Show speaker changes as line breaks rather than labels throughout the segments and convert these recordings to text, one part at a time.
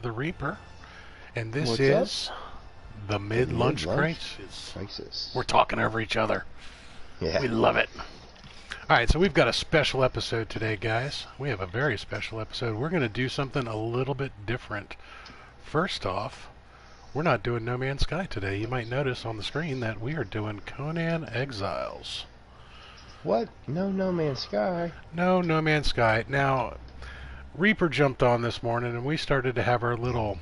the Reaper, and this
What's
is the mid-lunch
Mid-lunch
crisis. We're talking over each other.
Yeah.
We love it. All right, so we've got a special episode today, guys. We have a very special episode. We're going to do something a little bit different. First off, we're not doing No Man's Sky today. You might notice on the screen that we are doing Conan Exiles.
What? No Man's Sky?
No Man's Sky. Now, Reaper jumped on this morning, and we started to have our little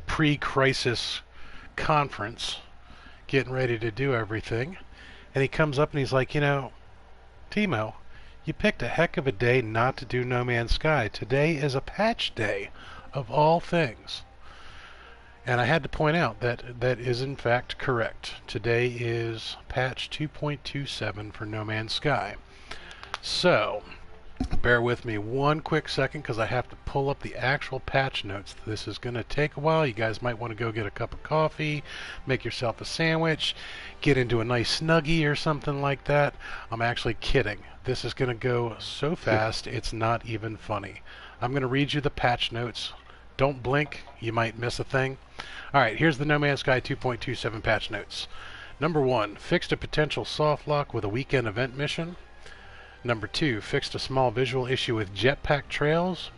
pre-crisis conference, getting ready to do everything. And he comes up and he's like, you know, Timo, you picked a heck of a day not to do No Man's Sky. Today is a patch day, of all things. And I had to point out that that is in fact correct. Today is patch 2.27 for No Man's Sky. So, bear with me one quick second because I have to pull up the actual patch notes. This is going to take a while. You guys might want to go get a cup of coffee, make yourself a sandwich, get into a nice Snuggie or something like that. I'm actually kidding. This is going to go so fast it's not even funny. I'm going to read you the patch notes. Don't blink, you might miss a thing. Alright, here's the No Man's Sky 2.27 patch notes. Number 1, fixed a potential soft lock with a weekend event mission. Number 2, fixed a small visual issue with jetpack trails.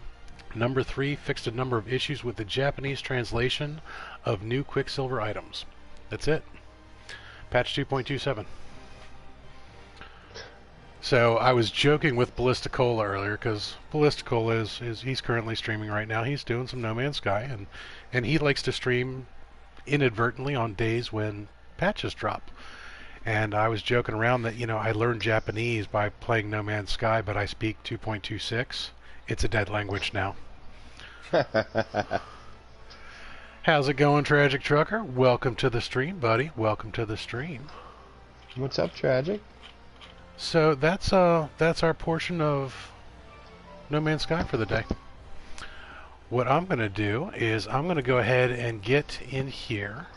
Number 3, fixed a number of issues with the Japanese translation of new Quicksilver items. That's it. Patch 2.27. So I was joking with Ballisticola earlier because Ballisticola is he's currently streaming right now. He's doing some No Man's Sky and he likes to stream inadvertently on days when patches drop. And I was joking around that, you know, I learned Japanese by playing No Man's Sky, but I speak 2.26. It's a dead language now. How's it going, Tragic Trucker? Welcome to the stream, buddy. Welcome to the stream.
What's up, Tragic?
So that's our portion of No Man's Sky for the day. What I'm going to do is I'm going to go ahead and get in here,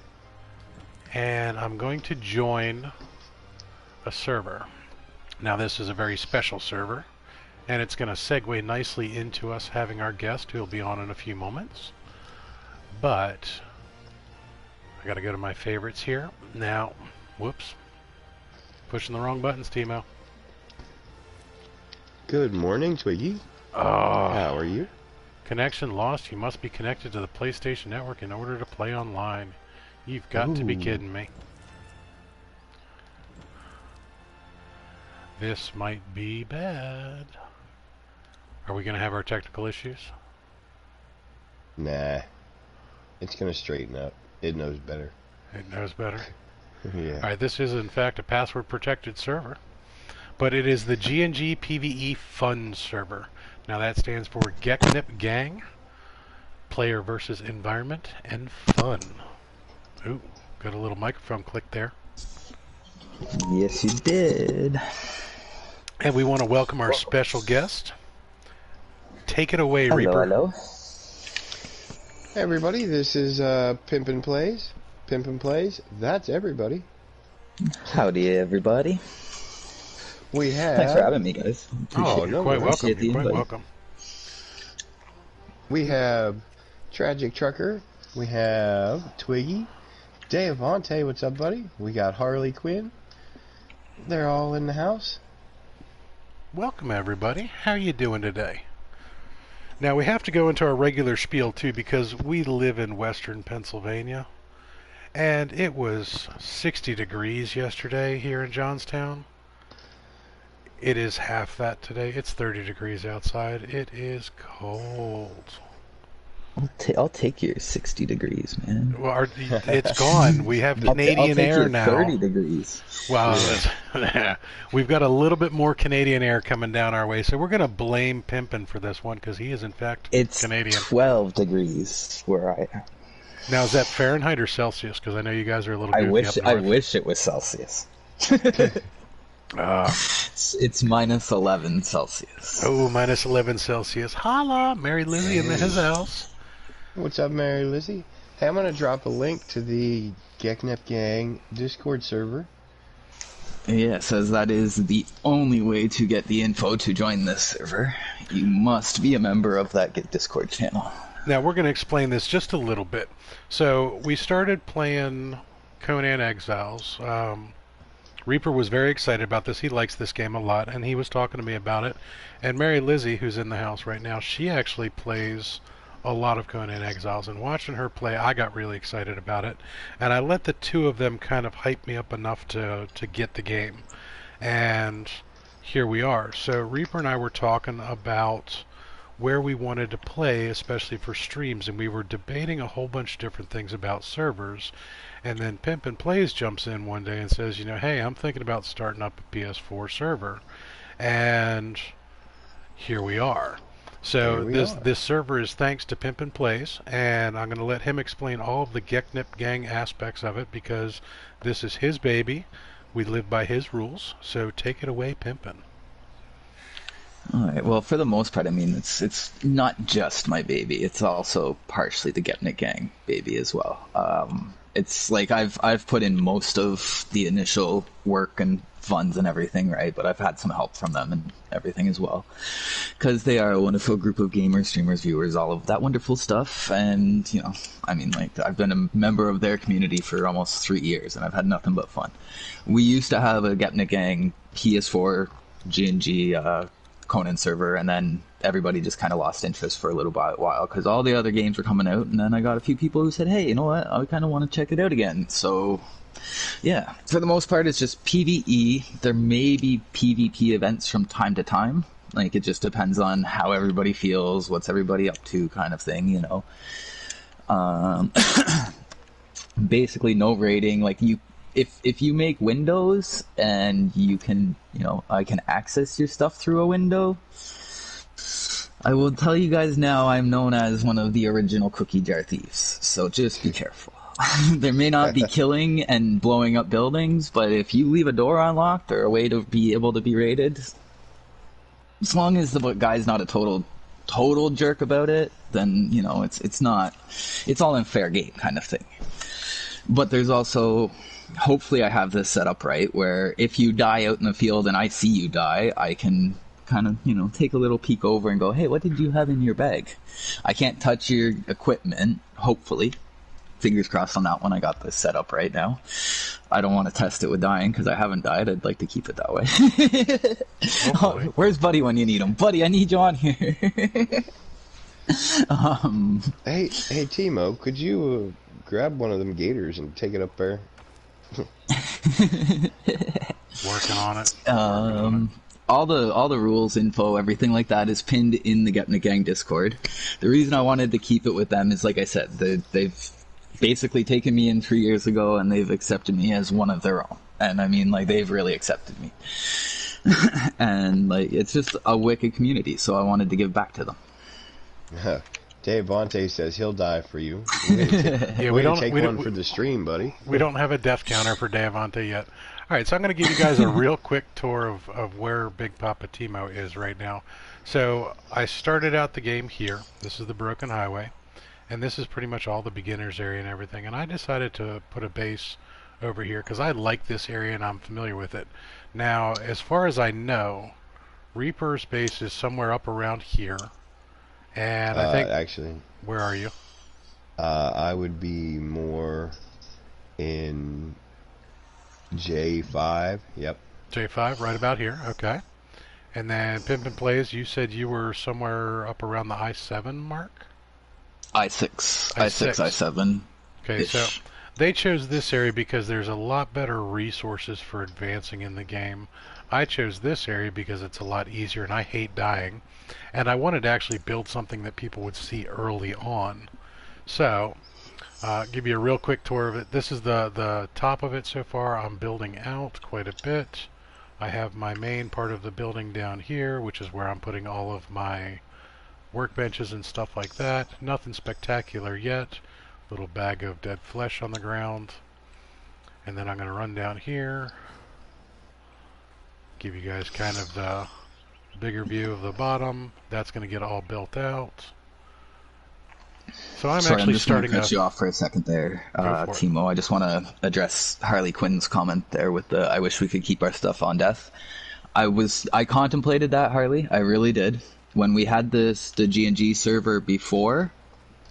and I'm going to join a server. Now this is a very special server, and it's going to segue nicely into us having our guest who will be on in a few moments. But I got to go to my favorites here. Now, whoops. Pushing the wrong buttons, Timo.
Good morning, Twiggy.
Oh.
How are you?
Connection lost. You must be connected to the PlayStation Network in order to play online. You've got to be kidding me. This might be bad. Are we going to have our technical issues?
Nah. It's going to straighten up. It knows better.
It knows better.
Yeah.
Alright, this is in fact a password protected server. But it is the G&G PvE Fun server. Now that stands for Geknip Gang, Player versus Environment, and Fun. Ooh, got a little microphone click there.
Yes, you did.
And we want to welcome our special guest. Take it away, Reaper.
Hello.
Hey, everybody, this is Pimpin' Plays. Pimpin' Plays, that's everybody.
Howdy, everybody.
We have...
Thanks for having me, guys.
Oh, no,
quite welcome. You're quite welcome.
We have Tragic Trucker. We have Twiggy. Deavante, what's up, buddy? We got Harley Quinn. They're all in the house.
Welcome, everybody. How are you doing today? Now, we have to go into our regular spiel, too, because we live in western Pennsylvania. And it was 60 degrees yesterday here in Johnstown. It is half that today. It's 30 degrees outside. It is cold.
I'll take your 60 degrees, man.
Well, it's gone. We have Canadian air now.
30 degrees.
Wow. We've got a little bit more Canadian air coming down our way, so we're going to blame Pimpin' for this one because he is, in fact, Canadian.
It's 12 degrees where I am.
Now, is that Fahrenheit or Celsius? Because I know you guys are a little goofy
I wish it was Celsius. It's minus 11 Celsius.
Oh, minus 11 Celsius. Holla! Mary Lizzie in his house.
What's up, Mary Lizzie? Hey, I'm going to drop a link to the Geknip Gang Discord server.
Yes, as that is the only way to get the info to join this server. You must be a member of that Discord channel.
Now we're going to explain this just a little bit. So we started playing Conan Exiles. Reaper was very excited about this. He likes this game a lot, and he was talking to me about it. And Mary Lizzie, who's in the house right now, she actually plays a lot of Conan Exiles. And watching her play, I got really excited about it. And I let the two of them kind of hype me up enough to get the game. And here we are. So Reaper and I were talking about where we wanted to play, especially for streams, and we were debating a whole bunch of different things about servers. And then Pimpin' Plays jumps in one day and says, you know, hey, I'm thinking about starting up a PS4 server. And here we are. So this server is thanks to Pimpin' Plays, and I'm going to let him explain all of the Geknip gang aspects of it because this is his baby. We live by his rules. So take it away, Pimpin'.
All right. Well, for the most part, I mean, it's not just my baby. It's also partially the Getnik Gang baby as well. It's like I've put in most of the initial work and funds and everything, right? But I've had some help from them and everything as well, because they are a wonderful group of gamers, streamers, viewers, all of that wonderful stuff. And you know, I mean, like I've been a member of their community for almost 3 years, and I've had nothing but fun. We used to have a Getnik Gang PS4 G&G Conan server, and then everybody just kind of lost interest for a little while because all the other games were coming out, and then I got a few people who said, hey, you know what, I kind of want to check it out again. So yeah, for the most part it's just PvE. There may be PvP events from time to time, like it just depends on how everybody feels, what's everybody up to kind of thing, you know. Basically no raiding. Like if you make windows and you can, you know, I can access your stuff through a window, I will tell you guys now I'm known as one of the original cookie jar thieves, so just be careful. There may not be killing and blowing up buildings, but if you leave a door unlocked or a way to be able to be raided, as long as the guy's not a total jerk about it, then, you know, it's all in fair game kind of thing. But there's also, hopefully I have this set up right, where if you die out in the field and I see you die, I can kind of, you know, take a little peek over and go, hey, what did you have in your bag? I can't touch your equipment, hopefully. Fingers crossed on that one. I got this set up right now. I don't want to test it with dying because I haven't died. I'd like to keep it that way. Oh, where's Buddy when you need him? Buddy, I need you on here.
Hey, Timo, could you grab one of them gators and take it up there?
Working on it.
All the rules, info, everything like that is pinned in the Getnik Gang Discord. The reason I wanted to keep it with them is, like I said, they've basically taken me in 3 years ago and they've accepted me as one of their own. And I mean, like, they've really accepted me. And like, it's just a wicked community, so I wanted to give back to them.
Dave Vontae says he'll die for you.
Yeah, we don't
take one for the stream, buddy.
We don't have a death counter for Davante yet. All right, so I'm going to give you guys a real quick tour of where Big Papa Timo is right now. So I started out the game here. This is the Broken Highway, and this is pretty much all the beginners area and everything. And I decided to put a base over here because I like this area and I'm familiar with it. Now, as far as I know, Reaper's base is somewhere up around here. And I think,
actually,
where are you?
I would be more in J5. Yep.
J5, right about here. Okay. And then Pimpin' Plays, you said you were somewhere up around the I7 mark?
I6, I7.
Okay, so they chose this area because there's a lot better resources for advancing in the game. I chose this area because it's a lot easier and I hate dying. And I wanted to actually build something that people would see early on. So, give you a real quick tour of it. This is the top of it so far. I'm building out quite a bit. I have my main part of the building down here, which is where I'm putting all of my workbenches and stuff like that. Nothing spectacular yet. Little bag of dead flesh on the ground. And then I'm going to run down here. Give you guys kind of the bigger view of the bottom. That's going to get all built out. So I'm just starting
to cut you off for a second there, Timo. I just want to address Harley Quinn's comment there with the I wish we could keep our stuff on death. I contemplated that, Harley. I really did. When we had the G&G server before,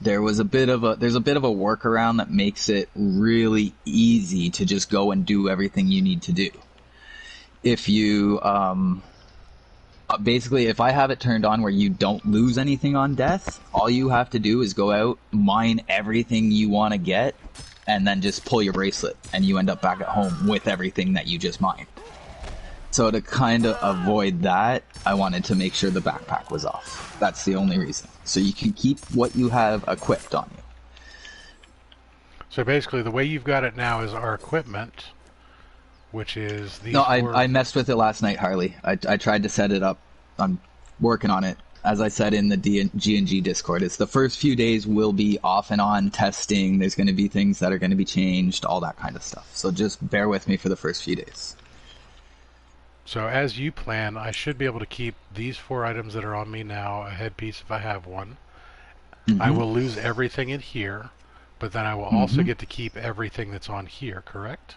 there's a bit of a workaround that makes it really easy to just go and do everything you need to do. If you basically, if I have it turned on where you don't lose anything on death, all you have to do is go out, mine everything you want to get, and then just pull your bracelet, and you end up back at home with everything that you just mined. So to kind of avoid that, I wanted to make sure the backpack was off. That's the only reason. So you can keep what you have equipped on you.
So basically, the way you've got it now is our equipment, which is these.
No, I messed with it last night, Harley. I tried to set it up. I'm working on it. As I said in the G&G Discord, it's the first few days will be off and on testing. There's going to be things that are going to be changed, all that kind of stuff. So just bear with me for the first few days.
So as you plan, I should be able to keep these 4 items that are on me now, a headpiece if I have one.
Mm-hmm.
I will lose everything in here, but then I will also get to keep everything that's on here, correct?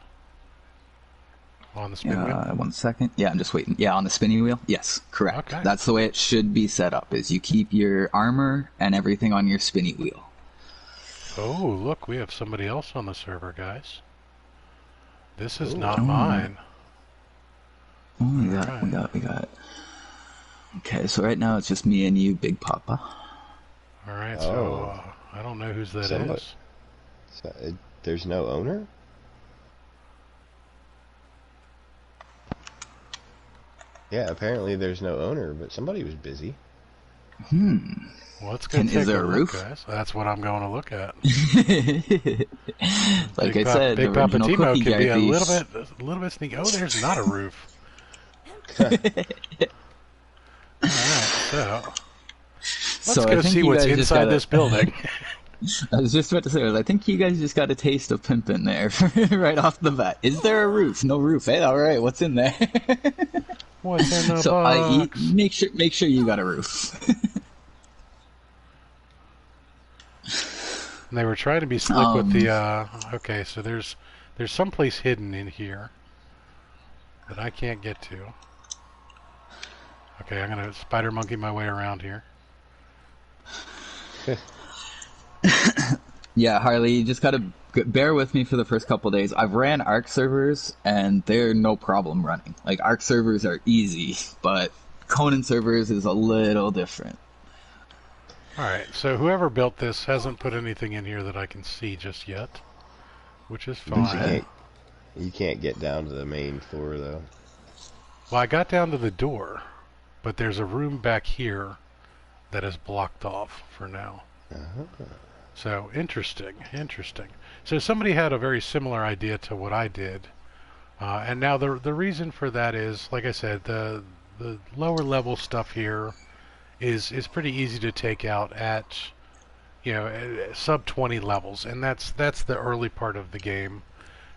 On the spin wheel?
1 second. Yeah, I'm just waiting. Yeah, on the spinning wheel? Yes, correct.
Okay.
That's the way it should be set up, is you keep your armor and everything on your spinning wheel.
Oh, look, we have somebody else on the server, guys. This is not mine.
Oh, we got. Okay, so right now it's just me and you, Big Poppa.
Alright, so I don't know whose that is.
So, there's no owner? Yeah, apparently there's no owner, but somebody was busy.
Well, let's go take
is there
a
a
look,
roof?
guys. That's what I'm going to look at.
Like I said,
Big
the
Papa
original
Timo
cookie
can be
jar
a little bit sneaky. Oh, there's not a roof. Alright, so let's go see what's inside this building.
I was just about to say, I think you guys just got a taste of pimping there right off the bat. Is there a roof? No roof. Hey, all right, what's in there?
What's in the
so
box?
Make sure you got a roof.
And they were trying to be slick with the. Okay, so there's someplace hidden in here that I can't get to. Okay, I'm gonna spider monkey my way around here.
Yeah, Harley, you just gotta bear with me for the first couple days. I've ran ARC servers, and they're no problem running. Like, ARC servers are easy, but Conan servers is a little different.
Alright, so whoever built this hasn't put anything in here that I can see just yet, which is fine.
You can't get down to the main floor, though.
Well, I got down to the door, but there's a room back here that is blocked off for now. So, interesting. So somebody had a very similar idea to what I did. And now the reason for that is, like I said, the lower level stuff here is pretty easy to take out at, sub 20 levels. And that's the early part of the game.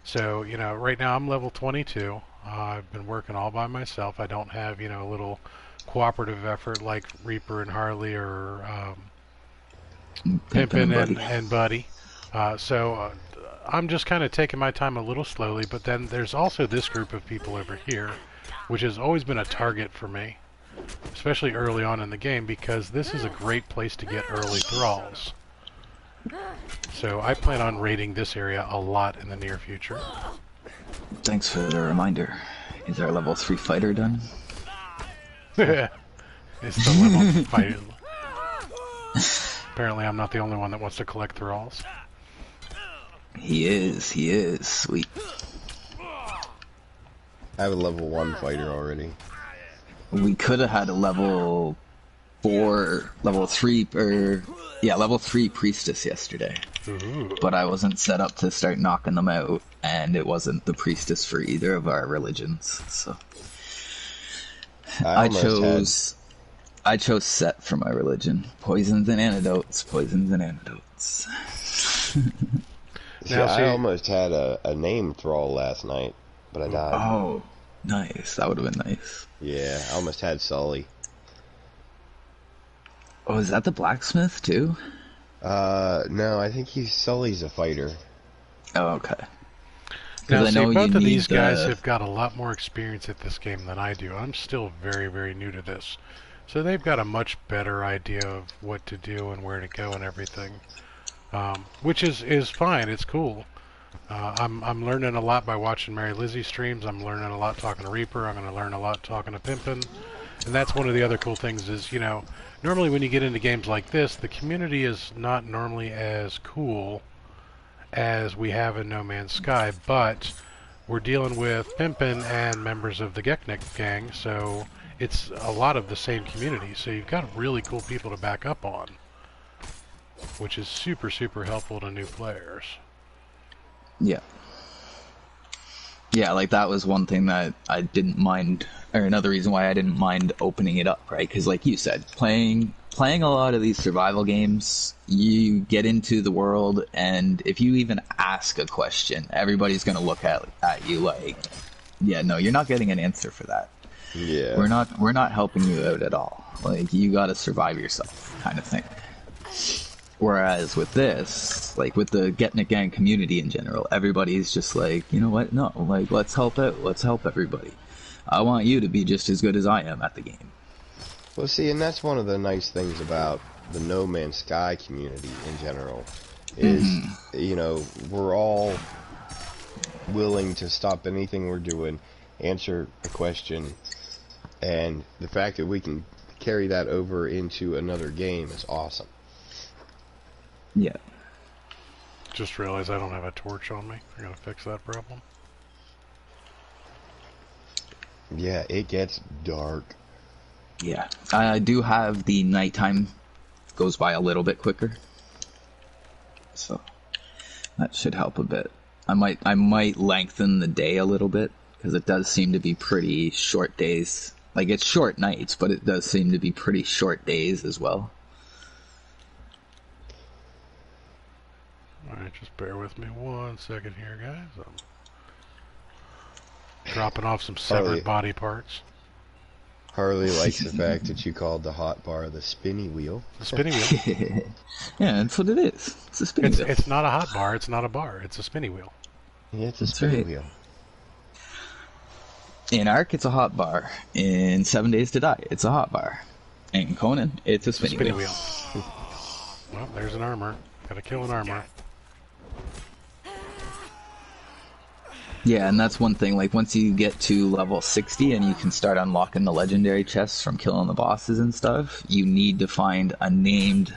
So, right now I'm level 22. I've been working all by myself. I don't have, a little cooperative effort like Reaper and Harley or Pimpin' and Buddy. So I'm just kind of taking my time a little slowly, but then there's also this group of people over here, which has always been a target for me, especially early on in the game, because this is a great place to get early thralls. So I plan on raiding this area a lot in the near future.
Thanks for the reminder. Is our level 3 fighter done?
It's the level fighter. Apparently I'm not the only one that wants to collect thralls.
He is. Sweet.
I have a level 1 fighter already.
We could have had a level 3 priestess yesterday.
Ooh.
But I wasn't set up to start knocking them out, and it wasn't the priestess for either of our religions, so I chose set for my religion. Poisons and antidotes.
Now, I almost had a name thrall last night, but I died.
Oh, nice. That would have been nice.
Yeah, I almost had Sully.
Oh, is that the blacksmith too?
No, I think Sully's a fighter.
Oh, okay.
Now, see, both of these guys have got a lot more experience at this game than I do. I'm still very, very new to this. So they've got a much better idea of what to do and where to go and everything, which is fine. It's cool. I'm learning a lot by watching Mary Lizzie streams. I'm learning a lot talking to Reaper. I'm going to learn a lot talking to Pimpin'. And that's one of the other cool things is, you know, normally when you get into games like this, the community is not normally as cool as we have in No Man's Sky, but we're dealing with Pimpin' and members of the Geknik gang, so it's a lot of the same community. So you've got really cool people to back up on, which is super, super helpful to new players.
Yeah. Yeah, like that was one thing that I didn't mind, or another reason why I didn't mind opening it up, right? Because like you said, playing a lot of these survival games, you get into the world, and if you even ask a question, everybody's going to look at you like, yeah, no, you're not getting an answer for that.
Yeah.
We're not helping you out at all. Like, you got to survive yourself kind of thing. Whereas with this, like with the Getnik Gang community in general, everybody's just like, you know what? No, like, let's help out. Let's help everybody. I want you to be just as good as I am at the game.
Well, see, and that's one of the nice things about the No Man's Sky community in general, is, you know, we're all willing to stop anything we're doing, answer a question, and the fact that we can carry that over into another game is awesome.
Yeah.
Just realized I don't have a torch on me. I gotta fix that problem.
Yeah, it gets dark.
Yeah. I do have the nighttime goes by a little bit quicker. So that should help a bit. I might lengthen the day a little bit, because it does seem to be pretty short days. Like, it's short nights, but it does seem to be pretty short days as well.
Alright, just bear with me 1 second here, guys. I'm dropping off some severed body parts.
Harley likes the fact that you called the hot bar the spinny wheel.
The spinning wheel.
Yeah, that's what it is. It's a spinning wheel.
It's not a hot bar, it's not a bar, it's a spinny wheel.
Yeah, it's a spinny wheel.
In Ark, it's a hot bar. In 7 Days to Die, it's a hot bar. In Conan, it's a spinny wheel.
Well, there's an armor. Gotta kill an armor.
Yeah, and that's one thing, like, once you get to level 60 and you can start unlocking the legendary chests from killing the bosses and stuff, you need to find a named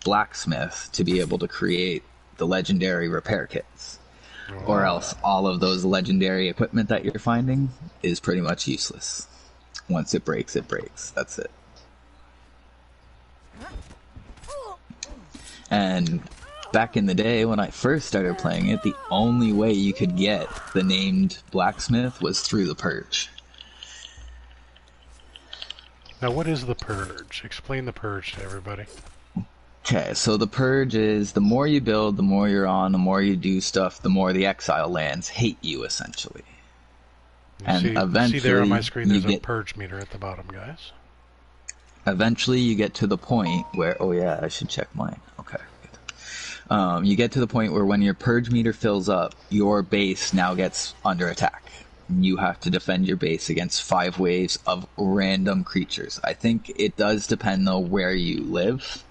blacksmith to be able to create the legendary repair kits. Oh. Or else all of those legendary equipment that you're finding is pretty much useless. Once it breaks, it breaks. That's it. And back in the day when I first started playing it, the only way you could get the named blacksmith was through the Purge.
Now, what is the Purge? Explain the Purge to everybody.
Okay, so the Purge is the more you build, the more you're on, the more you do stuff, the more the Exile lands hate you, essentially.
See there on my screen, there's a Purge meter at the bottom, guys.
Eventually you get to the point where, oh yeah, I should check mine. Okay. You get to the point where when your Purge meter fills up, your base now gets under attack. You have to defend your base against 5 waves of random creatures. I think it does depend, though, where you live.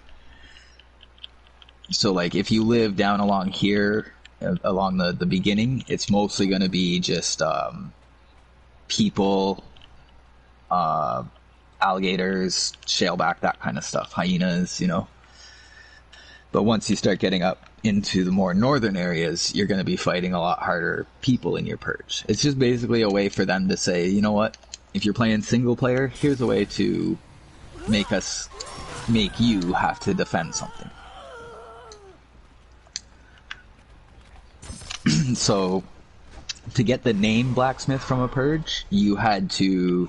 So, like, if you live down along here, along the beginning, it's mostly going to be just people, alligators, shaleback, that kind of stuff, hyenas, you know. But once you start getting up into the more northern areas, you're going to be fighting a lot harder people in your Purge. It's just basically a way for them to say, you know what, if you're playing single player, here's a way to make you have to defend something. So, to get the name blacksmith from a Purge, you had to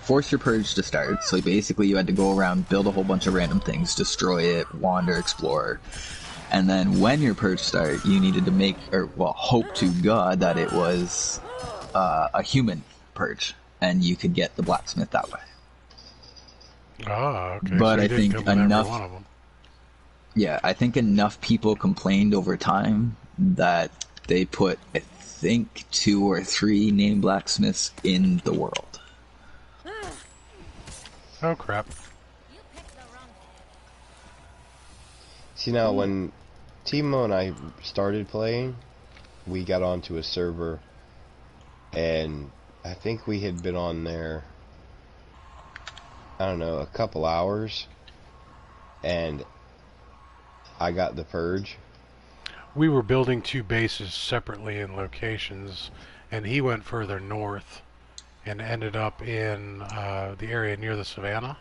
force your Purge to start. So basically you had to go around, build a whole bunch of random things, destroy it, wander, explore. And then when your Purge started, you needed to hope to God that it was a human Purge, and you could get the blacksmith that way.
Ah, okay.
But
so
I think enough.
One of them.
Yeah, I think enough people complained over time that they put, I think, 2 or 3 named blacksmiths in the world.
Oh crap.
See, now when Timo and I started playing, we got onto a server, and I think we had been on there, I don't know, a couple hours, and I got the purge.
We were building 2 bases separately in locations, and he went further north and ended up in the area near the savannah.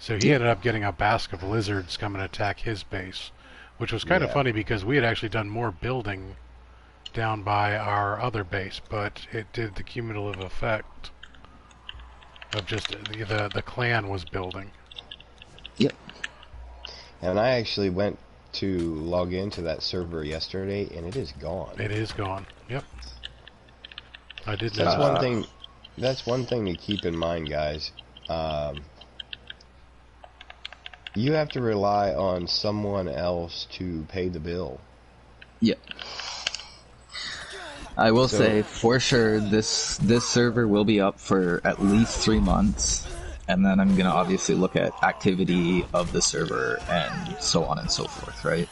So he ended up getting a basque of lizards come and attack his base, which was kind of funny because we had actually done more building down by our other base, but it did the cumulative effect of just the clan was building.
Yep.
And I actually went to log into that server yesterday, and it is gone.
It is gone. Yep. I did
So
know
that's one
that.
thing. That's one thing to keep in mind, guys. You have to rely on someone else to pay the bill.
Yep. I will say for sure this server will be up for at least 3 months, and then I'm gonna obviously look at activity of the server and so on and so forth, right?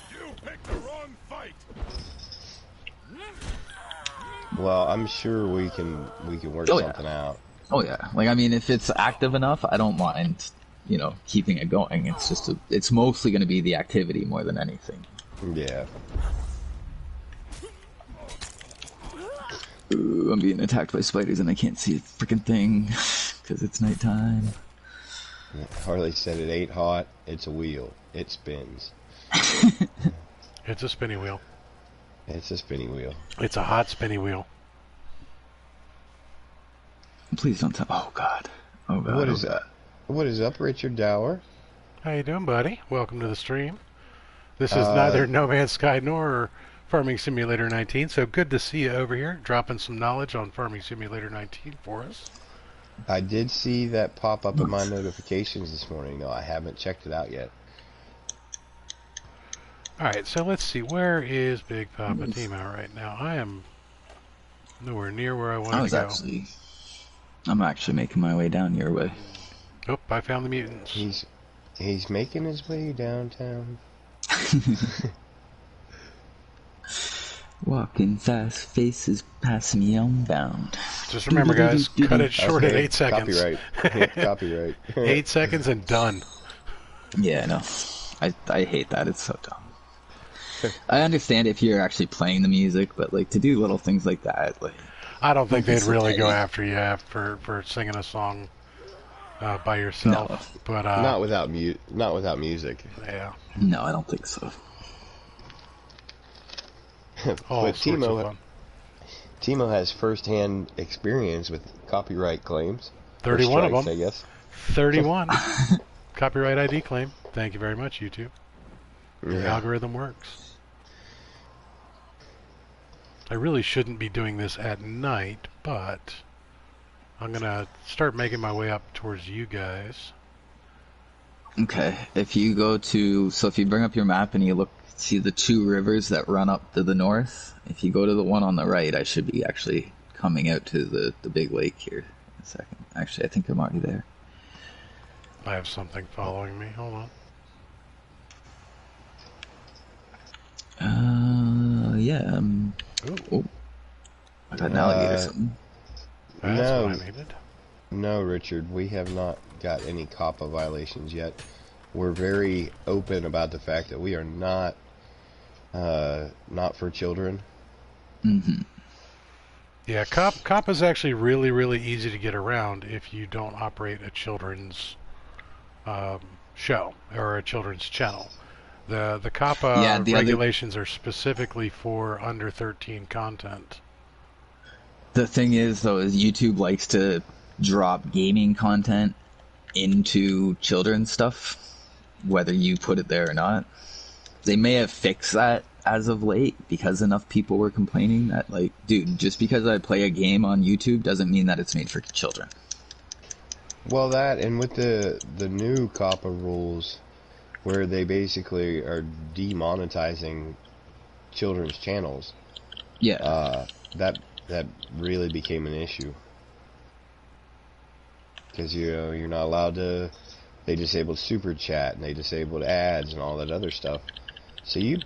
Well, I'm sure we can work something out.
Oh yeah, like I mean, if it's active enough, I don't mind, you know, keeping it going. It's just it's mostly going to be the activity more than anything.
Yeah.
Ooh, I'm being attacked by spiders and I can't see a freaking thing because it's nighttime.
Harley said it ain't hot. It's a wheel. It spins.
It's a spinny wheel.
It's a spinny wheel.
It's a hot spinny wheel.
Please don't tell. Oh god. Oh god.
What is that? What is up, Richard Dower?
How you doing, buddy? Welcome to the stream. This is neither No Man's Sky nor Farming Simulator 19, so good to see you over here, dropping some knowledge on Farming Simulator 19 for us.
I did see that pop up in my notifications this morning, though I haven't checked it out yet.
Alright, so let's see. Where is Big Papa Timo right now? I am nowhere near where I want to go.
I'm actually making my way down your way.
Oh, I found the mutants.
He's making his way downtown.
Walking fast, faces pass me unbound.
Just remember, guys, cut it short at 8 seconds.
Copyright. Copyright.
8 seconds and done.
Yeah, no. I hate that. It's so dumb. I understand if you're actually playing the music, but like to do little things like that, like
I don't think they'd really go after you for singing a song by yourself.
No.
But
not without music.
Yeah.
No, I don't think so.
But
Timo has first-hand experience with copyright claims.
31
strikes,
of them.
I guess.
31. Copyright ID claim. Thank you very much, YouTube. Your algorithm works. I really shouldn't be doing this at night, but I'm going to start making my way up towards you guys.
Okay, if you go to, so if you bring up your map and you look, see the 2 rivers that run up to the north, if you go to the one on the right, I should be actually coming out to the big lake here in a second. Actually, I think I'm already there.
I have something following me. Hold on.
Yeah, oh, I got an alligator or something.
That's what I needed.
No, Richard, we have not got any COPPA violations yet. We're very open about the fact that we are not for children.
Mm-hmm.
Yeah, COPPA is actually really, really easy to get around if you don't operate a children's show or a children's channel. The COPPA regulations are specifically for under 13 content.
The thing is, though, is YouTube likes to drop gaming content into children's stuff, whether you put it there or not. They may have fixed that as of late because enough people were complaining that, like, dude, just because I play a game on YouTube doesn't mean that it's made for children.
Well, that, and with the new COPPA rules, where they basically are demonetizing children's channels. Yeah. That really became an issue. because you're not allowed to. They disabled super chat and they disabled ads and all that other stuff. So you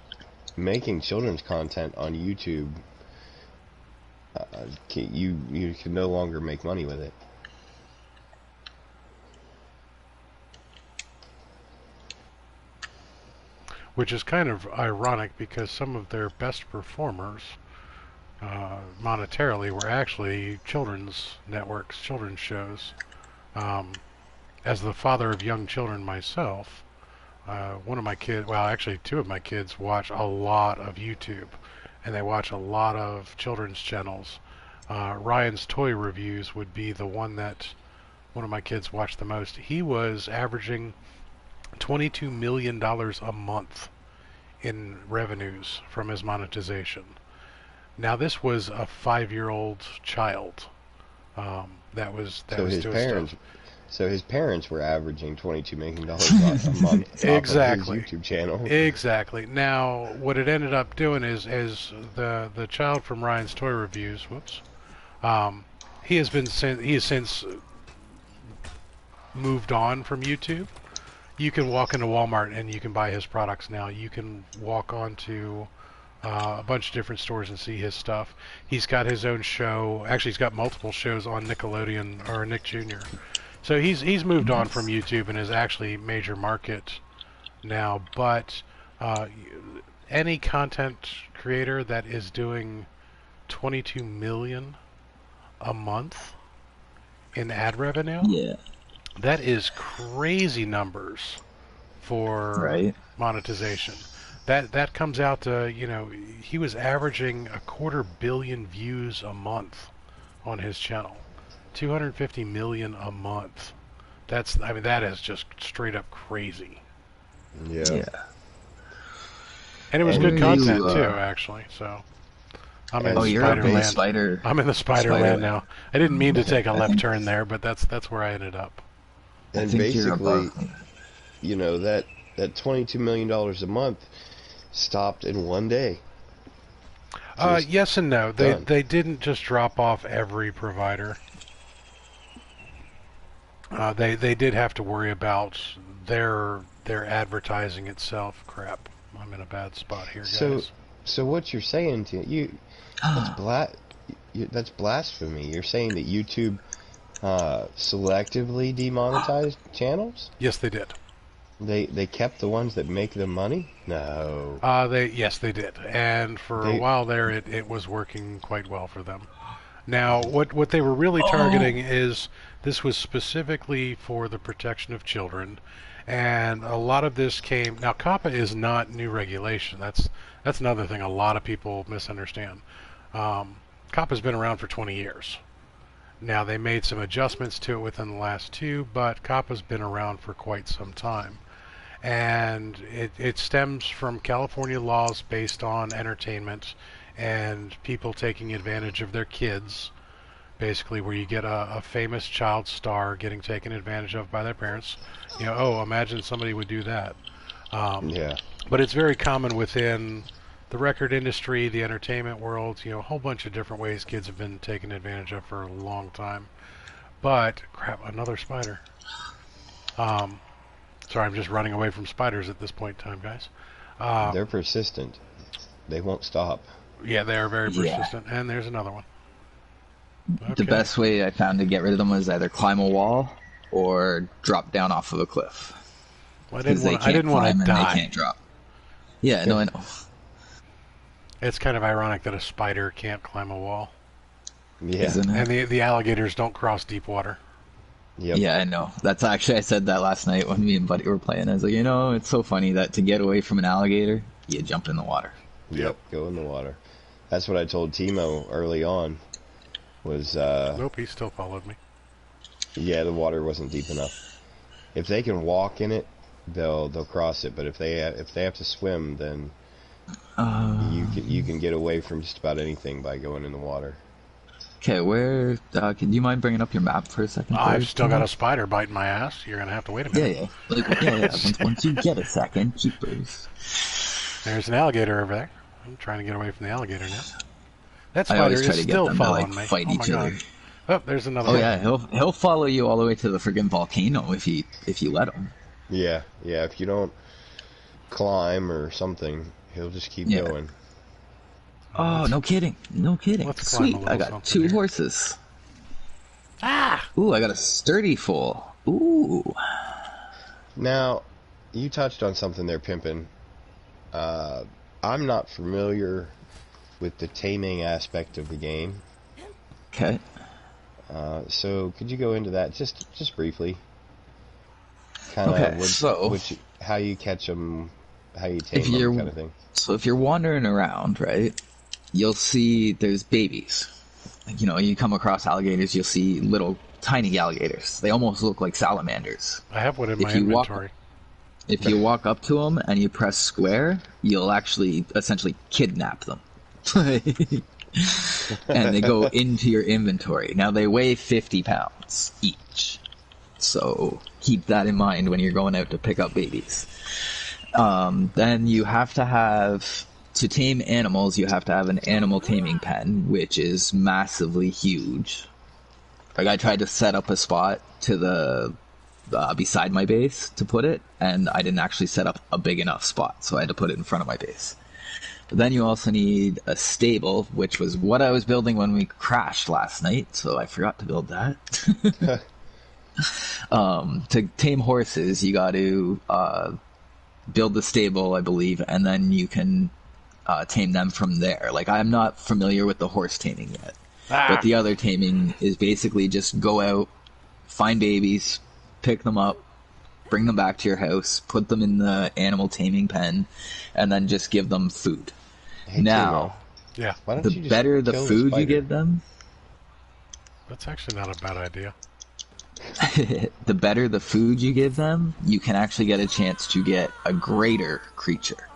making children's content on YouTube, you can no longer make money with it.
Which is kind of ironic because some of their best performers monetarily were actually children's networks, children's shows. As the father of young children myself, one of my kids, well, actually two of my kids watch a lot of YouTube, and they watch a lot of children's channels. Ryan's Toy Reviews would be the one that one of my kids watched the most. He was averaging $22 million a month in revenues from his monetization. Now this was a 5-year-old child that was
his
doing
parents.
stuff.
So his parents were averaging $22 million a month
Exactly.
off of his YouTube channel.
Exactly. Now, what it ended up doing is the child from Ryan's Toy Reviews, he has since moved on from YouTube. You can walk into Walmart and you can buy his products now. You can walk onto a bunch of different stores and see his stuff. He's got his own show. Actually, he's got multiple shows on Nickelodeon or Nick Jr. So he's moved on from YouTube and is actually major market now. But any content creator that is doing 22 million a month in ad revenue,
Yeah.
that is crazy numbers for monetization. That comes out to, he was averaging 250 million views a month on his channel. 250 million a month. That is just straight up crazy.
Yeah.
And it was good content too, actually. So I'm in
you're a big
Spider-Land.
spider.
I'm in the Spider-Land now. I didn't mean to take a left turn there, but that's where I ended up.
And basically, that $22 million a month stopped in one day.
Yes and no. They didn't just drop off every provider. They did have to worry about their advertising itself. Crap, I'm in a bad spot here, guys.
So what you're saying to you, that's blasphemy. You're saying that YouTube selectively demonetized channels?
Yes, they did.
They kept the ones that make them money? No.
Yes, they did. And for a while there, it was working quite well for them. Now, what they were really targeting is this was specifically for the protection of children, and a lot of this came. Now, COPPA is not new regulation. That's another thing a lot of people misunderstand. COPPA's been around for 20 years. Now, they made some adjustments to it within the last 2, but COPPA's been around for quite some time. And it stems from California laws based on entertainment and people taking advantage of their kids, basically where you get a famous child star getting taken advantage of by their parents. Imagine somebody would do that.
Yeah.
But it's very common within the record industry, the entertainment world, a whole bunch of different ways kids have been taken advantage of for a long time. But, crap, another spider. Sorry, I'm just running away from spiders at this point in time, guys.
They're persistent. They won't stop.
Yeah, they are very persistent. And there's another one. Okay.
The best way I found to get rid of them was either climb a wall or drop down off of a cliff.
Well, I didn't want to die.
They can't drop. Yeah, no, I know.
It's kind of ironic that a spider can't climb a wall.
Yeah.
And the alligators don't cross deep water.
Yep.
Yeah, I know. That's actually, I said that last night when me and Buddy were playing. I was like, it's so funny that to get away from an alligator, you jump in the water.
Yep, go in the water. That's what I told Timo early on. Was
Nope, he still followed me.
Yeah, the water wasn't deep enough. If they can walk in it, they'll cross it. But if they have to swim, then you can get away from just about anything by going in the water.
Okay, where? Can you mind bringing up your map for a second?
I've still got a spider biting my ass. You're gonna have to wait a minute.
Yeah. Once you get a second, keepers.
There's an alligator over there. I'm trying to get away from the alligator now. That
I always
spider
try
is
to get
still
them
following
to
me.
fight
Oh
each
my
other.
God. Oh, there's another
Oh
one.
yeah, he'll follow you all the way to the friggin' volcano if you let him.
Yeah, yeah. If you don't climb or something, he'll just keep
Yeah.
going.
Oh, no kidding. No kidding.
Let's climb a
Sweet.
little
I got
something
2
here.
horses.
Ah!
Ooh, I got a sturdy foal. Ooh.
Now, you touched on something there, Pimpin'. I'm not familiar with the taming aspect of the game.
Okay.
So could you go into that just briefly? Kind
Okay,
of
so
how you catch them, how you tame them, kind of thing.
So if you're wandering around, right, you'll see there's babies. You know, you come across alligators, you'll see little tiny alligators. They almost look like salamanders.
I have one in
If
my
you
inventory.
If you walk up to them and you press square, you'll actually essentially kidnap them. And they go into your inventory. Now they weigh 50 pounds each. So keep that in mind when you're going out to pick up babies. Then you have to tame animals, you have to have an animal taming pen, which is massively huge. Like, I tried to set up a spot to the beside my base to put it, and I didn't actually set up a big enough spot, so I had to put it in front of my base. But then you also need a stable, which was what I was building when we crashed last night, so I forgot to build that. To tame horses, you got to build the stable, I believe, and then you can tame them from there. Like, I'm not familiar with the horse taming yet, but the other taming is basically just go out, find babies, pick them up, bring them back to your house, put them in the animal taming pen, and then just give them food.
Hey,
Now,
Yeah,
why don't
the
you just
better the
kill
food you
spider?
give them,
that's actually not a bad idea.
the better the food you give them, you can actually get a chance to get a greater creature.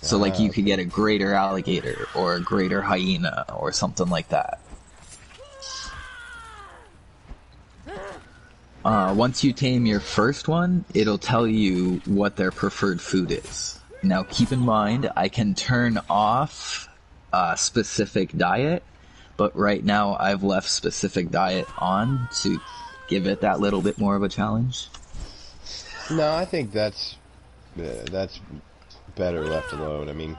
So, like, you could get a greater alligator or a greater hyena or something like that. Once you tame your first one, it'll tell you what their preferred food is. Now, keep in mind, I can turn off a specific diet, but right now I've left specific diet on to give it that little bit more of a challenge.
No, I think that's better left alone. I mean,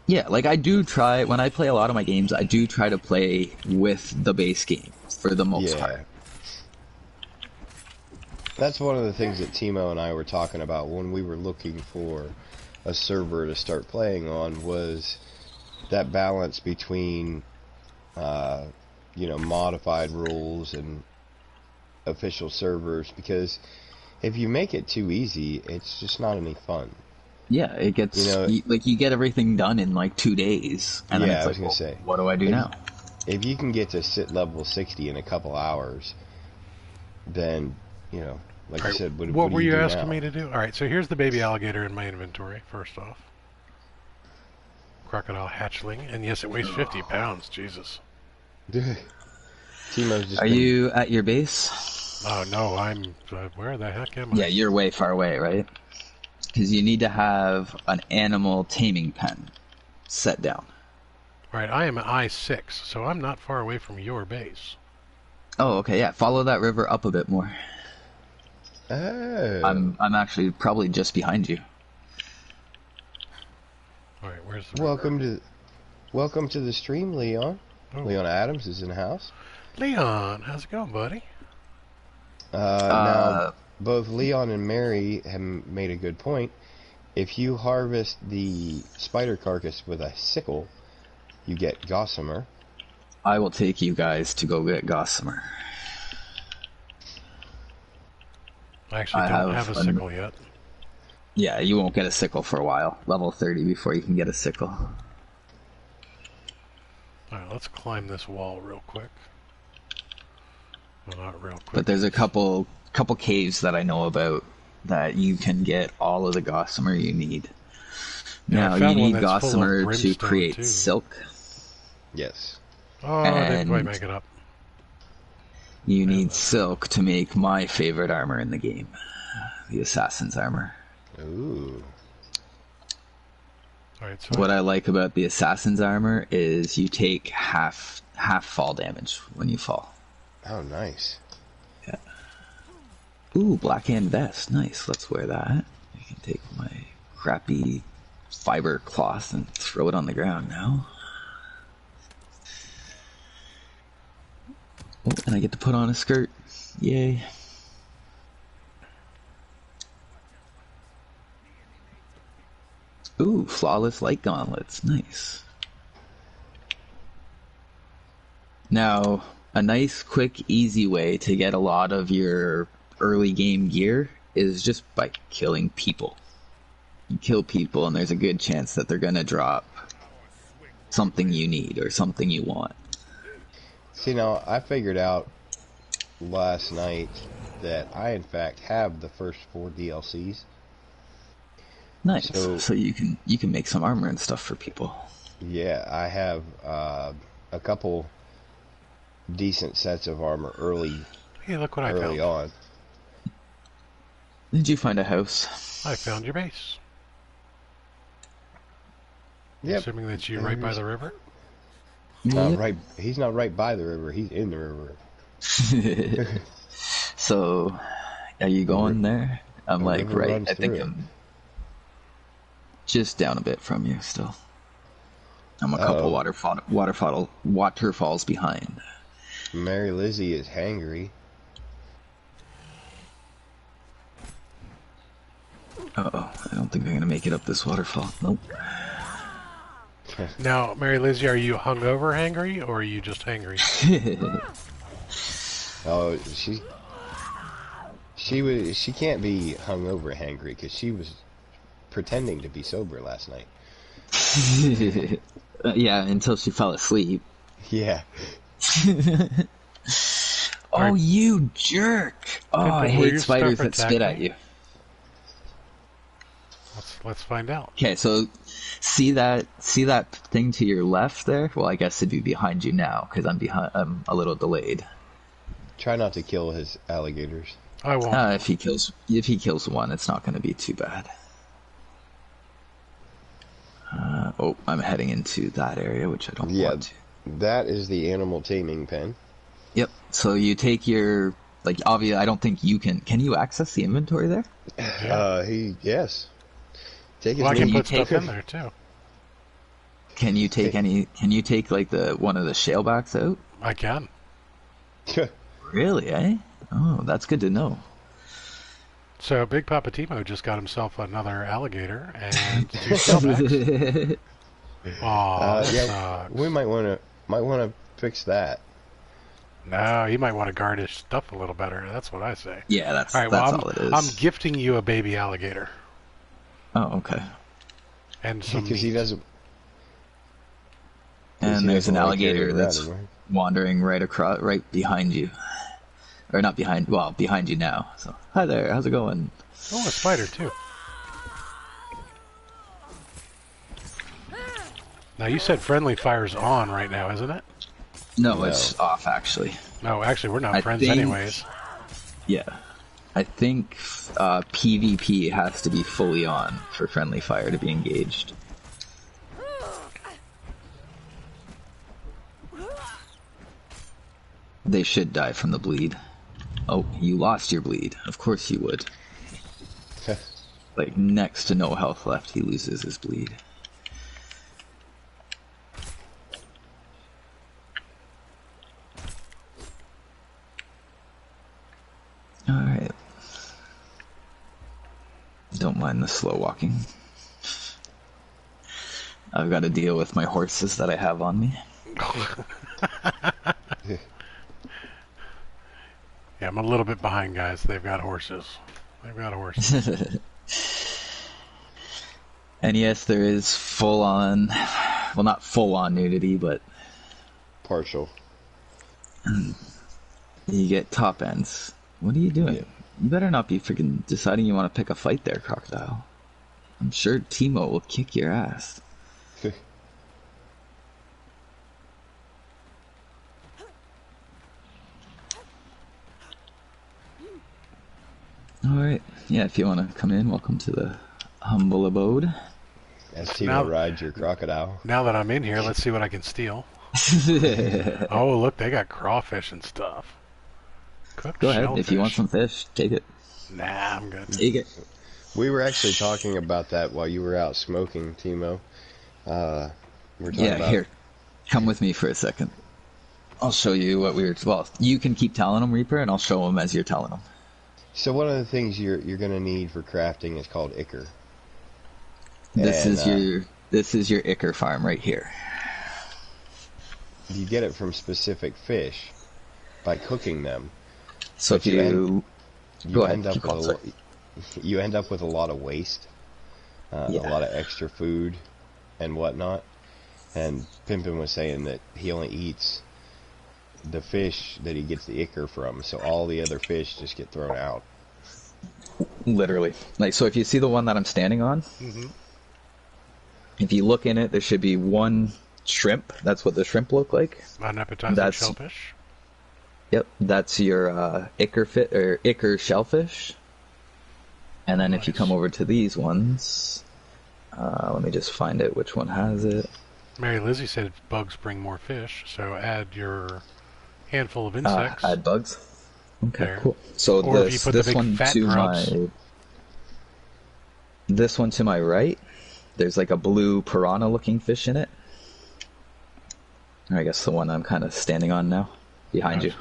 Yeah, like, I do try, when I play a lot of my games, I do try to play with the base game for the most part.
That's one of the things that Timo and I were talking about when we were looking for a server to start playing on, was that balance between, modified rules and official servers, because if you make it too easy, it's just not any fun.
Yeah, it gets, you get everything done in like 2 days, and then
Yeah,
it's
I was
like,
gonna say,
what do I do now?
If you can get to level 60 in a couple hours, then, like I said,
What were
do
you
do
asking
now?
me to do? Alright, so here's the baby alligator in my inventory, first off. Crocodile hatchling, and yes, it weighs 50 pounds, Jesus.
Timo's just
Are you at your base?
Oh no, I'm... where the heck am I?
Yeah, you're way far away, right? Because you need to have an animal taming pen set down.
Alright, I am at I-6, so I'm not far away from your base.
Oh, okay, yeah. Follow that river up a bit more.
Oh.
I'm actually probably just behind you.
Alright, where's the
Welcome to the stream, Leon.
Oh.
Leon Adams is in the house.
Leon, how's it going, buddy?
Now, both Leon and Mary have made a good point. If you harvest the spider carcass with a sickle, you get gossamer.
I will take you guys to go get gossamer.
I actually don't have a sickle yet.
Yeah, you won't get a sickle for a while. Level 30 before you can get a sickle.
Alright, let's climb this wall real quick. Well, not real quick.
But there's a couple caves that I know about that you can get all of the gossamer you need.
Yeah,
Now,
I
you
found one
need
that's full of
gossamer to
brimstone,
create
too.
silk.
Yes.
Oh, I didn't quite
And-
make it up.
You need silk to make my favorite armor in the game. The assassin's armor.
Ooh.
Alright, so
What I like about the assassin's armor is you take half fall damage when you fall.
Oh, nice.
Yeah. Ooh, blackhand vest. Nice. Let's wear that. I can take my crappy fiber cloth and throw it on the ground now. Oh, and I get to put on a skirt. Yay. Ooh, flawless light gauntlets. Nice. Now, a nice, quick, easy way to get a lot of your early game gear is just by killing people. You kill people and there's a good chance that they're gonna drop something you need or something you want.
See, now, I figured out last night that I, in fact, have the first 4 DLCs.
Nice. So you can make some armor and stuff for people.
Yeah, I have a couple decent sets of armor early.
Hey, look what I found.
Early on.
Did you find a house?
I found your base.
Yep.
Assuming that you're right by the river?
Right. He's not right by the river. He's in the river.
So, are you going there? I'm
the
like,
river
right.
runs
I think
through it.
I'm just down a bit from you still. I'm a couple waterfalls behind.
Mary Lizzie is hangry.
Uh-oh, I don't think I'm gonna make it up this waterfall. Nope.
Now, Mary Lizzie, are you hungover hangry, or are you just hangry?
Oh, she can't be hungover hangry because she was pretending to be sober last night.
Yeah, until she fell asleep.
Yeah.
Oh, you jerk! Oh, I hate spiders that spit at you.
Let's find out.
Okay, so see that thing to your left there? Well, I guess it'd be behind you now because I'm a little delayed.
Try not to kill his alligators.
I won't.
If he kills one, it's not going to be too bad. Oh, I'm heading into that area, which I don't want to.
That is the animal taming pen.
Yep. So you take your obviously. I don't think you can. Can you access the inventory there?
Yes. Take his
I can
name.
put stuff in there too.
Can you take Can you take one of the shalebacks out?
I can.
Really? Eh? Oh, that's good to know.
So Big Papa Timo just got himself another alligator and 2 shellbacks. Aw,
we might want to fix that.
No, he might want to guard his stuff a little better. That's what I say.
Yeah, that's
all right.
All it is.
I'm gifting you a baby alligator.
Oh, okay.
And some
because he doesn't.
And there's an alligator that's wandering right behind you, or not behind. Well, behind you now. So, hi there. How's it going?
Oh, a spider too. Now you said friendly fire's on right now, isn't it?
No, it's off actually.
No, actually, we're not friends anyways.
Yeah. I think PvP has to be fully on for friendly fire to be engaged. They should die from the bleed. Oh, you lost your bleed. Of course you would. Like, next to no health left, he loses his bleed. Alright. Don't mind the slow walking. I've got to deal with my horses that I have on me.
Yeah, I'm a little bit behind, guys. They've got horses.
And yes, there is full-on... Well, not full-on nudity, but...
Partial.
You get top ends. What are you doing? Yeah. You better not be freaking deciding you want to pick a fight there, Crocodile. I'm sure Timo will kick your ass. Alright. Yeah, if you want to come in, welcome to the humble abode.
As Timo rides your crocodile.
Now that I'm in here, let's see what I can steal. Oh, look, they got crawfish and stuff. Cooked
Go ahead.
shellfish.
If you want some fish, take it.
Nah, I'm good.
Take it.
We were actually talking about that while you were out smoking, Timo. We were talking about...
Here. Come with me for a second. I'll show you what we were... Well, you can keep telling them, Reaper, and I'll show them as you're telling them.
So one of the things you're going to need for crafting is called ichor.
This is your ichor farm right here.
You get it from specific fish by cooking them.
So if you go ahead,
you end up with a lot of waste, a lot of extra food and whatnot. And Pimpin was saying that he only eats the fish that he gets the ichor from, so all the other fish just get thrown out.
Literally. Like, so if you see the one that I'm standing on, if you look in it, there should be one shrimp. That's what the shrimp look like.
An appetizing shellfish.
Yep, that's your ichor shellfish. And then if you come over to these ones, let me just find it. Which one has it?
Mary Lizzie said bugs bring more fish, so add your handful of insects.
Add bugs. Okay,
there.
Cool. So
or if you put
this
the big
one
fat
to
grubs.
this one to my right, there's like a blue piranha-looking fish in it. Or I guess the one I'm kind of standing on now, behind you.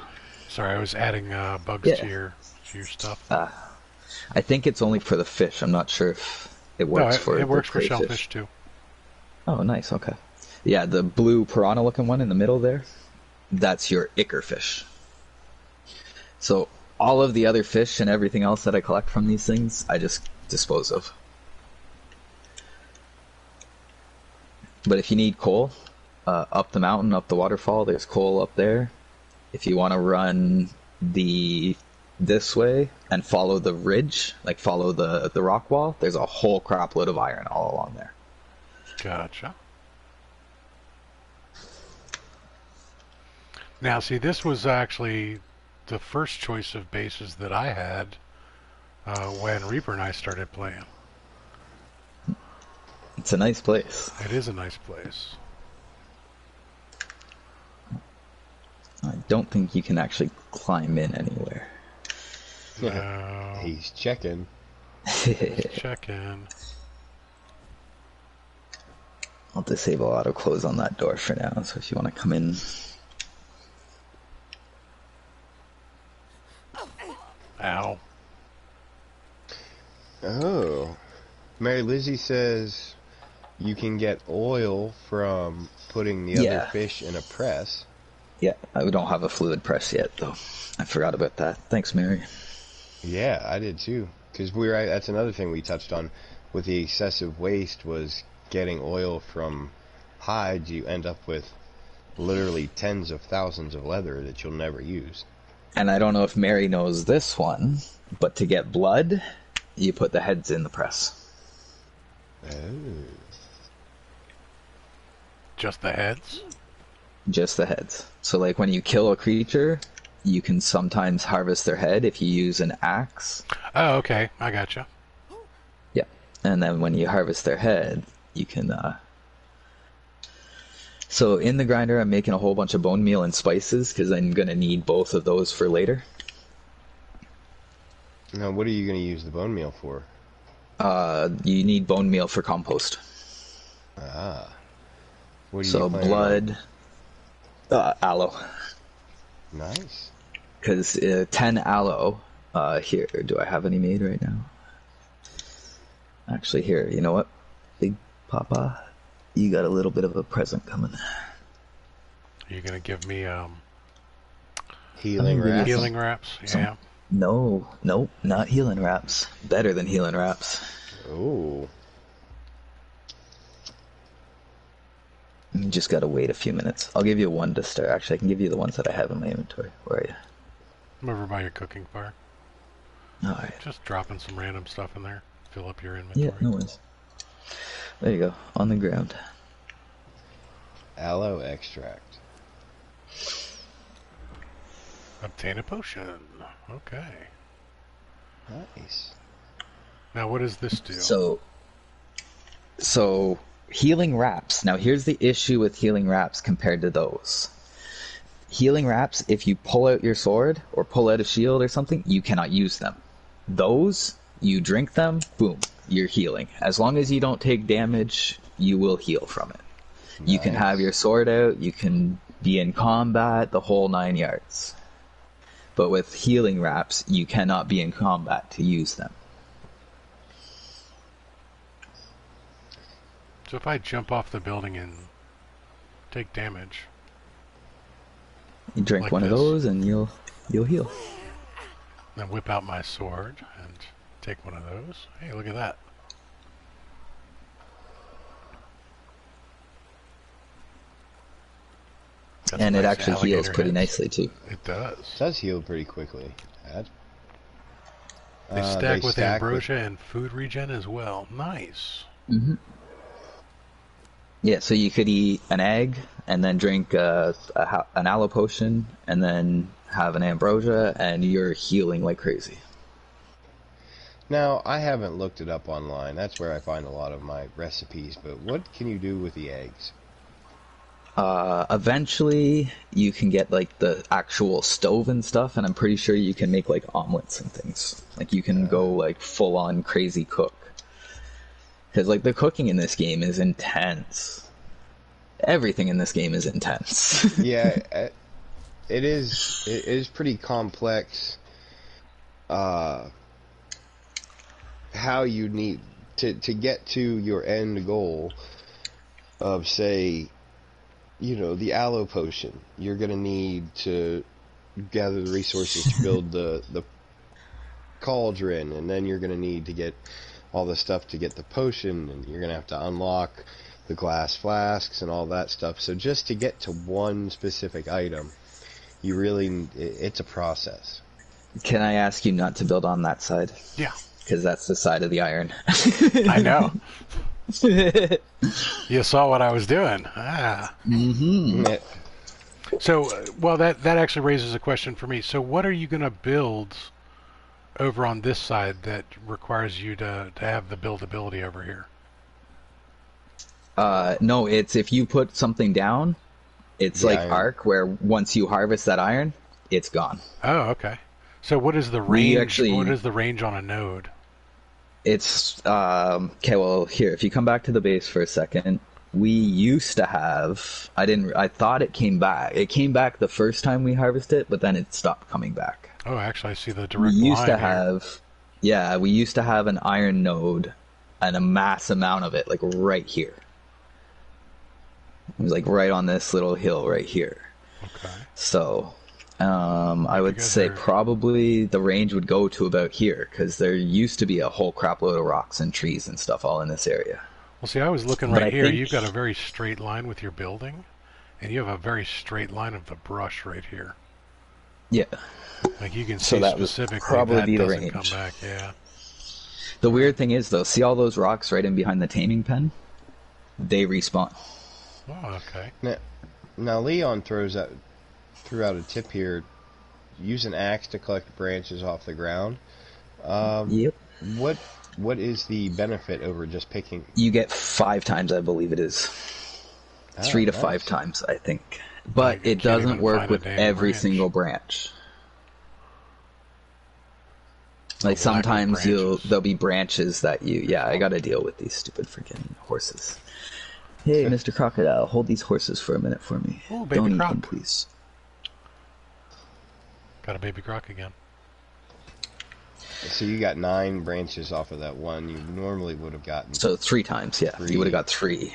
Sorry, I was adding bugs to your stuff.
I think it's only for the fish. I'm not sure if it works for
it works for
crayfish.
shellfish too.
Oh, nice. Okay. Yeah, the blue piranha-looking one in the middle there, that's your ichor fish. So all of the other fish and everything else that I collect from these things, I just dispose of. But if you need coal, up the mountain, up the waterfall, there's coal up there. If you want to run this way and follow the ridge, like follow the rock wall, there's a whole crap load of iron all along there.
Gotcha. Now, see, this was actually the first choice of bases that I had when Reaper and I started playing.
It's a nice place.
It is a nice place.
I don't think you can actually climb in anywhere.
No.
He's checking.
Check in.
I'll disable auto close on that door for now, so if you want to come in.
Ow.
Oh. Mary Lizzie says you can get oil from putting the other fish in a press.
Yeah, I don't have a fluid press yet, though. I forgot about that. Thanks, Mary.
Yeah, I did too. Because that's another thing we touched on with the excessive waste was getting oil from hides. You end up with literally tens of thousands of leather that you'll never use.
And I don't know if Mary knows this one, but to get blood, you put the heads in the press.
Oh.
Just the heads?
Just the heads. So like when you kill a creature, you can sometimes harvest their head if you use an axe.
Oh, okay. I gotcha.
Yeah. And then when you harvest their head, you can... So in the grinder, I'm making a whole bunch of bone meal and spices because I'm going to need both of those for later.
Now, what are you going to use the bone meal for?
You need bone meal for compost.
Ah. What are
So
you planning
blood, aloe.
Nice.
Because 10 aloe, here, do I have any made right now? Actually, here, you know what? Big Poppa, you got a little bit of a present coming.
Are you going to give me
Healing wraps?
healing wraps? Yeah.
No, nope, not healing wraps. Better than healing wraps.
Oh.
You just gotta wait a few minutes. I'll give you one to start. Actually, I can give you the ones that I have in my inventory. Where are you?
I'm over by your cooking fire.
Alright.
Just dropping some random stuff in there. Fill up your inventory.
Yeah, no worries. There you go, on the ground.
Aloe extract.
Obtain a potion. Okay.
Nice.
Now,
what does this do?
So healing wraps. Now, here's the issue with healing wraps compared to those. healing wraps, if you pull out your sword or pull out a shield or something, you cannot use them. Those, you drink them, boom, you're healing. As long as you don't take damage, you will heal from it. Nice. You can have your sword out, you can be in combat, the whole 9 yards. But with healing wraps, you cannot be in combat to use them.
So if I jump off the building and take damage,
you drink like one of those and you'll heal.
Then whip out my sword and take one of those. Hey, look at that. That's
and
nice.
It actually heals pretty nicely too.
It does.
It does heal pretty quickly.
They stack with ambrosia and food regen as well. Nice.
Mm-hmm. Yeah, so you could eat an egg and then drink an aloe potion and then have an ambrosia, and you're healing like crazy.
Now, I haven't looked it up online. That's where I find a lot of my recipes. But what can you do with the eggs?
Eventually, you can get like the actual stove and stuff, and I'm pretty sure you can make like omelets and things. Like you can go like full on crazy cook. Because like the cooking in this game is intense. Everything in this game is intense.
Yeah, it is. It is pretty complex. How you need to get to your end goal of, say, you know, the aloe potion. You're gonna need to gather the resources to build the cauldron, and then you're gonna need to get all the stuff to get the potion, and you're gonna have to unlock the glass flasks and all that stuff. So just to get to one specific item, you really, it's a process.
Can I ask you not to build on that side?
Yeah.
Because that's the side of the iron.
I know. You saw what I was doing.
Mm-hmm.
So, well, that actually raises a question for me. So what are you going to build over on this side that requires you to have the buildability over here?
No, it's if you put something down, it's like
iron.
Ark, where once you harvest that iron, it's gone.
Oh, okay. So what is the range? What is the range on a node?
It's okay. Well, here, if you come back to the base for a second, we used to have. I thought it came back. It came back the first time we harvested it, but then it stopped coming back.
Oh, actually, I see the direct line.
We used to have, yeah, we used to have an iron node, and a mass amount of it, like right here. It was like right on this little hill right here.
Okay.
So, I would say probably the range would go to about here, because there used to be a whole crap load of rocks and trees and stuff all in this area.
Well, see, I was looking right here. You've got a very straight line with your building, and you have a very straight line of the brush right here.
Yeah.
Like you can see
that
specifically
probably
that
be the
doesn't
range.
come back. Yeah.
The weird thing is, though, see all those rocks right in behind the taming pen? They respawn.
Oh, okay.
Now Leon threw out a tip here. Use an axe to collect branches off the ground.
Yep.
What is the benefit over just picking?
You get 5 times, I believe it is. 3 to 5 times, I think. But it doesn't work with every single branch. Like sometimes there'll be branches that I gotta deal with these stupid freaking horses. Hey, Mr. Crocodile, hold these horses for a minute for me.
Oh, baby
Don't
croc.
eat them, please.
Got a baby croc again.
So you got 9 branches off of that one. You normally would have gotten.
So 3 times, yeah.
3.
You would have got 3.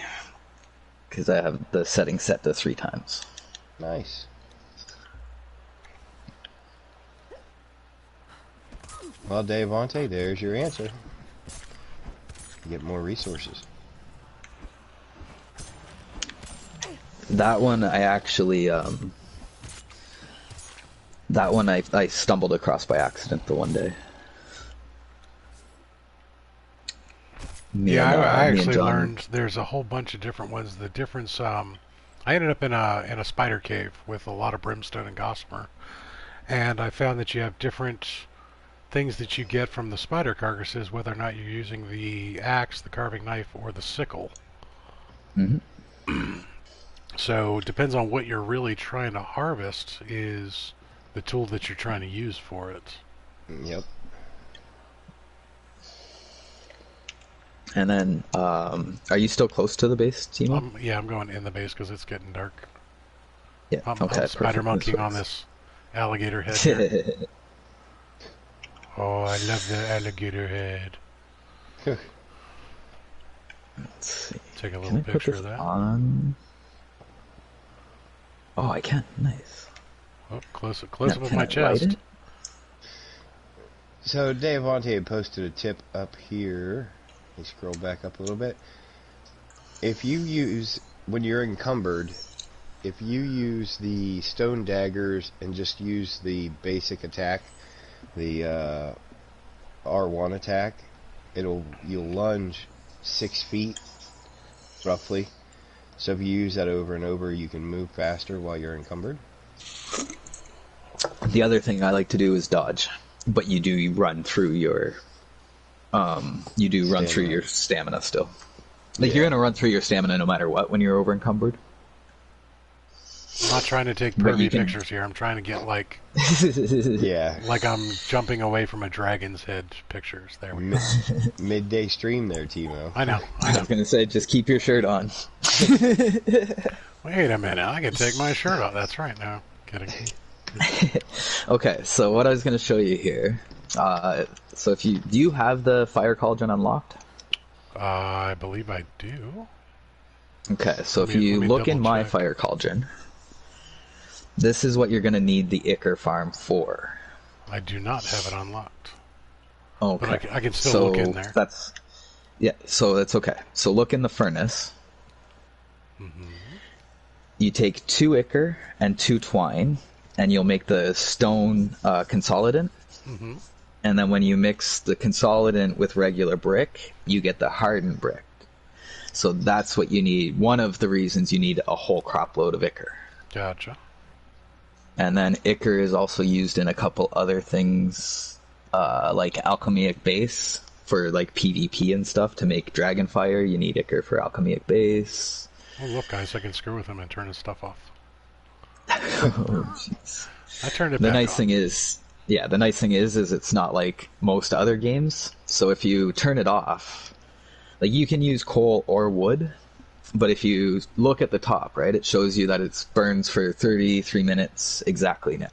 Because I have the setting set to 3 times.
Nice. Well, Davante, there's your answer. You get more resources.
That one I actually, that one I stumbled across by accident the one day.
I actually learned there's a whole bunch of different ones. The difference, I ended up in a spider cave with a lot of brimstone and gossamer, and I found that you have different things that you get from the spider carcasses, whether or not you're using the axe, the carving knife, or the sickle.
Mm-hmm.
So it depends on what you're really trying to harvest is the tool that you're trying to use for it.
Yep.
And then, are you still close to the base, Timo?
Yeah, I'm going in the base because it's getting dark.
Yeah.
I'm spider monkeying on this alligator head here. Oh, I love the alligator head.
Let's see.
Take a little picture of that.
On? Oh, I can. Nice.
Oh, close up of my chest.
So Dave Vontae posted a tip up here. Let me scroll back up a little bit. If you use, when you're encumbered, if you use the stone daggers and just use the basic attack, the R1 attack, you'll lunge 6 feet roughly. So if you use that over and over, you can move faster while you're encumbered.
The other thing I like to do is dodge, but you run through your run through your stamina still. Like, you're gonna run through your stamina no matter what when you're over encumbered.
I'm not trying to take pervy pictures here. I'm trying to get like like I'm jumping away from a dragon's head pictures. There we go.
Midday stream there, Timo.
I know.
I was gonna say, just keep your shirt on.
Wait a minute, I can take my shirt off. That's right. No, kidding.
Okay, so what I was gonna show you here. So do you have the fire cauldron unlocked?
I believe I do.
Okay, so if you look in my fire cauldron, this is what you're going to need the Ichor farm for.
I do not have it unlocked.
Okay.
But I can still look in there.
So that's okay. So look in the furnace.
Mm-hmm.
You take 2 Ichor and 2 twine, and you'll make the stone consolidant.
Mm-hmm.
And then when you mix the consolidant with regular brick, you get the hardened brick. So that's what you need. One of the reasons you need a whole crop load of Ichor.
Gotcha.
And then Ichor is also used in a couple other things, like alchemic base for like PvP and stuff. To make Dragonfire, you need Ichor for alchemic base.
Oh, look, guys, I can screw with him and turn his stuff off.
Oh, jeez.
I turned it back on.
The nice thing is it's not like most other games. So if you turn it off, like, you can use coal or wood, but if you look at the top, right, it shows you that it burns for 33 minutes exactly now.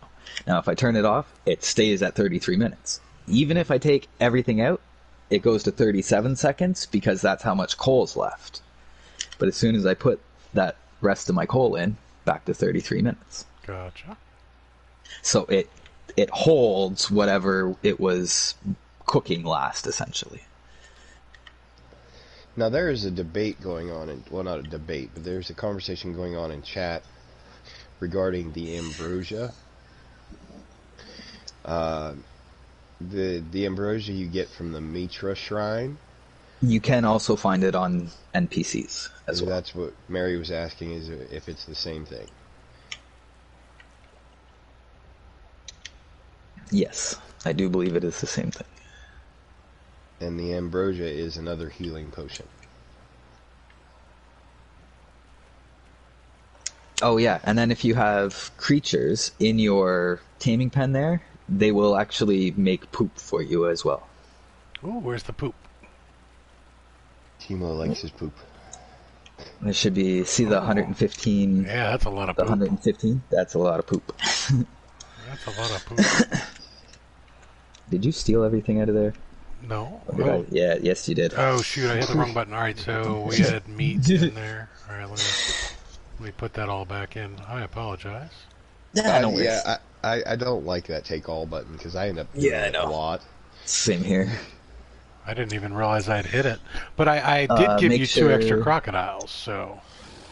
Now, if I turn it off, it stays at 33 minutes. Even if I take everything out, it goes to 37 seconds because that's how much coal's left. But as soon as I put that rest of my coal in, back to 33 minutes.
Gotcha.
So it holds whatever it was cooking last, essentially.
Now there is a debate going on, well, not a debate, but there's a conversation going on in chat regarding the ambrosia. The ambrosia you get from the Mitra Shrine.
You can also find it on NPCs as well.
That's what Mary was asking, is if it's the same thing.
Yes, I do believe it is the same thing.
And the ambrosia is another healing potion.
Oh yeah, and then if you have creatures in your taming pen there, they will actually make poop for you as well.
Ooh, where's the poop?
Timo likes his poop.
There should be, see the 115?
Yeah, that's a lot of poop.
The 115? That's a lot of poop.
That's a lot of poop.
Did you steal everything out of there?
No.
Oh. Yeah, yes you did.
Oh shoot, I hit the wrong button. Alright, so we had meat in there. Alright, let me put that all back in. I apologize.
Yeah,
I don't like that take all button because I end up doing it a lot.
Same here.
I didn't even realize I'd hit it. But I did give you 2 extra crocodiles, so...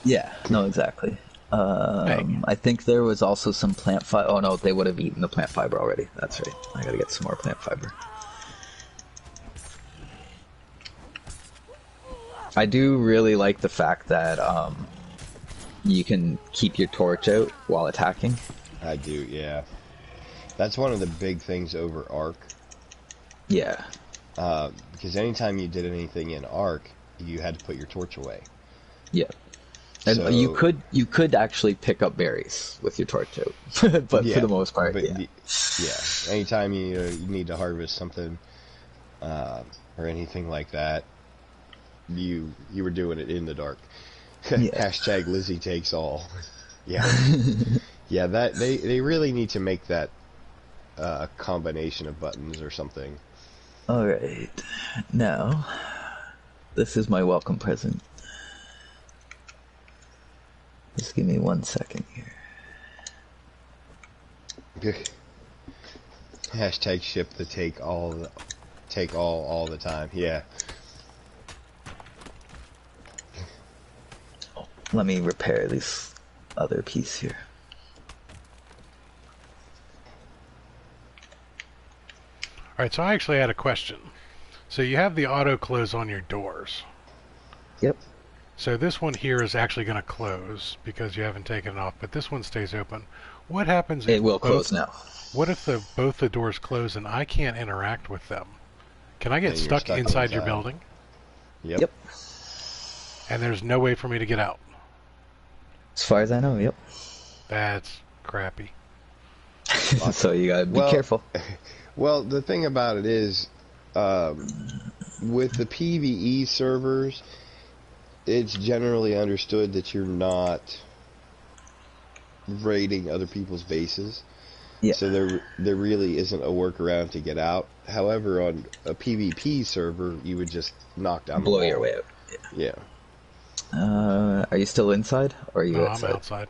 Yeah, no, exactly. I think there was also some plant fiber. Oh no, they would have eaten the plant fiber already. That's right. I gotta get some more plant fiber. I do really like the fact that you can keep your torch out while attacking.
I do, yeah. That's one of the big things over Ark.
Yeah.
Because anytime you did anything in Ark, you had to put your torch away.
Yeah. And
So,
you could actually pick up berries with your torch out, but
yeah,
for the most part,
but
yeah.
yeah. Anytime you need to harvest something or anything like that, you were doing it in the dark.
Yeah.
Hashtag Lizzie takes all. Yeah, yeah. That they really need to make that a combination of buttons or something.
All right, now this is my welcome present. Just give me 1 second here.
Hashtag ship the take all the time. Yeah.
Let me repair this other piece here.
Alright, so I actually had a question. So you have the auto close on your doors.
Yep.
So this one here is actually going to close because you haven't taken it off, but this one stays open. What happens if
It will close now.
What if both the doors close and I can't interact with them? Can I get
And you're
stuck
stuck
inside your
inside.
building?
Yep.
And there's no way for me to get out?
As far as I know, yep.
That's crappy.
So you gotta be careful.
Well, the thing about it is, with the PvE servers, it's generally understood that you're not raiding other people's bases.
Yeah.
So there really isn't a workaround to get out. However, on a PvP server, you would just knock down the
Blow
wall.
your way out.
Yeah.
Are you still inside, or are you
No,
outside?
I'm outside.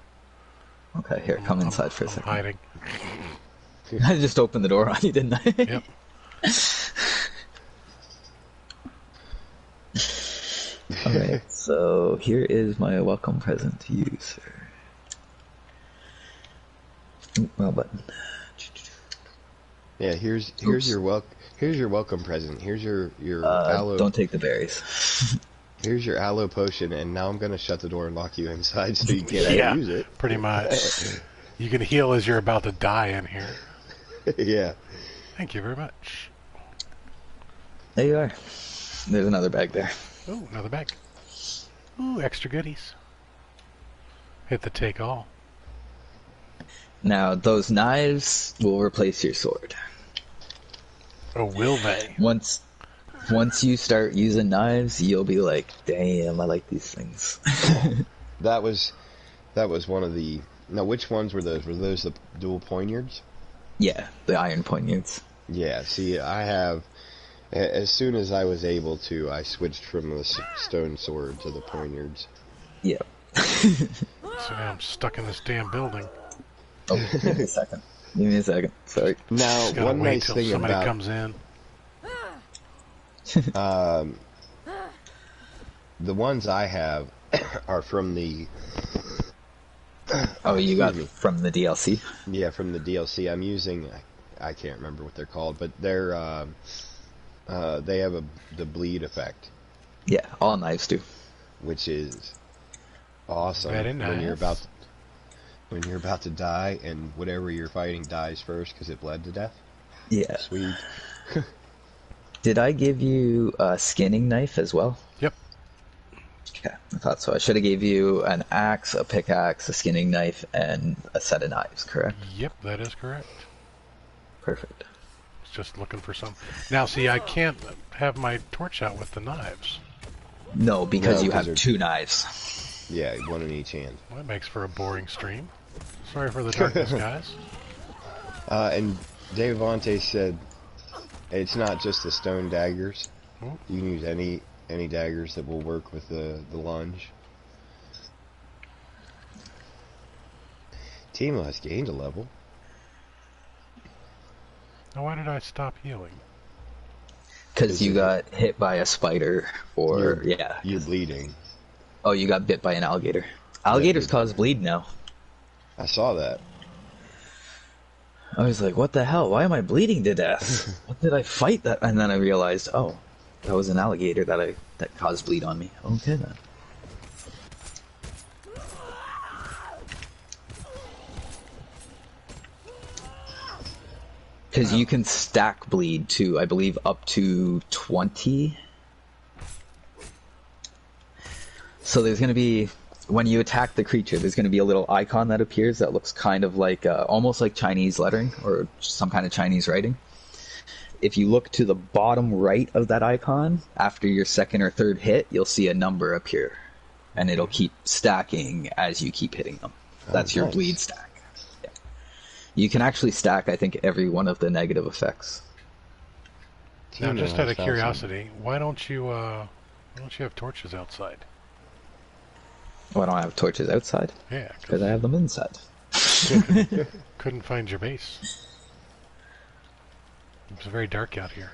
Okay, here, come inside for a
I'm
second.
hiding.
I just opened the door on you, didn't I?
Yep.
Alright, so here is my welcome present to you, sir. Ooh, wrong button.
Yeah. Here's your welcome present. Here's your aloe.
Don't take the berries.
Here's your aloe potion, and now I'm gonna shut the door and lock you inside so you can't use it.
Pretty much. You can heal as you're about to die in here.
Yeah.
Thank you very much.
There you are. There's another bag there.
Ooh, another bag. Ooh, extra goodies. Hit the take all.
Now, those knives will replace your sword.
Oh, will they?
Once you start using knives, you'll be like, damn, I like these things.
That was one of the. Now, which ones were those? Were those the dual poignards?
Yeah, the iron poignards.
Yeah. See, I have. As soon as I was able to, I switched from the stone sword to the poignards.
Yeah.
So now I'm stuck in this damn building.
Oh, give me a second. Give me a second. Sorry.
Now,
Just gotta
one
wait
nice
till
thing
somebody
about
comes in.
the ones I have are from the.
Oh, you got
Excuse me.
from the DLC?
Yeah, from the DLC. I'm using. I can't remember what they're called, but they're. They have the bleed effect,
Yeah, all knives do.
which is awesome.
Very
When
nice.
you're about to die, and whatever you're fighting dies first because it bled to death.
Yeah.
Sweet.
Did I give you a skinning knife as well?
Yep.
Okay, I thought so. I should have gave you an axe, a pickaxe, a skinning knife, and a set of knives, correct?
Yep, that is correct.
Perfect.
Just looking for some. Now, see, I can't have my torch out with the knives.
No, because
No,
you
'cause
have
they're-
2 knives.
Yeah, one in each hand.
Well, that makes for a boring stream. Sorry for the darkness, guys.
And Dave Avante said it's not just the stone daggers.
Oh.
You can use any daggers that will work with the lunge. Timo has gained a level.
Now, why did I stop healing?
Because you got hit by a spider, or, yeah.
You're bleeding.
Oh, you got bit by an alligator. Alligators cause bleed now.
I saw that.
I was like, what the hell? Why am I bleeding to death? What did I fight that? And then I realized, oh, that was an alligator that caused bleed on me. Okay then. Because you can stack bleed to, I believe, up to 20. So there's going to be when you attack the creature, there's going to be a little icon that appears that looks kind of like, almost like Chinese lettering or some kind of Chinese writing. If you look to the bottom right of that icon, after your second or third hit, you'll see a number appear. And it'll keep stacking as you keep hitting them. That's your bleed stack. Yeah. You can actually stack, I think, every one of the negative effects.
Now, just out of curiosity, why don't you have torches outside?
Why don't I have torches outside?
Yeah,
because I have them inside.
Couldn't find your base. It's very dark out here.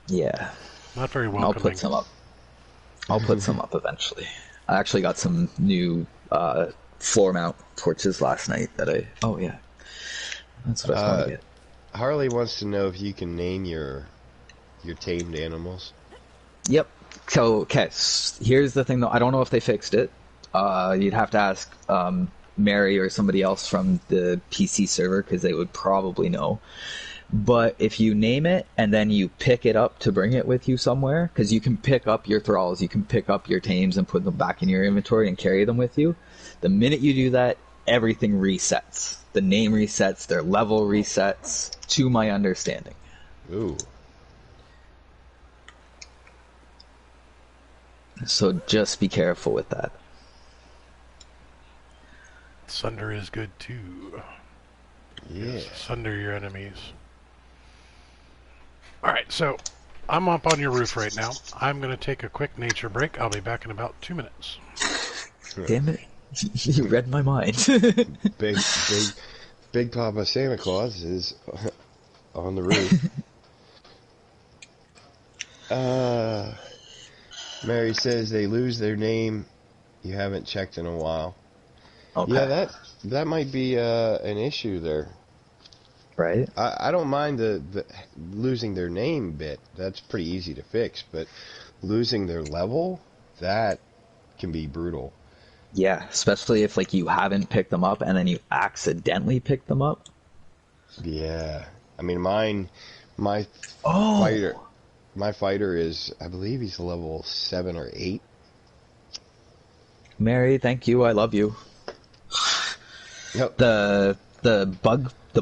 Yeah.
Not very welcoming.
I'll put some up. I'll put some up eventually. I actually got some new floor mount torches last night that I... Oh, yeah. That's what I was going to get.
Harley wants to know if you can name your tamed animals.
Yep. So, okay, here's the thing, though. I don't know if they fixed it. You'd have to ask Mary or somebody else from the PC server, because they would probably know. But if you name it and then you pick it up to bring it with you somewhere, because you can pick up your thralls, you can pick up your tames and put them back in your inventory and carry them with you. The minute you do that, everything resets. The name resets, their level resets, to my understanding.
Ooh.
So just be careful with that.
Sunder is good too.
Yeah.
Sunder your enemies. Alright, so I'm up on your roof right now. I'm going to take a quick nature break. I'll be back in about 2 minutes.
Damn it. You read my mind.
Big Papa Santa Claus is on the roof. Mary says they lose their name. You haven't checked in a while.
Okay.
Yeah, that might be an issue there.
Right?
I don't mind the losing their name bit. That's pretty easy to fix. But losing their level, that can be brutal.
Yeah, especially if like you haven't picked them up and then you accidentally pick them up.
Yeah. I mean, my fighter is, I believe he's level 7 or 8.
Mary, thank you. I love you.
Yep.
The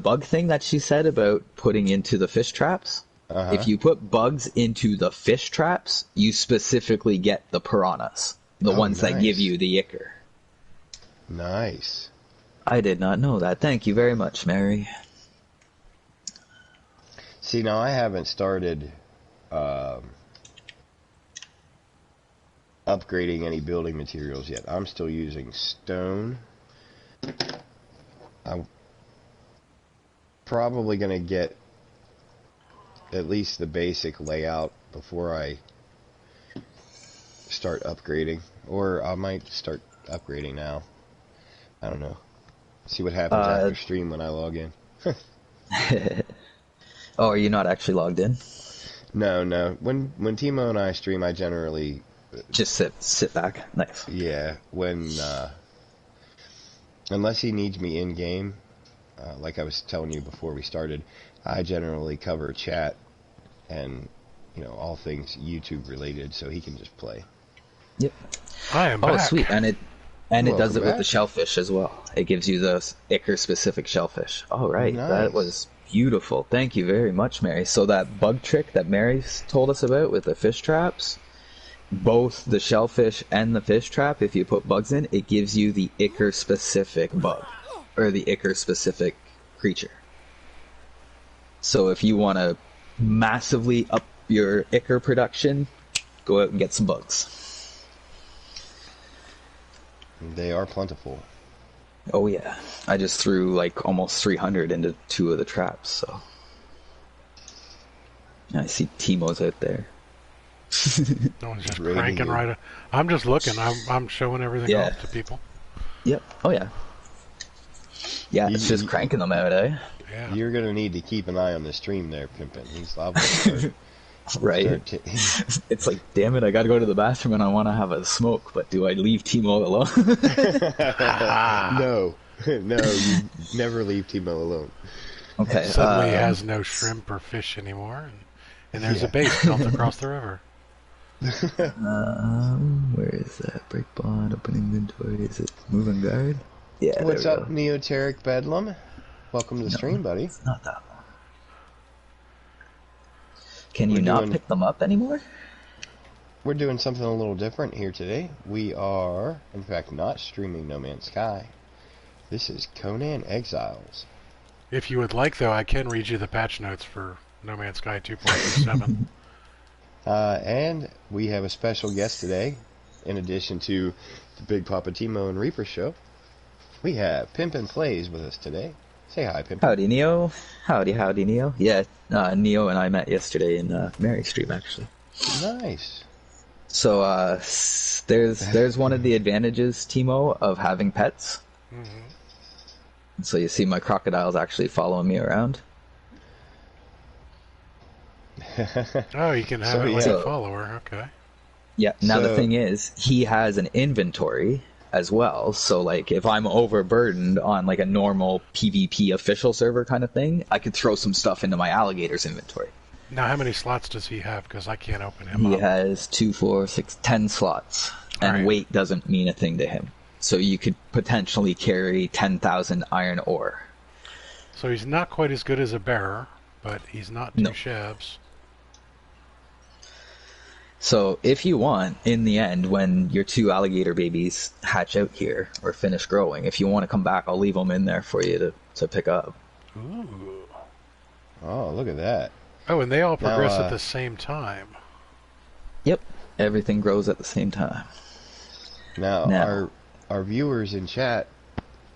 bug thing that she said about putting into the fish traps.
Uh-huh.
If you put bugs into the fish traps, you specifically get the piranhas, the ones that give you the ichor.
Nice.
I did not know that. Thank you very much, Mary.
See, now I haven't started upgrading any building materials yet. I'm still using stone. I'm probably going to get at least the basic layout before I start upgrading. Or I might start upgrading now. I don't know. See what happens after stream when I log in.
Oh, are you not actually logged in?
No. When Timo and I stream, I generally
just sit back. Nice.
Yeah, when unless he needs me in game, like I was telling you before we started, I generally cover chat and all things YouTube related, so he can just play.
Yep.
I am back.
Oh, sweet, and it does it with
back.
the shellfish as well. It gives you those ichor specific shellfish. All right,
Nice.
That was beautiful. Thank you very much, Mary. So that bug trick that Mary told us about with the fish traps, both the shellfish and the fish trap, if you put bugs in, it gives you the ichor specific bug or the ichor specific creature. So if you want to massively up your ichor production, go out and get some bugs.
They are plentiful.
Oh yeah, I just threw like almost 300 into 2 of the traps, so. I see Timo's out there.
No one's just cranking right. I'm just looking. I'm showing everything off to people.
Yep. Oh yeah. Yeah, it's just cranking them out, eh?
Yeah.
You're gonna need to keep an eye on the stream there, Pimpin'. He's liable to
right. It's like, damn it, I gotta go to the bathroom and I want to have a smoke, but do I leave Timo alone?
No, you never leave Timo alone.
Okay.
Suddenly he has no shrimp or fish anymore, and there's a base built across the river.
Where is that? Breakbond, open inventory. Is it move and guard? Yeah,
What's
there we
up,
go.
Neoteric Bedlam? Welcome to the stream, buddy.
It's not that one. Can
We're
you not
doing-
pick them up anymore?
We're doing something a little different here today. We are, in fact, not streaming No Man's Sky. This is Conan Exiles.
If you would like, though, I can read you the patch notes for No Man's Sky 2.27.
And we have a special guest today. In addition to the Big Papa Timo and Reaper show, we have Pimpin' Plays with us today. Say hi, Pimpin'.
Howdy, Neo. Howdy, Neo. Yeah, Neo and I met yesterday in Mary's stream, actually.
Nice.
So, there's one of the advantages, Timo, of having pets.
Mm-hmm.
So you see my crocodile's actually following me around.
Oh, you can have
So,
it like
yeah.
a follower. Okay.
Yeah, now the
So-
thing is, he has an inventory as well, so like if I'm overburdened on like a normal PvP official server kind of thing, I could throw some stuff into my alligator's inventory.
Now, how many slots does he have? Because I can't open him
He
up.
has 2, 4, 6, 10 slots, and
Alright.
weight doesn't mean a thing to him. So you could potentially carry 10,000 iron ore.
So he's not quite as good as a bearer, but he's not too
No.
shabs.
So if you want, in the end, when your 2 alligator babies hatch out here or finish growing, if you want to come back, I'll leave them in there for you to pick up.
Ooh.
Oh, look at that.
Oh, and they all
Now,
progress at the same time.
Yep, everything grows at the same time.
Now,
Now-
our viewers in chat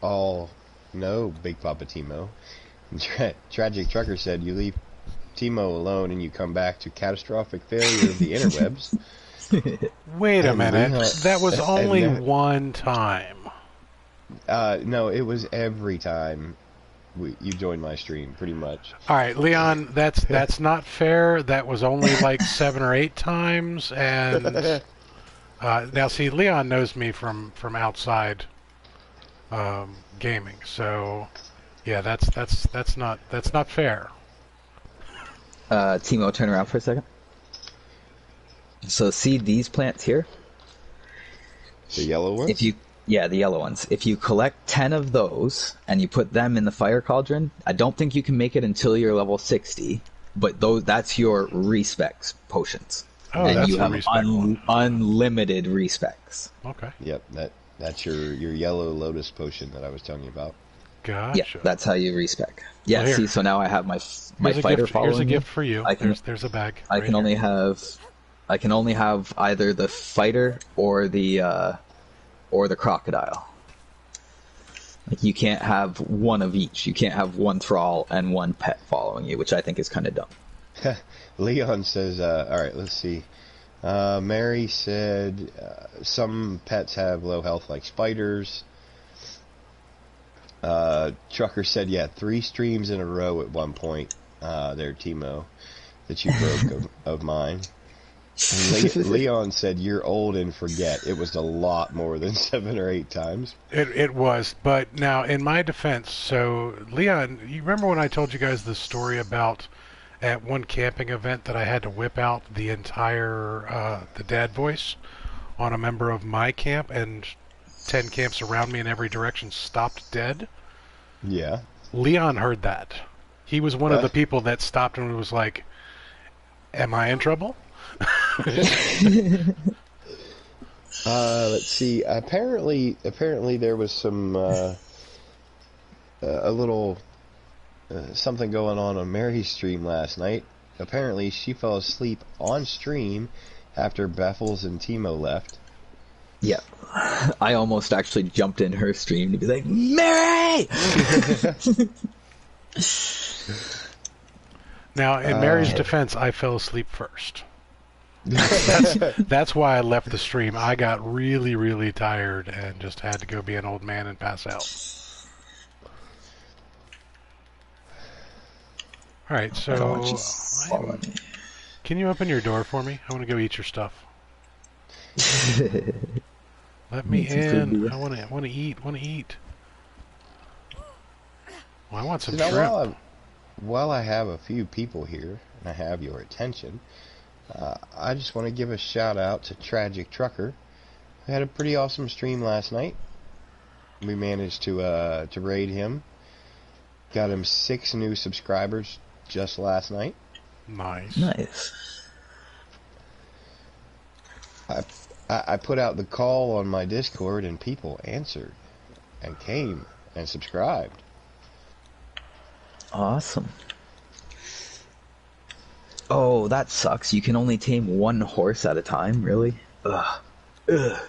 all know Big Papa Timo. Tragic Trucker said, you leave Timo alone and you come back to catastrophic failure of the interwebs.
Wait a
And
minute.
Leon-
That was
and
only
that-
one time.
No, it was every time you joined my stream, pretty much.
All right, Leon, that's not fair. That was only like 7 or 8 times, and now see, Leon knows me from outside gaming, so yeah, that's not fair.
Timo, turn around for a second. So see these plants here?
The yellow one?
Yeah, the yellow ones. If you collect 10 of those and you put them in the fire cauldron, I don't think you can make it until you're level 60, but that's your respecs potions.
Oh,
and
that's
you
the
have
respec one.
unlimited respecs.
Okay,
Yep, that's your yellow lotus potion that I was telling you about.
gotcha.
Yeah, that's how you respec. Yeah,
Well, here.
see, so now I have my
Here's a
fighter
gift,
following
here's a
me.
gift for you.
I can-
There's a bag.
I
right
can only have either the fighter or the crocodile. Like you can't have one of each. You can't have one thrall and one pet following you, which I think is kind of dumb.
Leon says, all right, let's see. Mary said some pets have low health like spiders. Trucker said, yeah, 3 streams in a row at one point there, Timo, that you broke of mine. And Leon said, you're old and forget. It was a lot more than 7 or 8 times.
It was, but now in my defense, so Leon, you remember when I told you guys the story about at one camping event that I had to whip out the entire the dad voice on a member of my camp, and 10 camps around me in every direction stopped dead?
Yeah.
Leon heard that. He was one of the people that stopped and was like, "Am I in trouble?"
Let's see. Apparently there was some a little something going on Mary's stream last night. Apparently she fell asleep on stream after Beffels and Timo left.
Yeah. I almost actually jumped in her stream to be like, Mary!
Now, in Mary's defense, I fell asleep first. That's why I left the stream. I got really, really tired and just had to go be an old man and pass out. All right,
I don't want you
so
following me.
can you open your door for me? I want to go eat your stuff. Let me
Need some food, do
in.
you?
I want to eat. Want to eat. Well, I want some
Now,
shrimp.
while I have a few people here and I have your attention, I just want to give a shout out to Tragic Trucker. We had a pretty awesome stream last night. We managed to raid him. Got him 6 new subscribers just last night.
Nice.
Nice.
I put out the call on my Discord and people answered and came and subscribed.
Awesome. Oh, that sucks. You can only tame 1 horse at a time, really? Ugh. Ugh.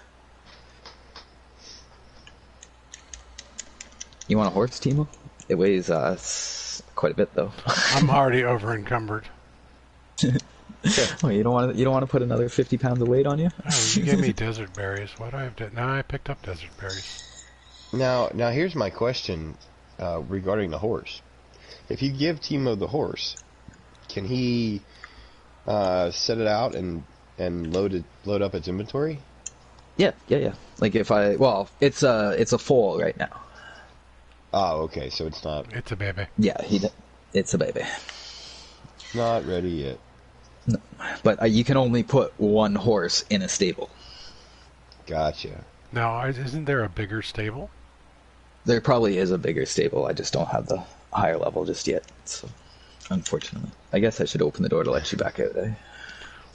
You want a horse, Timo? It weighs quite a bit, though.
I'm already over encumbered.
Oh, you don't want to put another 50 pounds of weight on you?
Oh, you gave me desert berries. Why do I have to? Now I picked up desert berries.
Now here's my question regarding the horse. If you give Timo the horse, can he set it out and load up its inventory?
Yeah. Like if it's a foal right now.
Oh, okay, so it's not...
It's a baby.
Yeah, it's a baby.
Not ready yet.
No. But you can only put 1 horse in a stable.
Gotcha.
Now, isn't there a bigger stable?
There probably is a bigger stable. I just don't have the higher level just yet. So, unfortunately, I guess I should open the door to let you back out. Eh?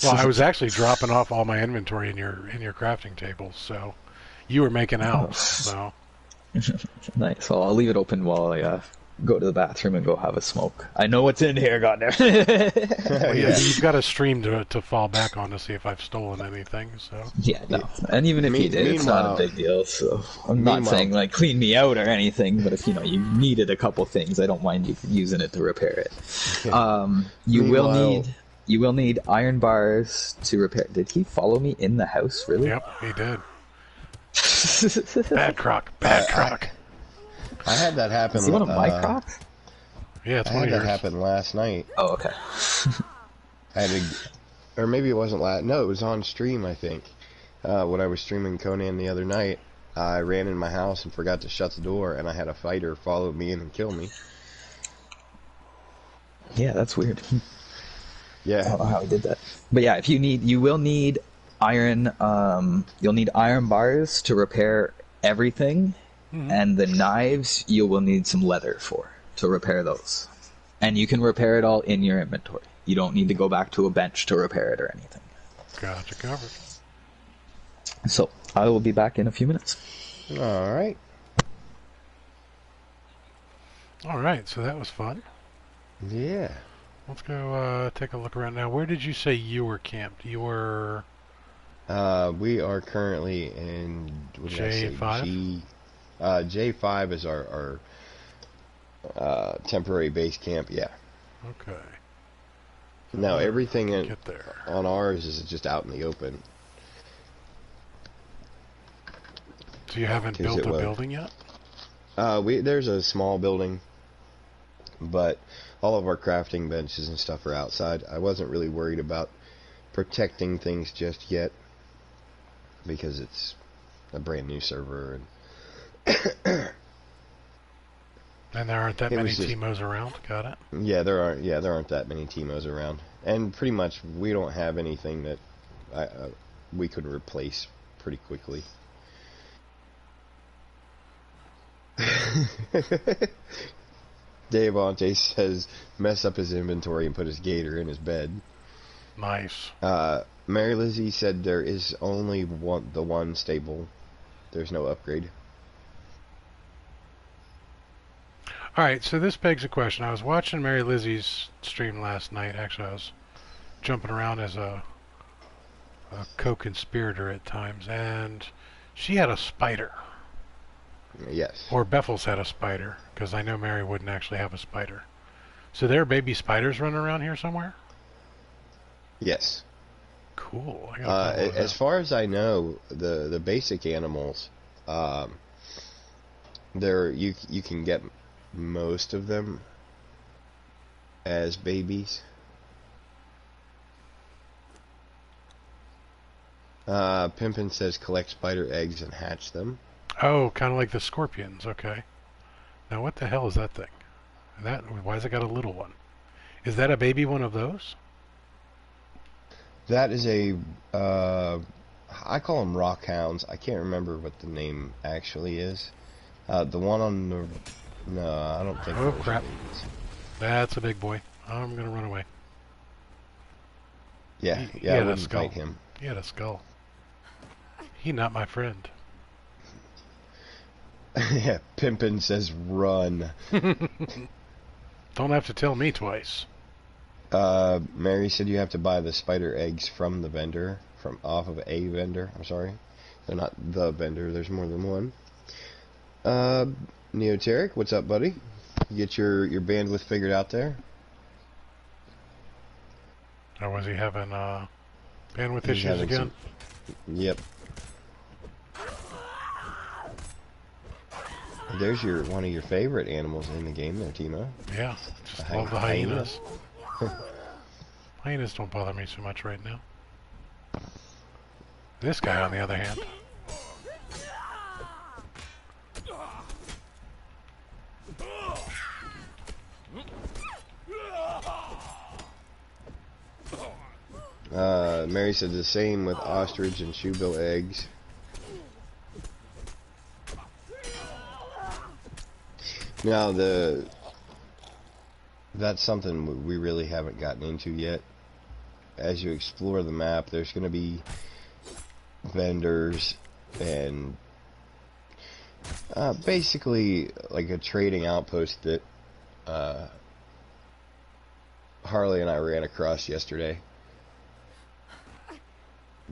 Well, I was actually dropping off all my inventory in your crafting tables, so you were making out. So
Nice. Well, I'll leave it open while I go to the bathroom and go have a smoke. I know what's in here, goddamn.
well, yeah, you've got a stream to fall back on to see if I've stolen anything. So
yeah, no. And even if you did, it's not a big deal. So I'm not saying like clean me out or anything, but if you needed a couple things, I don't mind you using it to repair it. You will need iron bars to repair. Did he follow me in the house? Really?
Yep, he did. Bad croc.
I had that happen.
Is he one of my crocs?
Yeah, it's
I
one
had
of
that
yours.
happen last night.
Oh, okay.
I had or maybe it wasn't last. No, it was on stream. I think when I was streaming Conan the other night, I ran in my house and forgot to shut the door, and I had a fighter follow me in and kill me.
Yeah, that's weird.
Yeah.
I don't know how he did that. But yeah, you will need iron. You'll need iron bars to repair everything, and the knives you will need some leather to repair those. And you can repair it all in your inventory. You don't need to go back to a bench to repair it or anything.
Gotcha, covered.
So I will be back in a few minutes.
All right.
All right, so that was fun.
Yeah.
Let's go take a look around now. Where did you say you were camped? You were...
We are currently in
J5?
J5 is our temporary base camp, yeah.
Okay.
Now everything
Get there.
on ours is just out in the open.
So you haven't built a building yet?
There's a small building, but all of our crafting benches and stuff are outside. I wasn't really worried about protecting things just yet because it's a brand new server and
And there aren't that many Timos around. Got it.
Yeah, there aren't that many Timos around, and pretty much we don't have anything that we could replace pretty quickly. Dave Ante says mess up his inventory and put his gator in his bed.
Nice.
Mary Lizzie said there is only the one stable. There's no upgrade.
Alright, so this begs a question. I was watching Mary Lizzie's stream last night. Actually, I was jumping around as a co-conspirator at times, and she had a spider.
Yes.
Or Beffels had a spider, because I know Mary wouldn't actually have a spider. So there are baby spiders running around here somewhere?
Yes.
Cool.
As far as I know, the basic animals, you can get most of them as babies. Pimpin says collect spider eggs and hatch them.
Oh, kind of like the scorpions. Okay. Now what the hell is that thing? Why has it got a little one? Is that a baby one of those?
That is a, I call them rock hounds. I can't remember what the name actually is. The one on the, no, I don't think.
Oh crap! That's a big boy. I'm gonna run away.
Yeah,
He
I
had a
wouldn't
skull.
fight him.
He had a skull. He not my friend.
Yeah, Pimpin says run.
Don't have to tell me twice.
Mary said you have to buy the spider eggs from the vendor, off of a vendor. I'm sorry, they're not the vendor. There's more than one. Neoteric, what's up, buddy? You get your bandwidth figured out there?
Or was he having bandwidth
He's
issues
having
again?
Yep. There's one of your favorite animals in the game there, Timo.
Yeah, just love the hyenas. Hyenas don't bother me so much right now. This guy, on the other hand.
Mary said the same with ostrich and shoebill eggs. Now, that's something we really haven't gotten into yet. As you explore the map, there's going to be vendors and basically like a trading outpost that Harley and I ran across yesterday.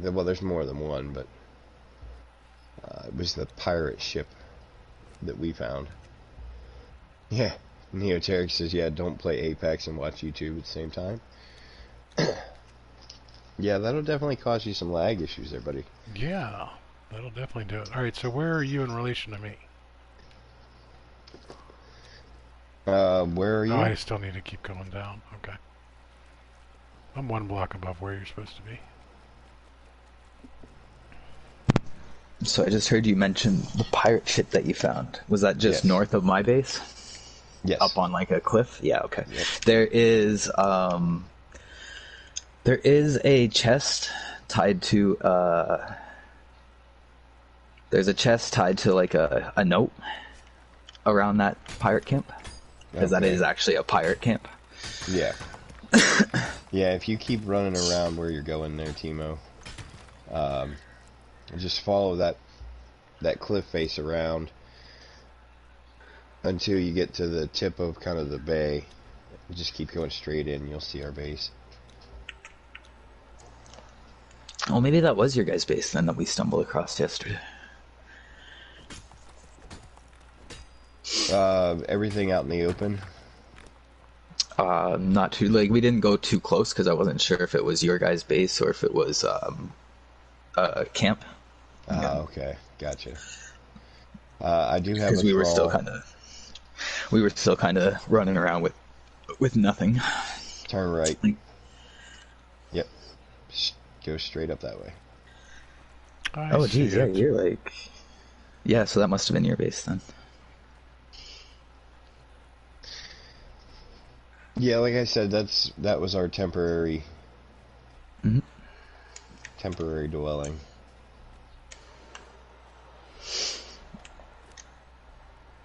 Well, there's more than one, but it was the pirate ship that we found. Yeah, Neoteric says, yeah, don't play Apex and watch YouTube at the same time. Yeah, that'll definitely cause you some lag issues there, buddy.
Yeah, that'll definitely do it. Alright, so where are you in relation to me?
Where are you?
Oh, I still need to keep going down. Okay. I'm one block above where you're supposed to be.
So I just heard you mention the pirate ship that you found. Was that just north of my base?
Yes.
Up on like a cliff? Yeah, okay.
Yep.
There is a chest tied to there's a chest tied to like a note around that pirate camp. Because that is actually a pirate camp.
Yeah. Yeah, if you keep running around where you're going there, Timo, just follow that cliff face around until you get to the tip of kind of the bay. Just keep going straight in, you'll see our base.
Oh, maybe that was your guys' base then that we stumbled across yesterday.
Everything out in the open.
Not too, like, we didn't go too close because I wasn't sure if it was your guys' base or if it was a camp.
Okay, gotcha. I do have
because we were still kind of running around with nothing.
Turn right. Yep. Go straight up that way.
Oh, geez, yeah, you're like... Yeah, so that must have been your base then.
Yeah, like I said, that was our temporary dwelling.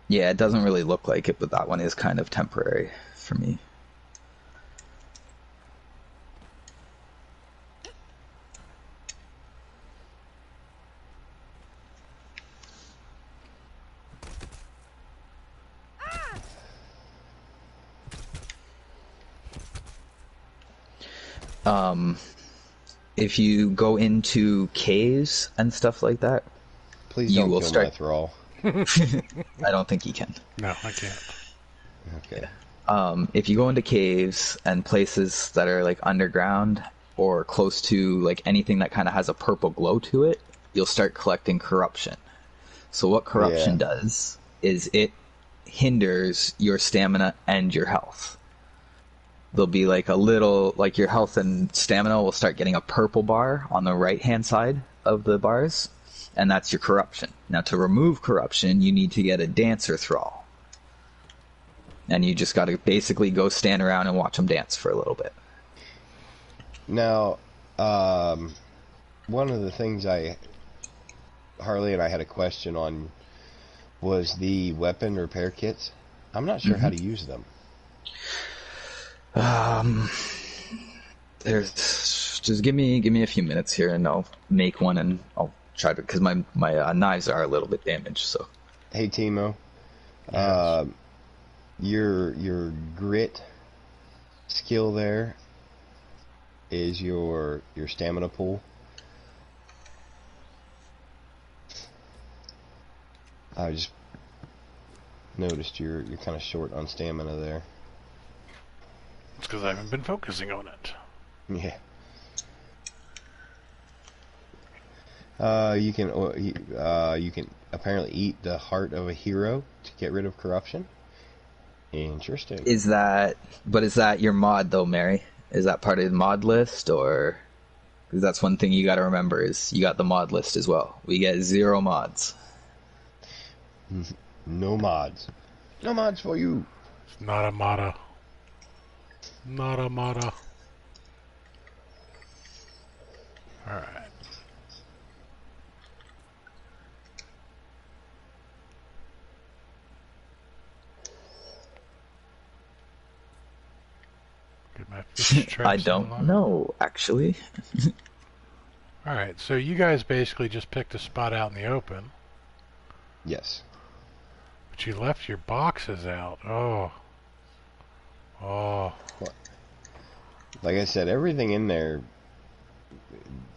Yeah, it doesn't really look like it, but that one is kind of temporary for me. If you go into caves and stuff like that,
please don't kill my thrall.
I don't think you can.
No, I can't.
Okay.
If you go into caves and places that are like underground or close to like anything that kind of has a purple glow to it, you'll start collecting corruption. So what corruption does is it hinders your stamina and your health. There'll be like a little, like your health and stamina will start getting a purple bar on the right-hand side of the bars, and that's your corruption. Now, to remove corruption, you need to get a dancer thrall. And you just got to basically go stand around and watch them dance for a little bit.
Now, One of the things Harley and I had a question on was the weapon repair kits. I'm not sure how to use them.
There's just give me a few minutes here, and I'll make one, and I'll try to, because my knives are a little bit damaged. So,
hey Timo,
Yes.
your grit skill there is your stamina pool. I just noticed you're kind of short on stamina there.
It's because I haven't been focusing on it.
Yeah. You can apparently eat the heart of a hero to get rid of corruption. Interesting.
is that your mod though, Mary? Is that part of the mod list, or? Because that's one thing you got to remember, is you got the mod list as well. We get 0 mods.
No mods. No mods for you.
It's not a mata. Not a mata. Alright. Get my fish traps
I don't know, actually.
Alright, so you guys basically just picked a spot out in the open.
Yes.
But you left your boxes out. Oh. Oh.
Like I said, everything in there,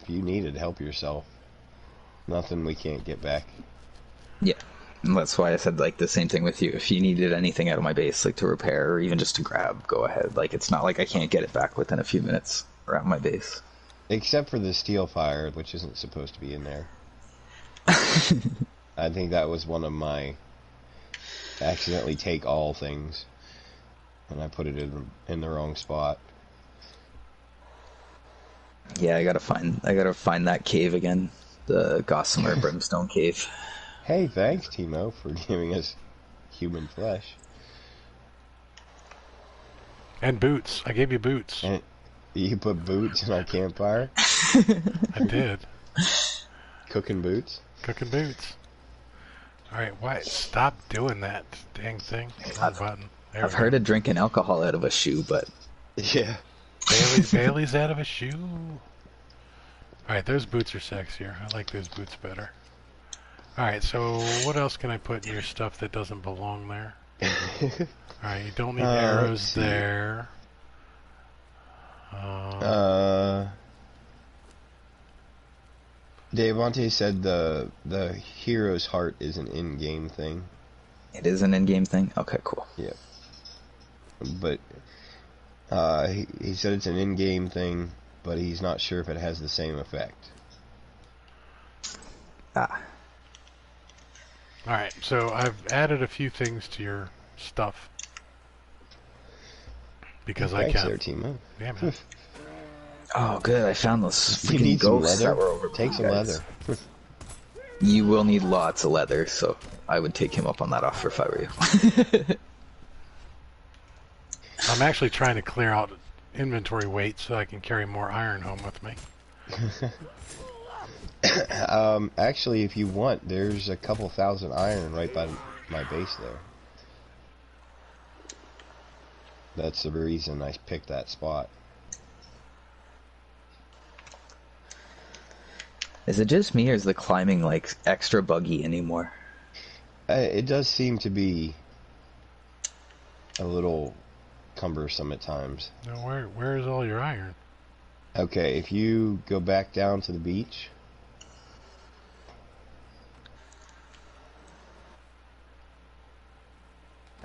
if you needed, help yourself. Nothing we can't get back.
Yeah. And that's why I said, like, the same thing with you. If you needed anything out of my base, like, to repair or even just to grab, go ahead. Like, it's not like I can't get it back within a few minutes around my base.
Except for the steel fire, which isn't supposed to be in there. I think that was one of my accidentally take all things, and I put it in the wrong spot.
Yeah, I gotta find that cave again. The Gossamer Brimstone Cave.
Hey, thanks, Timo, for giving us human flesh.
And boots. I gave you boots.
And you put boots in our campfire?
I did.
Cooking boots?
Cooking boots. Alright, why? Stop doing that dang thing. Wrong button. There
I've
we
heard
go.
of drinking alcohol out of a shoe, but
Yeah.
Bailey's out of a shoe. Alright, those boots are sexier. I like those boots better. Alright, so what else can I put in your stuff that doesn't belong there? Alright, you don't need arrows there.
Devante said the hero's heart is an in-game thing.
it is an in-game thing. Okay, cool.
Yeah. But he said it's an in-game thing, but he's not sure if it has the same effect.
Ah,
Alright, so I've added a few things to your stuff. Because I
Thanks
can.
there, Timo.
Damn it.
oh, good. I found those
You
freaking
need some
ghosts
leather?
that were over.
Take some
guys.
leather.
You will need lots of leather, so I would take him up on that offer if I were you.
I'm actually trying to clear out inventory weight so I can carry more iron home with me.
Actually, if you want, there's a couple thousand iron right by my base there. That's the reason I picked that spot.
Is it just me, or is the climbing like extra buggy anymore?
It does seem to be a little cumbersome at times.
Now, where is all your iron?
Okay, if you go back down to the beach.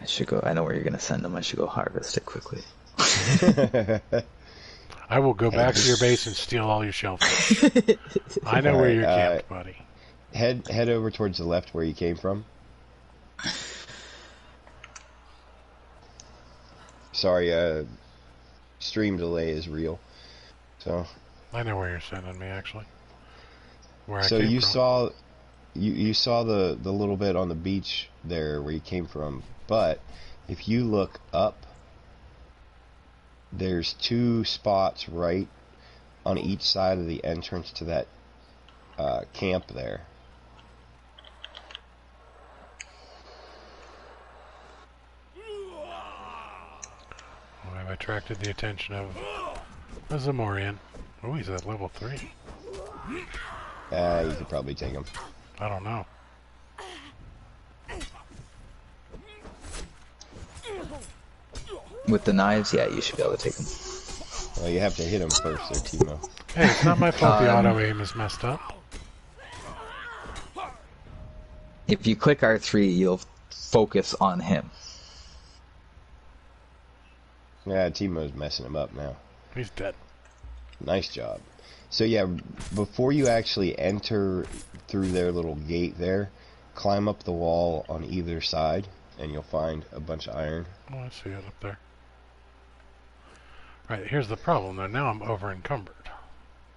I should go. I know where you're gonna send them. I should go harvest it quickly.
I will go back to your base and steal all your shellfish. I know where you're camped, buddy.
Head over towards the left where you came from. Sorry, stream delay is real. So
I know where you're sending me, actually. Where I
so
came
you
from.
saw you saw the little bit on the beach there where you came from, but if you look up, there's two spots right on each side of the entrance to that camp there.
Well, I've attracted the attention of a Zamorian. Oh, he's at level 3.
You could probably take him.
I don't know.
With the knives, yeah, you should be able to take them.
Well, you have to hit him first there, Timo.
Hey, it's not my fault the auto aim is messed up.
If you click R3, you'll focus on him.
Yeah, Timo's messing him up now.
He's dead.
Nice job. So yeah, before you actually enter through their little gate there, climb up the wall on either side, and you'll find a bunch of iron.
Oh, I see it up there. Right, here's the problem though. Now I'm over encumbered.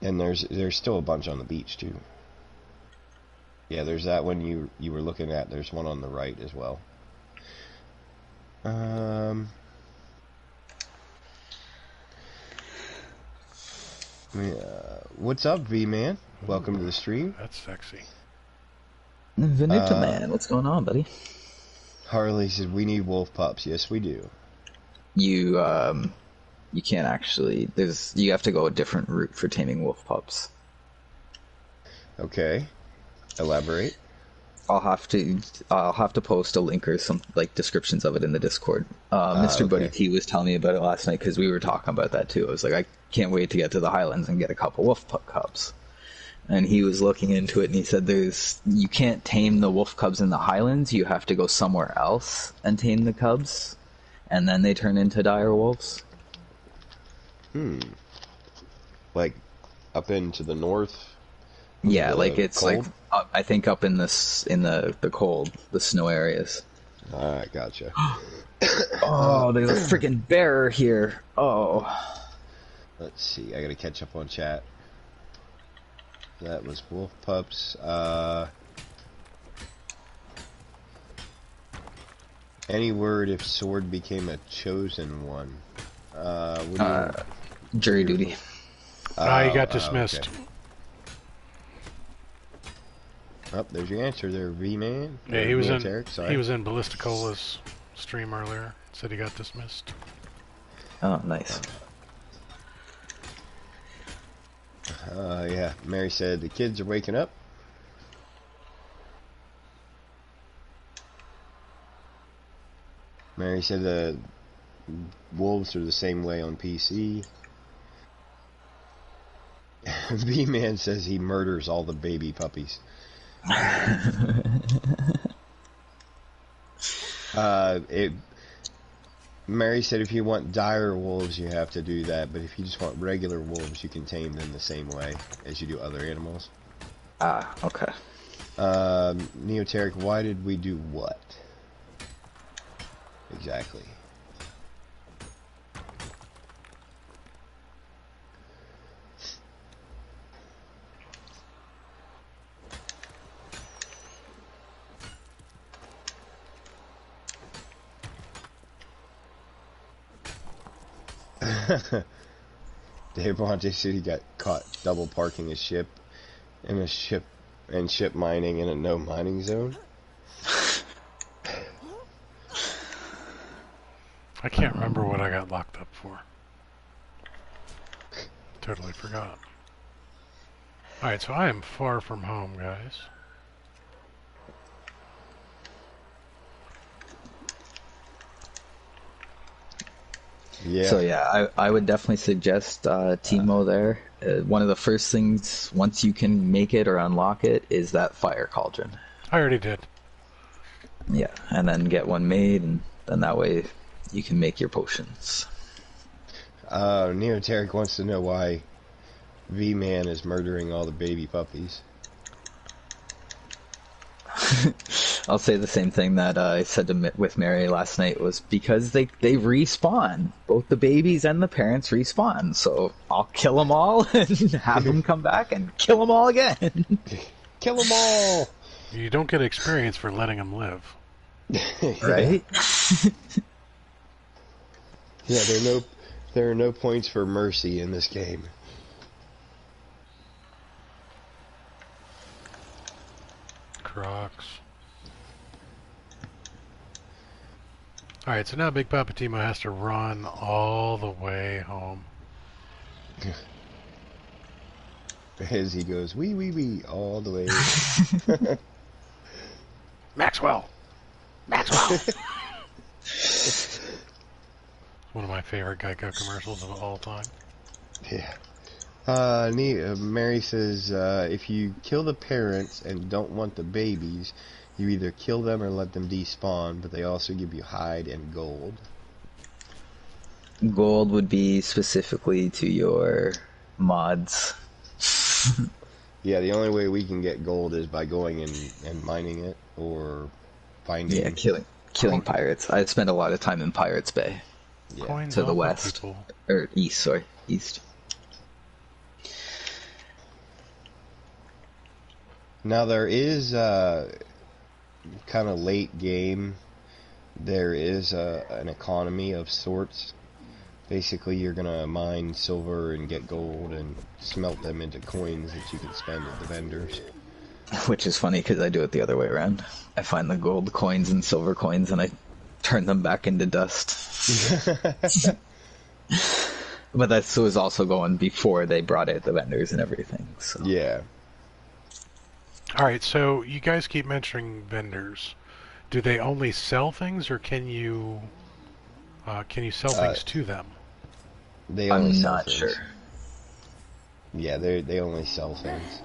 And there's still a bunch on the beach too. Yeah, there's that one you were looking at. There's one on the right as well. What's up, V-Man? Welcome to the stream.
That's sexy.
Venuto Man, what's going on, buddy?
Harley said we need wolf pups. Yes, we do.
You can't actually. You have to go a different route for taming wolf pups.
Okay, elaborate.
I'll have to post a link or some descriptions of it in the Discord. Mr.
Okay.
Buddy T was telling me about it last night because we were talking about that too. I was like, I can't wait to get to the Highlands and get a couple wolf pup cubs. And he was looking into it and he said you can't tame the wolf cubs in the Highlands. You have to go somewhere else and tame the cubs, and then they turn into dire wolves.
Like up into the north.
Yeah, it's
cold?
I think up in the cold, the snow areas.
Alright, gotcha.
Oh, there's a freaking bear here. Oh.
Let's see, I gotta catch up on chat. That was wolf pups. Any word if sword became a chosen one? What do you...
Jury duty.
He got dismissed.
Okay. Oh, there's your answer there, V-Man.
Yeah, he was in
Ballisticola's
stream earlier. Said he got dismissed.
Oh, nice.
Yeah, Mary said the kids are waking up. Mary said the wolves are the same way on PC. V-Man says he murders all the baby puppies. Mary said if you want dire wolves, you have to do that, but if you just want regular wolves, you can tame them the same way as you do other animals.
Okay.
Neoteric, why did we do what? Exactly. Dave Bonte said he got caught double parking a ship and ship mining in a no mining zone.
I can't remember what I got locked up for. Totally forgot. Alright, so I am far from home, guys.
Yeah.
So yeah, I would definitely suggest Timo there. One of the first things, once you can make it or unlock it, is that fire cauldron.
I already did.
Yeah, and then get one made, and then that way you can make your potions.
Neoteric wants to know why V-Man is murdering all the baby puppies.
I'll say the same thing that I said with Mary last night, was because they respawn. Both the babies and the parents respawn. So I'll kill them all and have them come back and kill them all again.
Kill them all!
You don't get experience for letting them live.
Right?
Yeah, there are no points for mercy in this game.
trucks. Alright, so now Big Papa Timo has to run all the way home.
As he goes, wee, wee, wee, all the way.
Maxwell! Maxwell! One of my favorite Geico commercials of all time.
Yeah. Mary says, if you kill the parents and don't want the babies, you either kill them or let them despawn, but they also give you hide and gold.
Gold would be specifically to your mods.
Yeah, the only way we can get gold is by going and mining it or finding...
Yeah, killing pirates. I spend a lot of time in Pirates Bay.
Yeah.
Coins
To the
on
west.
people.
Or east, sorry. East.
Now there is kind of late game. There is an economy of sorts. Basically, you're gonna mine silver and get gold and smelt them into coins that you can spend at the vendors.
Which is funny because I do it the other way around. I find the gold coins and silver coins and I turn them back into dust. But that was also going before they brought it the vendors and everything. So.
Yeah.
Alright, so you guys keep mentioning vendors. Do they only sell things, or can you sell things to them?
They only
I'm
sell
not
things.
sure.
Yeah, they only sell things.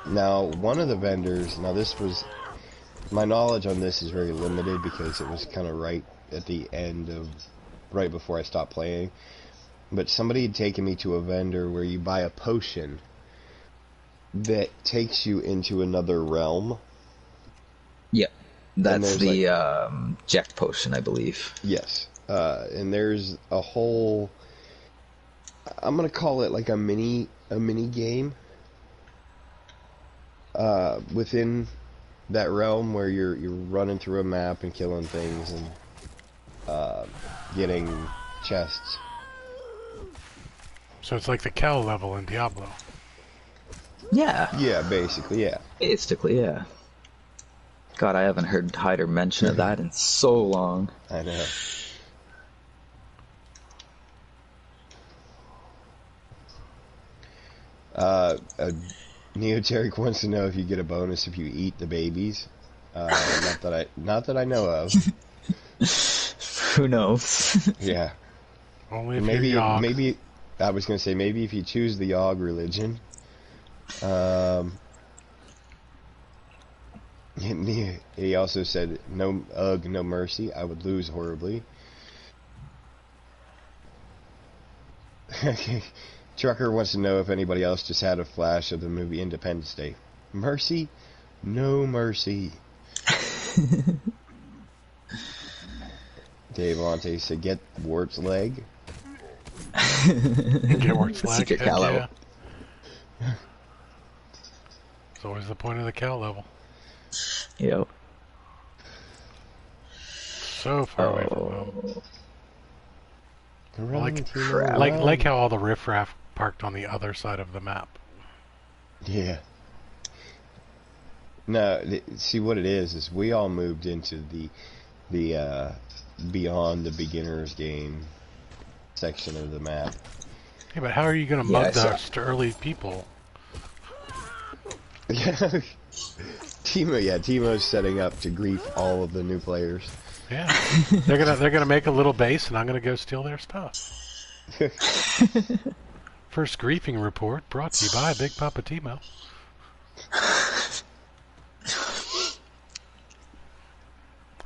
Now, one of the vendors, my knowledge on this is very limited because it was kind of right at the end of, right before I stopped playing. But somebody had taken me to a vendor where you buy a potion that takes you into another realm.
Yep. That's the
like,
Jack potion, I believe.
Yes. And there's a whole, I'm gonna call it like a mini game within that realm where you're running through a map and killing things and getting chests.
So it's like the cow level in Diablo.
Yeah.
Yeah, basically, yeah.
Basically, yeah. God, I haven't heard Hyder mention of that in so long.
I know. Neoteric wants to know if you get a bonus if you eat the babies. Not that I know of.
Who knows?
Yeah.
Only if you're Yogg.
Maybe I was gonna say maybe if you choose the Yogg religion. He also said no mercy. I would lose horribly. Trucker wants to know if anybody else just had a flash of the movie Independence Day. Mercy? No mercy. Dave Lante said, get Wart's leg.
Get Wart's leg.
Secret cow level.
Yeah. It's always the point of the cow level.
Yep.
So far away from home.
Like
Like how all the riffraff parked on the other side of the map.
Yeah. No, see what it is we all moved into the beyond the beginner's game section of the map.
Hey, but how are you going to mug the early people?
Yeah. Timo's setting up to grief all of the new players.
Yeah. they're gonna make a little base and I'm gonna go steal their stuff. First griefing report brought to you by Big Papa Timo.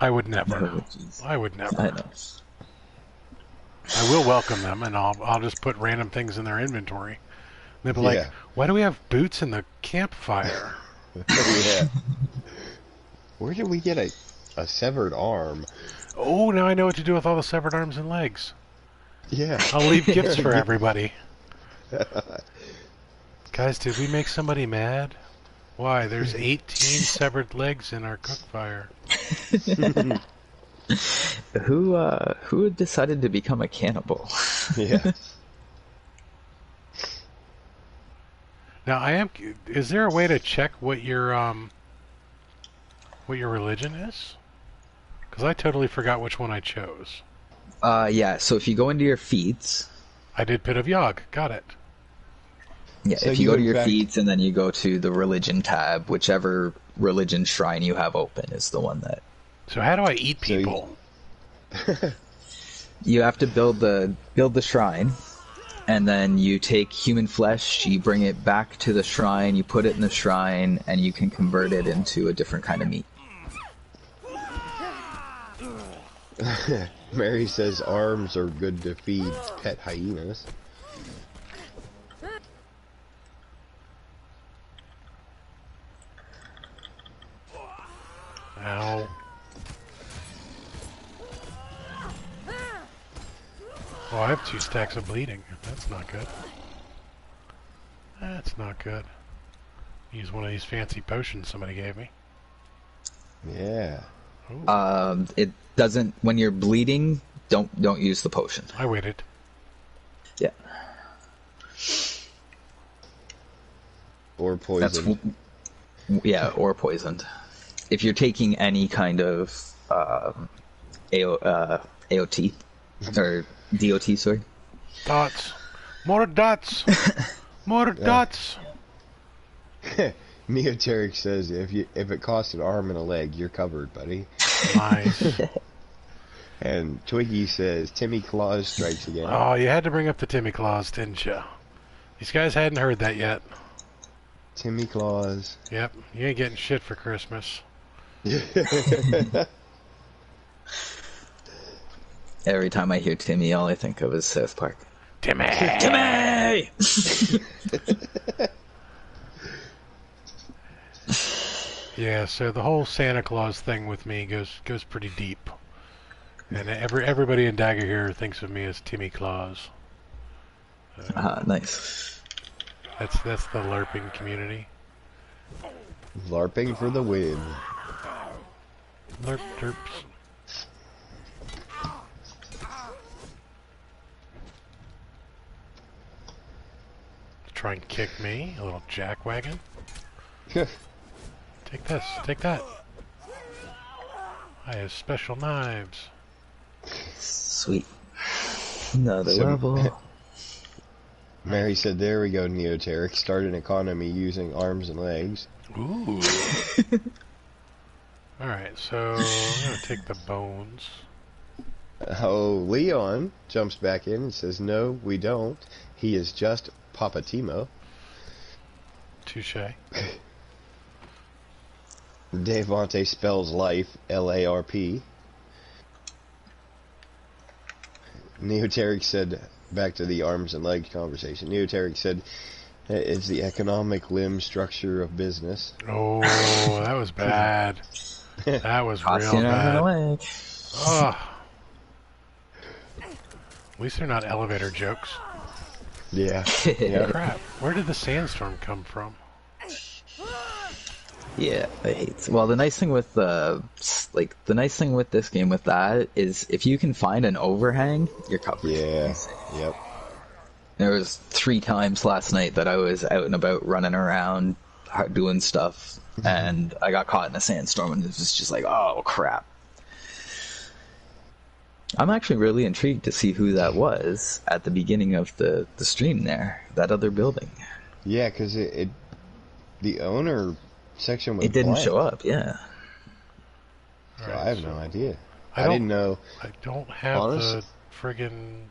I would never.
Oh,
I would never.
I know.
I will welcome them, and I'll just put random things in their inventory. They'll be like,
Yeah.
"Why do we have boots in the campfire?"
Yeah. Where did we get a severed arm?
Oh, now I know what to do with all the severed arms and legs.
Yeah.
I'll leave gifts for everybody. Guys, did we make somebody mad? Why? There's 18 severed legs in our cook fire.
Who decided to become a cannibal?
Yeah.
Now, is there a way to check what your what your religion is? Because I totally forgot which one I chose.
Yeah, so if you go into your feats...
I did Pit of Yogg. Got it.
Yeah,
So
if you go to your
in fact-
feats and then you go to the religion tab, whichever religion shrine you have open is the one that...
So how do I eat
So you-
people?
You have to build the shrine, and then you take human flesh, you bring it back to the shrine, you put it in the shrine, and you can convert it into a different kind of meat.
Mary says arms are good to feed pet hyenas.
Ow. Oh, I have 2 stacks of bleeding. That's not good. That's not good. Use one of these fancy potions somebody gave me.
Yeah.
Ooh.
It doesn't... When you're bleeding, don't use the potion.
I waited.
Yeah.
Or poison.
Yeah, or poisoned. If you're taking any kind of AOT, or DOT, sorry.
Dots. More dots. More dots.
Neoteric says if it costs an arm and a leg, you're covered, buddy.
Nice.
And Twiggy says Timmy Claus strikes again.
Oh, you had to bring up the Timmy Claus, didn't you? These guys hadn't heard that yet.
Timmy Claus.
Yep, you ain't getting shit for Christmas.
Every time I hear Timmy, all I think of is South Park.
Timmy!
Timmy!
Yeah, so the whole Santa Claus thing with me goes pretty deep. And everybody in Dagger here thinks of me as Timmy Claus.
Nice.
That's the LARPing community.
LARPing for the win.
LARP derps. Try and kick me, a little jackwagon. Take this, take that. I have special knives.
Sweet. Another
So-
level.
Mary said, there we go, Neoteric. Start an economy using arms and legs.
Ooh. Alright, so I'm gonna take the bones.
Oh, Leon jumps back in and says, no, we don't. He is just Papa Timo.
Touche.
Devante spells life, LARP. Neoteric said, back to the arms and legs conversation, Neoteric said, it's the economic limb structure of business.
Oh, that was bad. That was real
Costume
bad.
and leg.
Oh. At least they're not elevator jokes.
Yeah. Yeah.
Crap. Where did the sandstorm come from?
Yeah, I hate. Well, the nice thing with the nice thing with this game with that is if you can find an overhang, you're covered.
Yeah. Yep.
There was 3 times last night that I was out and about running around doing stuff, and I got caught in a sandstorm, and it was just like, oh crap. I'm actually really intrigued to see who that was at the beginning of the stream there, that other building.
Yeah, because the owner section was
It didn't
blank,
show up, yeah.
So
Alright,
I have
so
no idea. I
don't-
didn't know.
I don't have
Honest-
the friggin'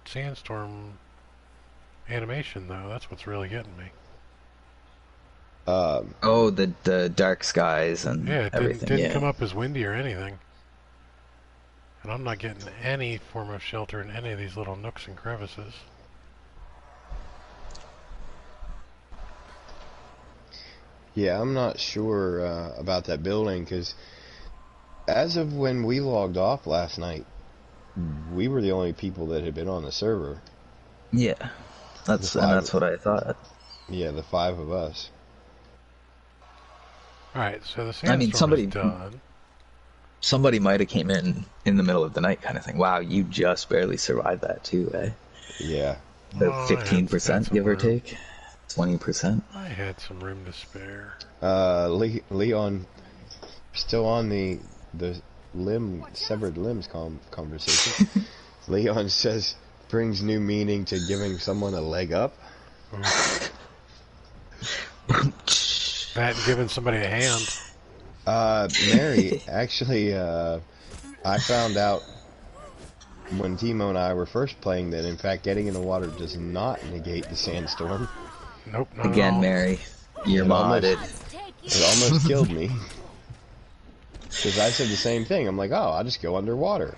sandstorm animation, though. That's what's really getting me.
Oh, the dark skies and
Yeah, it
everything.
didn't
Yeah.
come up as windy or anything. And I'm not getting any form of shelter in any of these little nooks and crevices.
Yeah, I'm not sure about that building because as of when we logged off last night, we were the only people that had been on the server.
Yeah, that's what I thought.
Yeah, the 5 of us.
Alright, so the sandstorm
I mean, somebody-
is done.
Somebody might have came in the middle of the night, kind of thing. Wow, you just barely survived that too, eh?
Yeah.
Oh, I
About
had
15%,
some
give or
room.
take. 20%.
I had some room to spare.
Leon Still on the severed limbs conversation. Leon says, brings new meaning to giving someone a leg up.
That and giving somebody a hand.
Mary, actually, I found out when Timo and I were first playing that, in fact, getting in the water does not negate the sandstorm.
Nope, not
Again,
at all.
Mary, you're modded.
It almost killed me. Because I said the same thing. I'm like, oh, I'll just go underwater.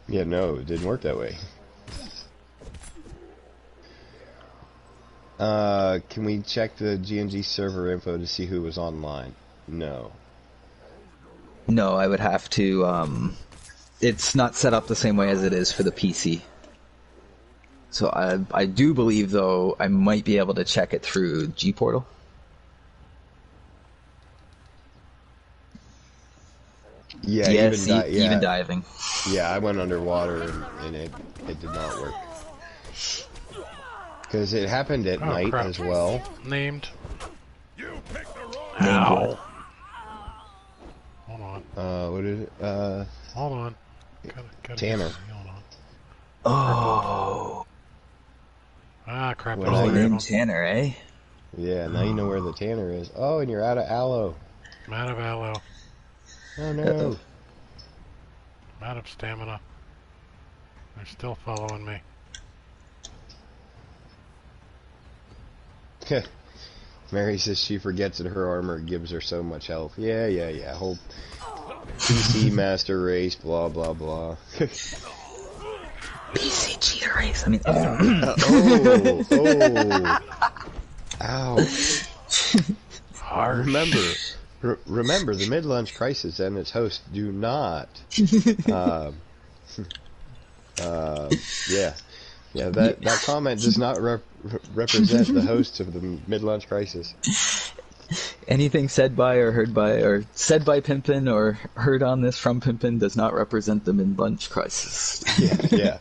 Yeah, no, it didn't work that way. Can we check the GNG server info to see who was online? No.
No, I would have to, it's not set up the same way as it is for the PC. So I do believe, though, I might be able to check it through G-Portal.
Yeah,
yes, even diving.
Yeah, I went underwater and it did not work. Because it happened at night
crap.
as well.
Named.
Ow.
Hold on.
What is it?
Hold on. Gotta
Tanner.
Hold on.
Oh.
Ah, crap.
Well,
there's
Oh,
three of
named
them.
Tanner, eh?
Yeah, now you know where the Tanner is. Oh, and you're out of aloe.
I'm out of aloe.
Oh no.
Uh-oh.
I'm out of stamina. They're still following me.
Mary says she forgets that her armor gives her so much health. Yeah. Whole PC master race, blah, blah, blah.
PC cheater race. I mean,
Ow.
Harsh.
Remember, the mid-lunch crisis and its host do not. Yeah, that comment does not represent the host of the mid-lunch crisis.
anything said by or heard by, or said by Pimpin or heard on this from Pimpin does not represent the mid-lunch crisis.
Yeah.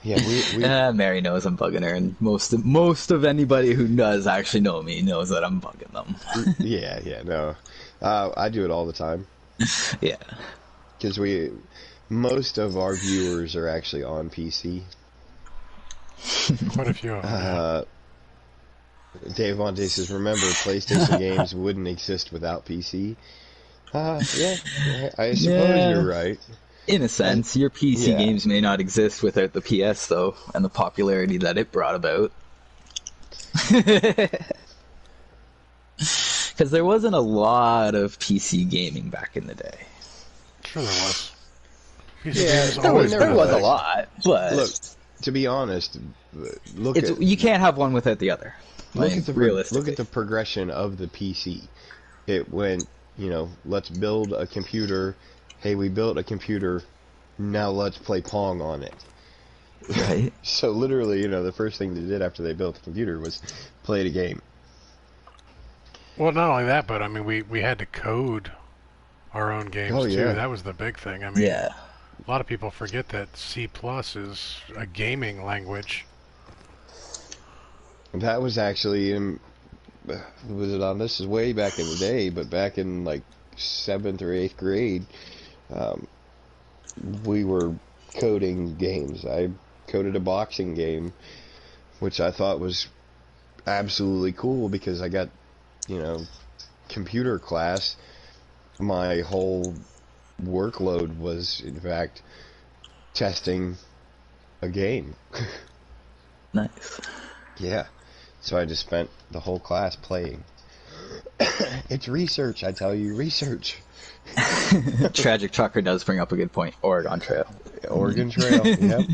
We
Mary knows I'm bugging her, and most of anybody who does actually know me knows that I'm bugging them.
no. I do it all the time.
Yeah.
Because most of our viewers are actually on PC.
Quite a few of them.
Dave Monte says, remember, PlayStation games wouldn't exist without PC. I suppose you're right.
In a sense, your PC
Yeah.
games may not exist without the PS, though, and the popularity that it brought about. Because there wasn't a lot of PC gaming back in the day.
Sure there was.
Yeah,
There was a lot, but
Look, to be honest,
you can't have one without the other.
look at
Realistically.
the progression of the PC. It went, let's build a computer. Hey, we built a computer. Now let's play Pong on it.
Right.
So literally, the first thing they did after they built the computer was play the game.
Well, not only that, but I mean, we had to code our own games
Oh,
too.
yeah.
That was the big thing. I mean,
Yeah.
a lot of people forget that C+ is a gaming language.
That was actually this is way back in the day, but back in like 7th or 8th grade, we were coding games. I coded a boxing game, which I thought was absolutely cool because I got, computer class. My whole workload was, in fact, testing a game.
Nice.
Yeah. So I just spent the whole class playing. It's research, I tell you, research.
Tragic Trucker does bring up a good point. Oregon Trail.
Oregon Trail, yep.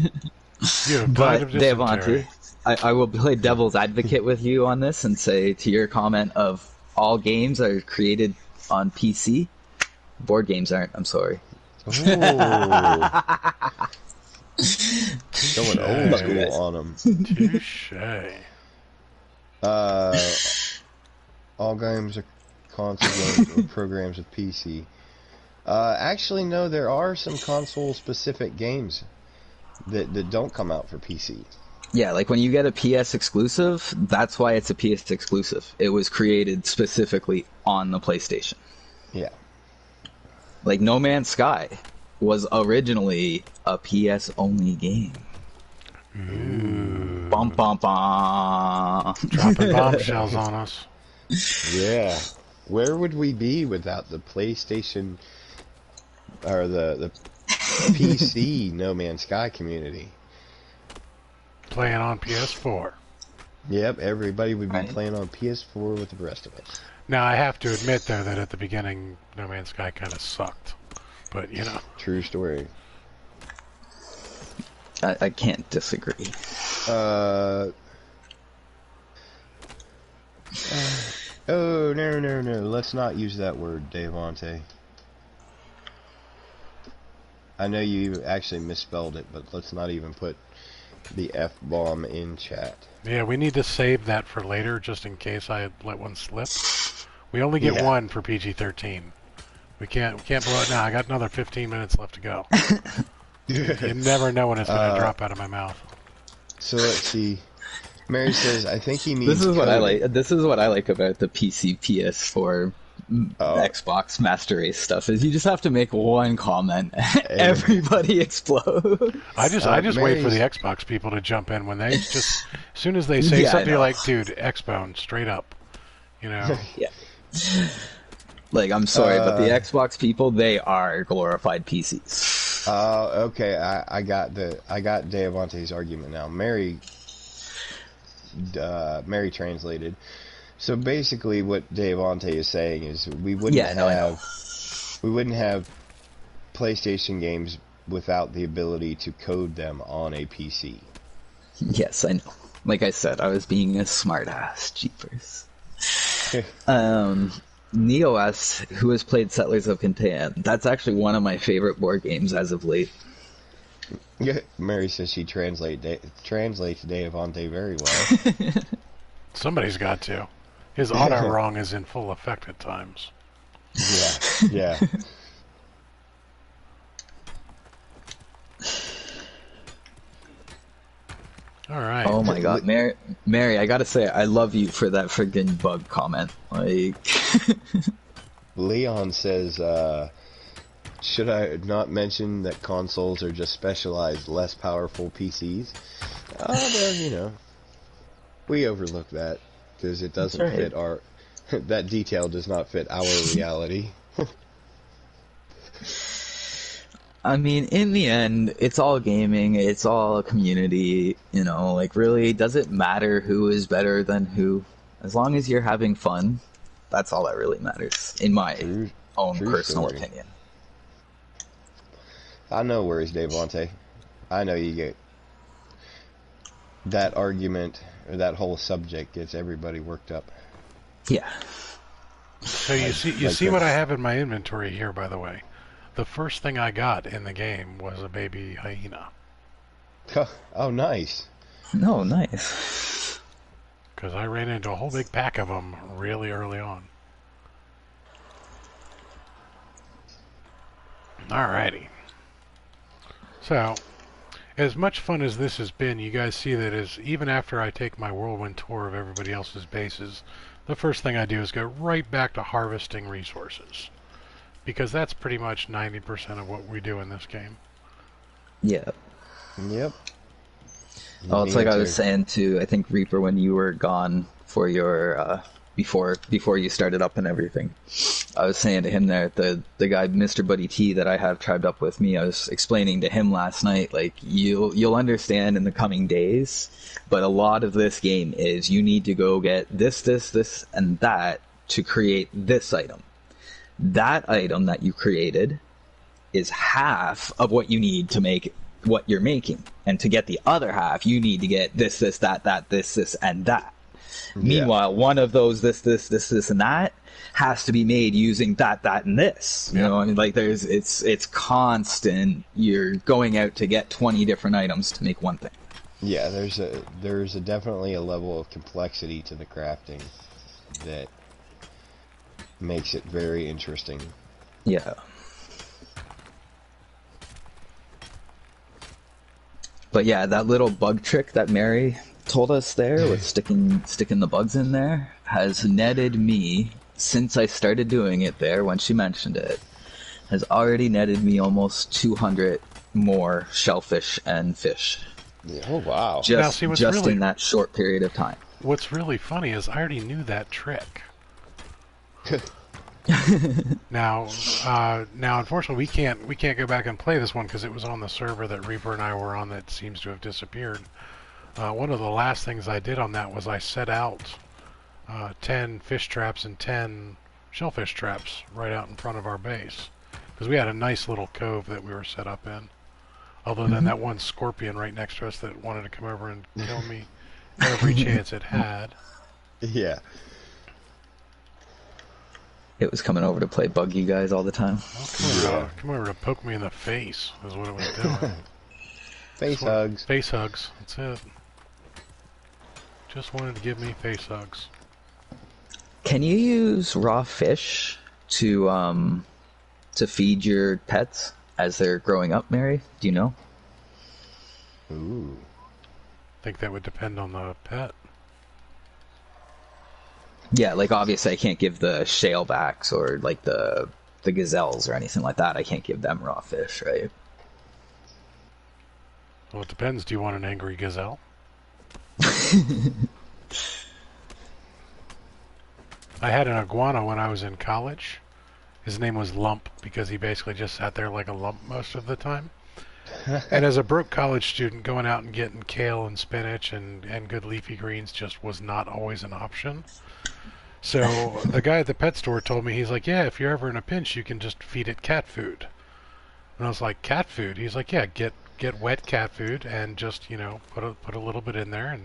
You have died
But,
of dysentery.
Devontae, I will play devil's advocate with you on this and say, to your comment of all games are created on PC, board games aren't, I'm sorry.
Ooh. Going old school on them.
Touche.
All games are console games or programs with PC. Actually, no, there are some console-specific games that don't come out for PC.
Yeah, like when you get a PS exclusive, that's why it's a PS exclusive. It was created specifically on the PlayStation.
Yeah.
Like No Man's Sky was originally a PS only game.
Ooh.
Bum bum bum.
Dropping bombshells on us.
Yeah. Where would we be without the PlayStation or the PC No Man's Sky community?
Playing on PS4.
Yep, everybody would be
Right.
playing on PS4 with the rest of us.
Now, I have to admit, though, that at the beginning, No Man's Sky kind of sucked. But, you know.
True story.
I can't disagree.
Oh, no. Let's not use that word, Davante. I know you actually misspelled it, but let's not even put the F-bomb in chat.
Yeah, we need to save that for later, just in case I let one slip. We only get one for PG-13. We can't blow it now. I got another 15 minutes left to go. You never know when it's going to drop out of my mouth.
So let's see. Mary says, I think he means
This is what I
coding.
like. This is what I like about the PC, PS4, Xbox Master Race stuff. Is you just have to make one comment, everybody explode.
I just wait for the
Mary's-
Xbox people to jump in when they just as soon as they say
Yeah, I
something, you're
know.
like, dude, X-Bone, straight up, you know.
Yeah. Like, I'm sorry, but the Xbox people, they are glorified PCs.
Okay, I got Davante's argument now. Mary translated. So basically, what Davante is saying is we wouldn't
I know.
have PlayStation games without the ability to code them on a PC.
Yes, I know. Like I said, I was being a smartass. Jeepers. Neo asks, who has played Settlers of Catan? That's actually one of my favorite board games as of late.
Yeah, Mary says she translates Davante very well.
Somebody's got to. His auto wrong is in full effect at times.
Yeah.
All right.
Oh my god, Mary, I gotta say, I love you for that friggin' bug comment. Like,
Leon says, should I not mention that consoles are just specialized, less powerful PCs? Well, you know, we overlook that because it doesn't
That's right.
fit our. That detail does not fit our reality.
I mean, in the end, it's all gaming, it's all a community, you know, like, really, does it matter who is better than who? As long as you're having fun, that's all that really matters, in my own
true
personal
story.
opinion.
I know worries, Davante. I know you get that argument or that whole subject gets everybody worked up.
Yeah.
So you see what I have in my inventory here, by the way. The first thing I got in the game was a baby hyena.
Oh, nice.
No, nice.
Because I ran into a whole big pack of them really early on. Alrighty. So, as much fun as this has been, you guys see that even after I take my whirlwind tour of everybody else's bases, the first thing I do is go right back to harvesting resources. Because that's pretty much 90% of what we do in this game.
Yeah.
Yep.
Oh, it's
Me
like I
too.
was saying to, I think, Reaper, when you were gone for your, before you started up and everything. I was saying to him there, the guy, Mr. Buddy T, that I have tribed up with me, I was explaining to him last night, like, you'll understand in the coming days, but a lot of this game is you need to go get this, and that to create this item. That item that you created is half of what you need to make what you're making. And to get the other half, you need to get this, that, this, and that.
Yeah.
Meanwhile, one of those, this, and that has to be made using that, and this. You know, and like it's constant. You're going out to get 20 different items to make one thing.
Yeah, there's definitely a level of complexity to the crafting that makes it very interesting.
Yeah. But yeah, that little bug trick that Mary told us there with sticking the bugs in there has netted me since I started doing it there, when she mentioned it, has already netted me almost 200 more shellfish and fish.
Oh, wow.
Just in that short period of time.
What's really funny is I already knew that trick. Now, unfortunately, we can't go back and play this one because it was on the server that Reaper and I were on that seems to have disappeared. One of the last things I did on that was I set out 10 fish traps and 10 shellfish traps right out in front of our base because we had a nice little cove that we were set up in. Other than that one scorpion right next to us that wanted to come over and kill me every chance it had.
Yeah.
It was coming over to play bug you guys all the time.
Oh, come over to poke me in the face is what it was doing.
Face hugs.
Face hugs. That's it. Just wanted to give me face hugs.
Can you use raw fish to feed your pets as they're growing up, Mary? Do you know?
Ooh.
I think that would depend on the pet.
Yeah, like obviously I can't give the shalebacks or like the gazelles or anything like that. I can't give them raw fish, right?
Well, it depends. Do you want an angry gazelle? I had an iguana when I was in college. His name was Lump because he basically just sat there like a lump most of the time. And as a broke college student, going out and getting kale and spinach and good leafy greens just was not always an option. So the guy at the pet store told me, he's like, yeah, if you're ever in a pinch, you can just feed it cat food. And I was like, cat food? He's like, yeah, get wet cat food and just, put a little bit in there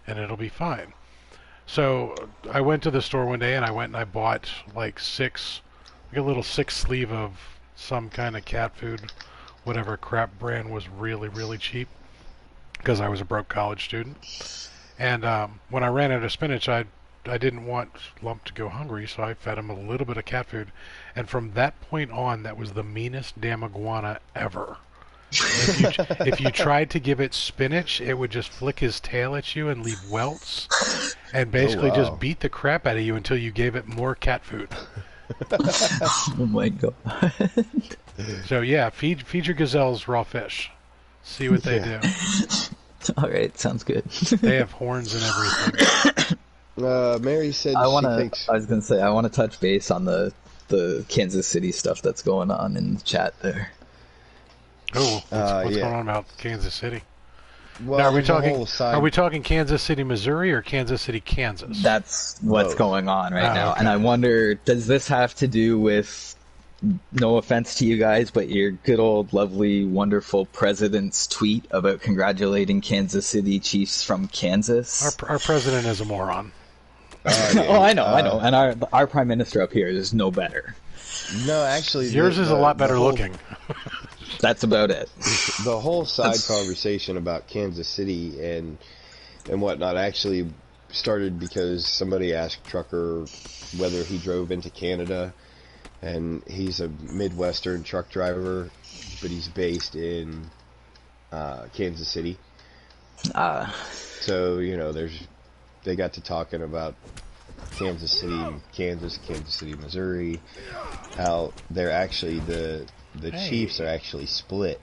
and it'll be fine. So I went to the store one day and I bought like a little 6 sleeve of some kind of cat food, whatever crap brand was really, really cheap because I was a broke college student. And when I ran out of spinach, I didn't want Lump to go hungry, so I fed him a little bit of cat food. And from that point on, that was the meanest damn iguana ever. If you tried to give it spinach, it would just flick his tail at you and leave welts and basically just beat the crap out of you until you gave it more cat food.
Oh my god.
So yeah, feed your gazelles raw fish. See what they do.
Alright, sounds good.
They have horns and everything.
Mary said
I
she thinks...
I was going to say, I want to touch base on the Kansas City stuff that's going on in the chat there.
Oh, what's going on about Kansas City?
Well,
now, are we talking Kansas City, Missouri, or Kansas City, Kansas?
That's what's going on right now. Okay. And I wonder, does this have to do with, no offense to you guys, but your good old, lovely, wonderful president's tweet about congratulating Kansas City Chiefs from Kansas?
Our president is a moron.
Oh, I know. And our prime minister up here is no better.
No, actually...
Yours is a lot better looking.
That's about it.
The whole side conversation about Kansas City and whatnot actually started because somebody asked Trucker whether he drove into Canada, and he's a Midwestern truck driver, but he's based in Kansas City. So, they got to talking about Kansas City, Kansas City, Missouri, how they're actually the Chiefs are actually split.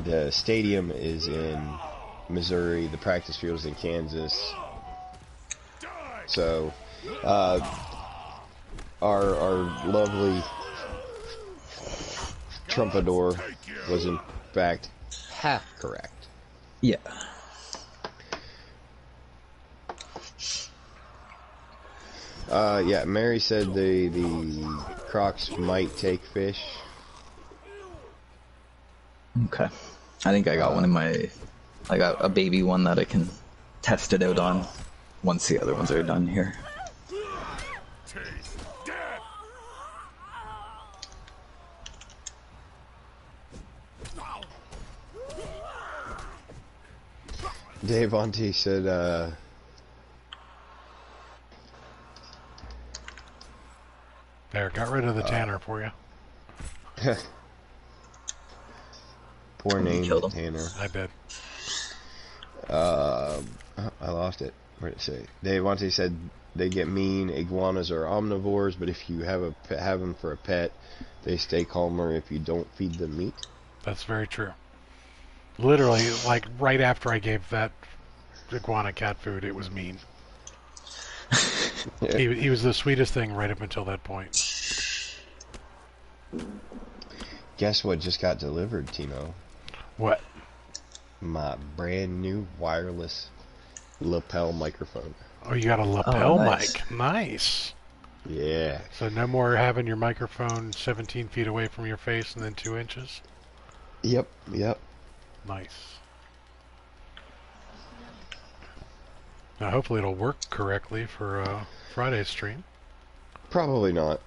The stadium is in Missouri, the practice field is in Kansas. So, our lovely Trumpador was in fact half correct.
Yeah.
Mary said the Crocs might take fish.
Okay. I think I got one in I got a baby one that I can test it out on once the other ones are done here.
Dave Auntie said,
There, got rid of the Tanner for you.
Poor name, Tanner.
I bet.
I lost it. What did it say? Devante said they get mean. Iguanas are omnivores, but if you have them for a pet, they stay calmer if you don't feed them meat.
That's very true. Literally, like right after I gave that iguana cat food, it was mean. He was the sweetest thing right up until that point.
Guess what just got delivered, Timo?
What?
My brand new wireless lapel microphone.
Oh, you got a lapel
nice.
mic. Nice.
Yeah.
So no more having your microphone 17 feet away from your face and then 2 inches?
Yep.
Nice. Now hopefully it'll work correctly for Friday's stream.
Probably not.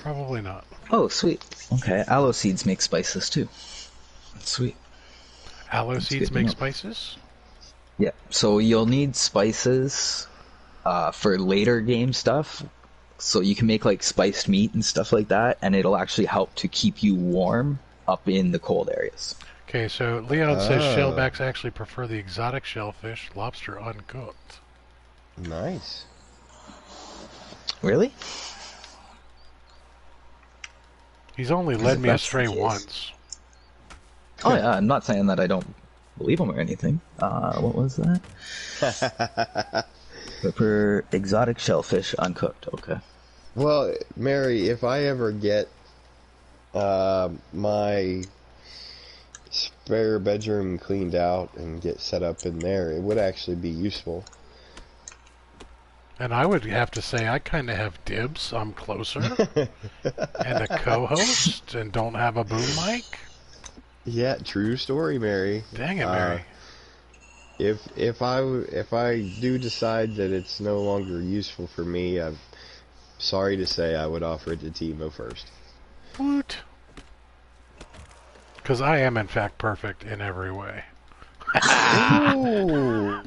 Probably not.
Oh, sweet. Okay, aloe seeds make spices too. Sweet.
Aloe
That's
seeds
good to
make
know.
spices?
Yeah, so you'll need spices for later game stuff. So you can make like spiced meat and stuff like that, and it'll actually help to keep you warm up in the cold areas.
Okay, so Leon says shellbacks actually prefer the exotic shellfish, lobster uncooked.
Nice.
Really?
He's only led
if
me
that's
astray
the case-
once.
Oh yeah, I'm not saying that I don't believe them or anything. What was that? Prefer exotic shellfish uncooked. Okay.
Well, Mary, if I ever get my spare bedroom cleaned out and get set up in there, it would actually be useful.
And I would have to say I kind of have dibs. I'm closer. And a co-host and don't have a boom mic.
Yeah, true story, Mary.
Dang it, Mary.
If I do decide that it's no longer useful for me, I'm sorry to say I would offer it to Timo first.
What? Because I am in fact perfect in every way.
Ooh.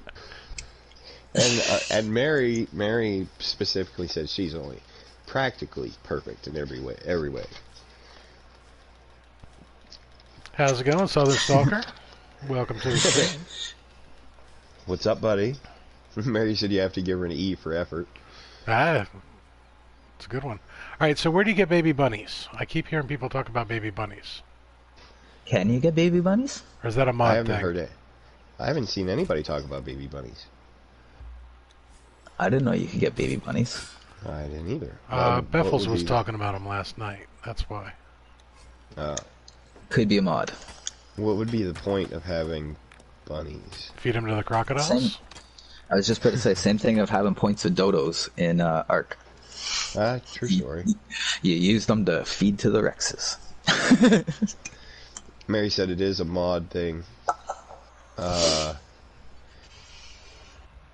And Mary specifically said she's only practically perfect in every way.
How's it going, Southern Stalker? Welcome to the stream.
What's up, buddy? Mary said you have to give her an E for effort.
Ah, it's a good one. All right, so where do you get baby bunnies? I keep hearing people talk about baby bunnies.
Can you get baby bunnies?
Or is that a mod
I haven't
thing?
heard it. I haven't seen anybody talk about baby bunnies.
I didn't know you could get baby bunnies.
I didn't either.
Beffels was talking about them last night. That's why.
Could be a mod.
What would be the point of having bunnies?
Feed them to the crocodiles?
Same. I was just about to say, same thing of having points of dodos in Ark.
True story.
You use them to feed to the Rexes.
Mary said it is a mod thing.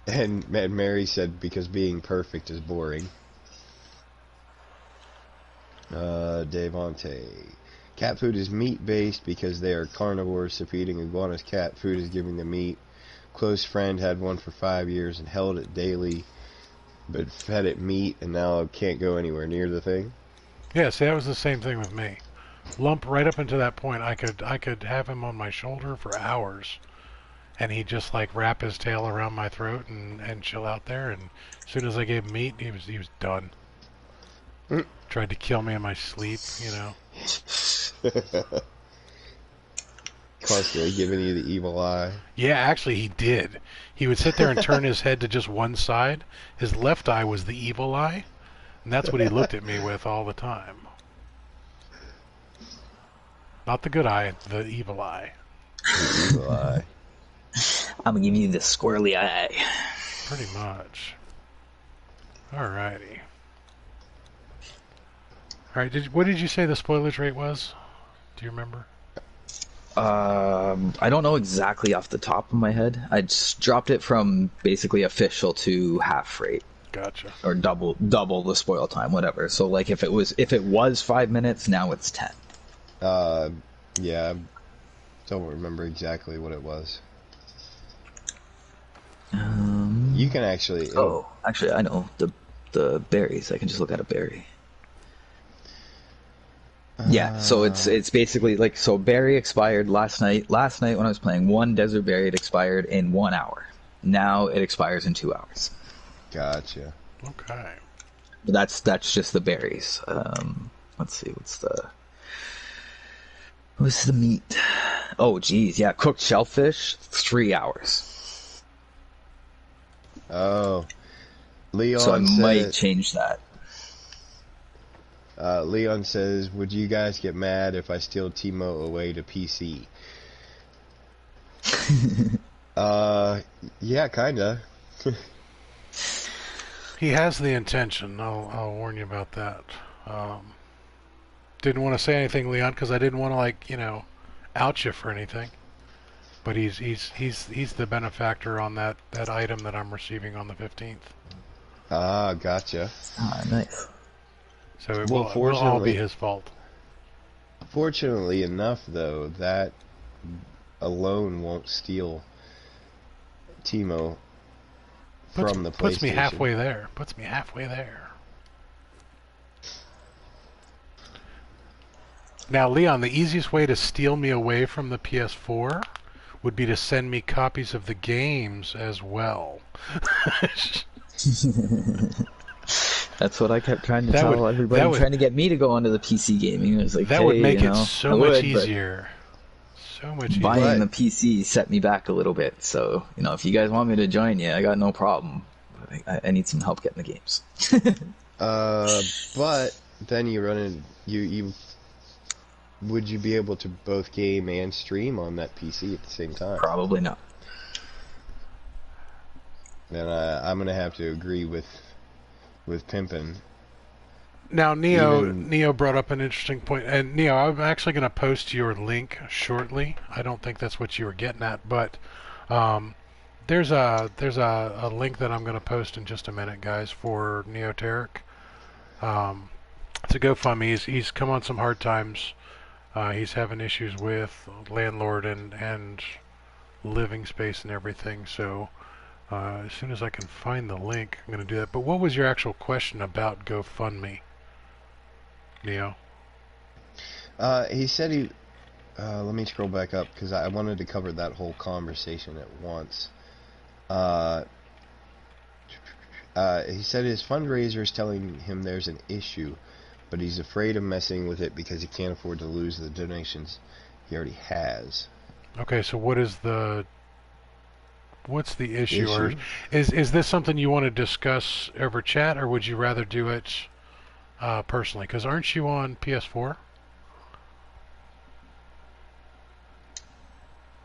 And Mary said because being perfect is boring. Devante. Cat food is meat-based because they are carnivores, so feeding iguanas cat food is giving them meat. Close friend had one for 5 years and held it daily, but fed it meat and now can't go anywhere near the thing.
Yeah, see, that was the same thing with me. Lump right up until that point, I could have him on my shoulder for hours, and he'd just like wrap his tail around my throat and chill out there. And as soon as I gave him meat, he was done. Tried to kill me in my sleep, you know.
Constantly giving you the evil eye.
Yeah, actually, he did. He would sit there and turn his head to just one side. His left eye was the evil eye, and that's what he looked at me with all the time. Not the good eye, the evil eye.
The evil eye.
I'm gonna give you the squirrely eye.
Pretty much. Alrighty. Alright, what did you say the spoilage rate was? Do you remember?
I don't know exactly off the top of my head. I just dropped it from basically official to half rate.
Gotcha.
Or double the spoil time, whatever. So like if it was 5 minutes, now it's 10.
Yeah, I don't remember exactly what it was. You can actually...
Oh, actually, I know. The berries. I can just look at a berry. Yeah, so it's basically like, so berry expired last night. Last night when I was playing, one desert berry, it expired in 1 hour. Now it expires in 2 hours.
Gotcha.
Okay.
But that's just the berries. Let's see, what's the meat? Oh, geez, yeah, cooked shellfish, 3 hours.
Oh, Leon
So I might
said,
change that.
Leon says, would you guys get mad if I steal Timo away to PC? Yeah, kinda.
He has the intention. I'll warn you about that. Didn't want to say anything, Leon, because I didn't want to, like, out you for anything. But he's the benefactor on that item that I'm receiving on the 15th.
Ah, gotcha.
Ah, nice.
So it
Well,
will all be his fault.
Fortunately enough, though, that alone won't steal Timo from the PlayStation.
Puts me halfway there. Puts me halfway there. Now, Leon, the easiest way to steal me away from the PS4 would be to send me copies of the games as well.
That's what I kept trying to tell everybody, trying to get me to go onto the PC gaming. It was like,
that would make it so much easier. So much easier.
Buying the PC set me back a little bit. So, if you guys want me to join you, I got no problem. I need some help getting the games.
But then you run in, you would you be able to both game and stream on that PC at the same time?
Probably not.
Then I'm gonna have to agree with Pimpin'.
Now, Neo brought up an interesting point, and Neo, I'm actually going to post your link shortly. I don't think that's what you were getting at, but there's a link that I'm going to post in just a minute, guys, for Neoteric. It's a GoFundMe. He's come on some hard times. He's having issues with landlord and living space and everything. So as soon as I can find the link, I'm going to do that. But what was your actual question about GoFundMe, Neo?
He said let me scroll back up because I wanted to cover that whole conversation at once. He said his fundraiser is telling him there's an issue, but he's afraid of messing with it because he can't afford to lose the donations he already has.
Okay, so what's the issue? Or is this something you want to discuss over chat, or would you rather do it personally? Because aren't you on PS4?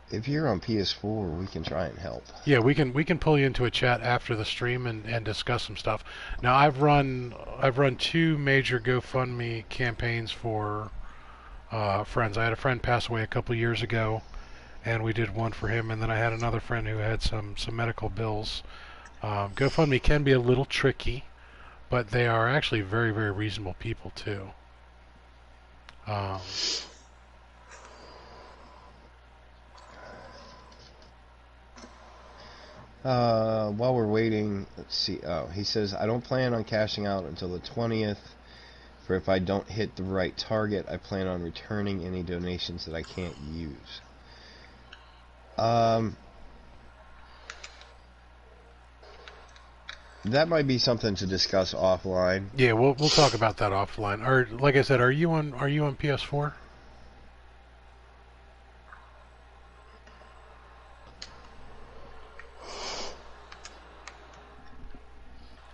If you're on PS4, we can try and help.
Yeah, we can pull you into a chat after the stream and discuss some stuff. Now, I've run 2 major GoFundMe campaigns for friends. I had a friend pass away a couple years ago, and we did one for him, and then I had another friend who had some medical bills. GoFundMe can be a little tricky, but they are actually very, very reasonable people too.
While we're waiting, let's see. Oh, he says, I don't plan on cashing out until the 20th. For if I don't hit the right target, I plan on returning any donations that I can't use. That might be something to discuss offline.
Yeah, we'll talk about that offline. Or like I said, are you on PS4?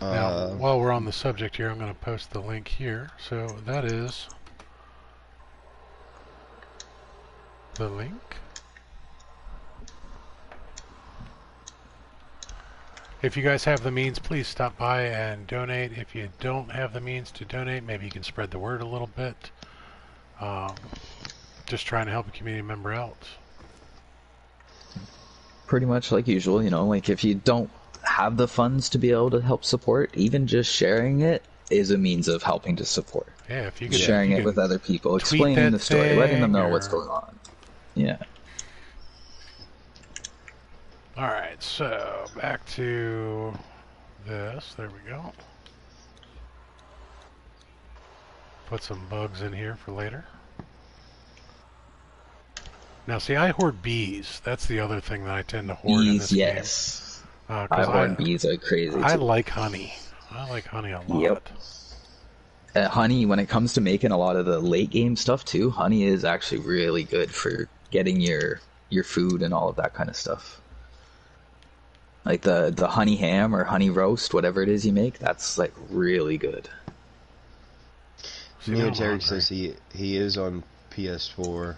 Now, while we're on the subject here, I'm going to post the link here. So that is the link. If you guys have the means, please stop by and donate. If you don't have the means to donate, maybe you can spread the word a little bit. Just trying to help a community member out.
Pretty much like usual, like if you don't have the funds to be able to help support, even just sharing it is a means of helping to support.
Yeah, if you can
sharing it with other people, explaining the story, letting them know what's going on. Yeah.
Alright, so back to this. There we go. Put some bugs in here for later. Now, see, I hoard bees. That's the other thing that I tend to hoard in this game.
Yes.
Because
Eye-horn bees are crazy
I
too.
like honey. I like honey a
Yep.
lot.
Honey, when it comes to making a lot of the late game stuff too, honey is actually really good for getting your food and all of that kind of stuff. Like the honey ham or honey roast, whatever it is you make, that's like really good.
Neoteric says he is on PS4.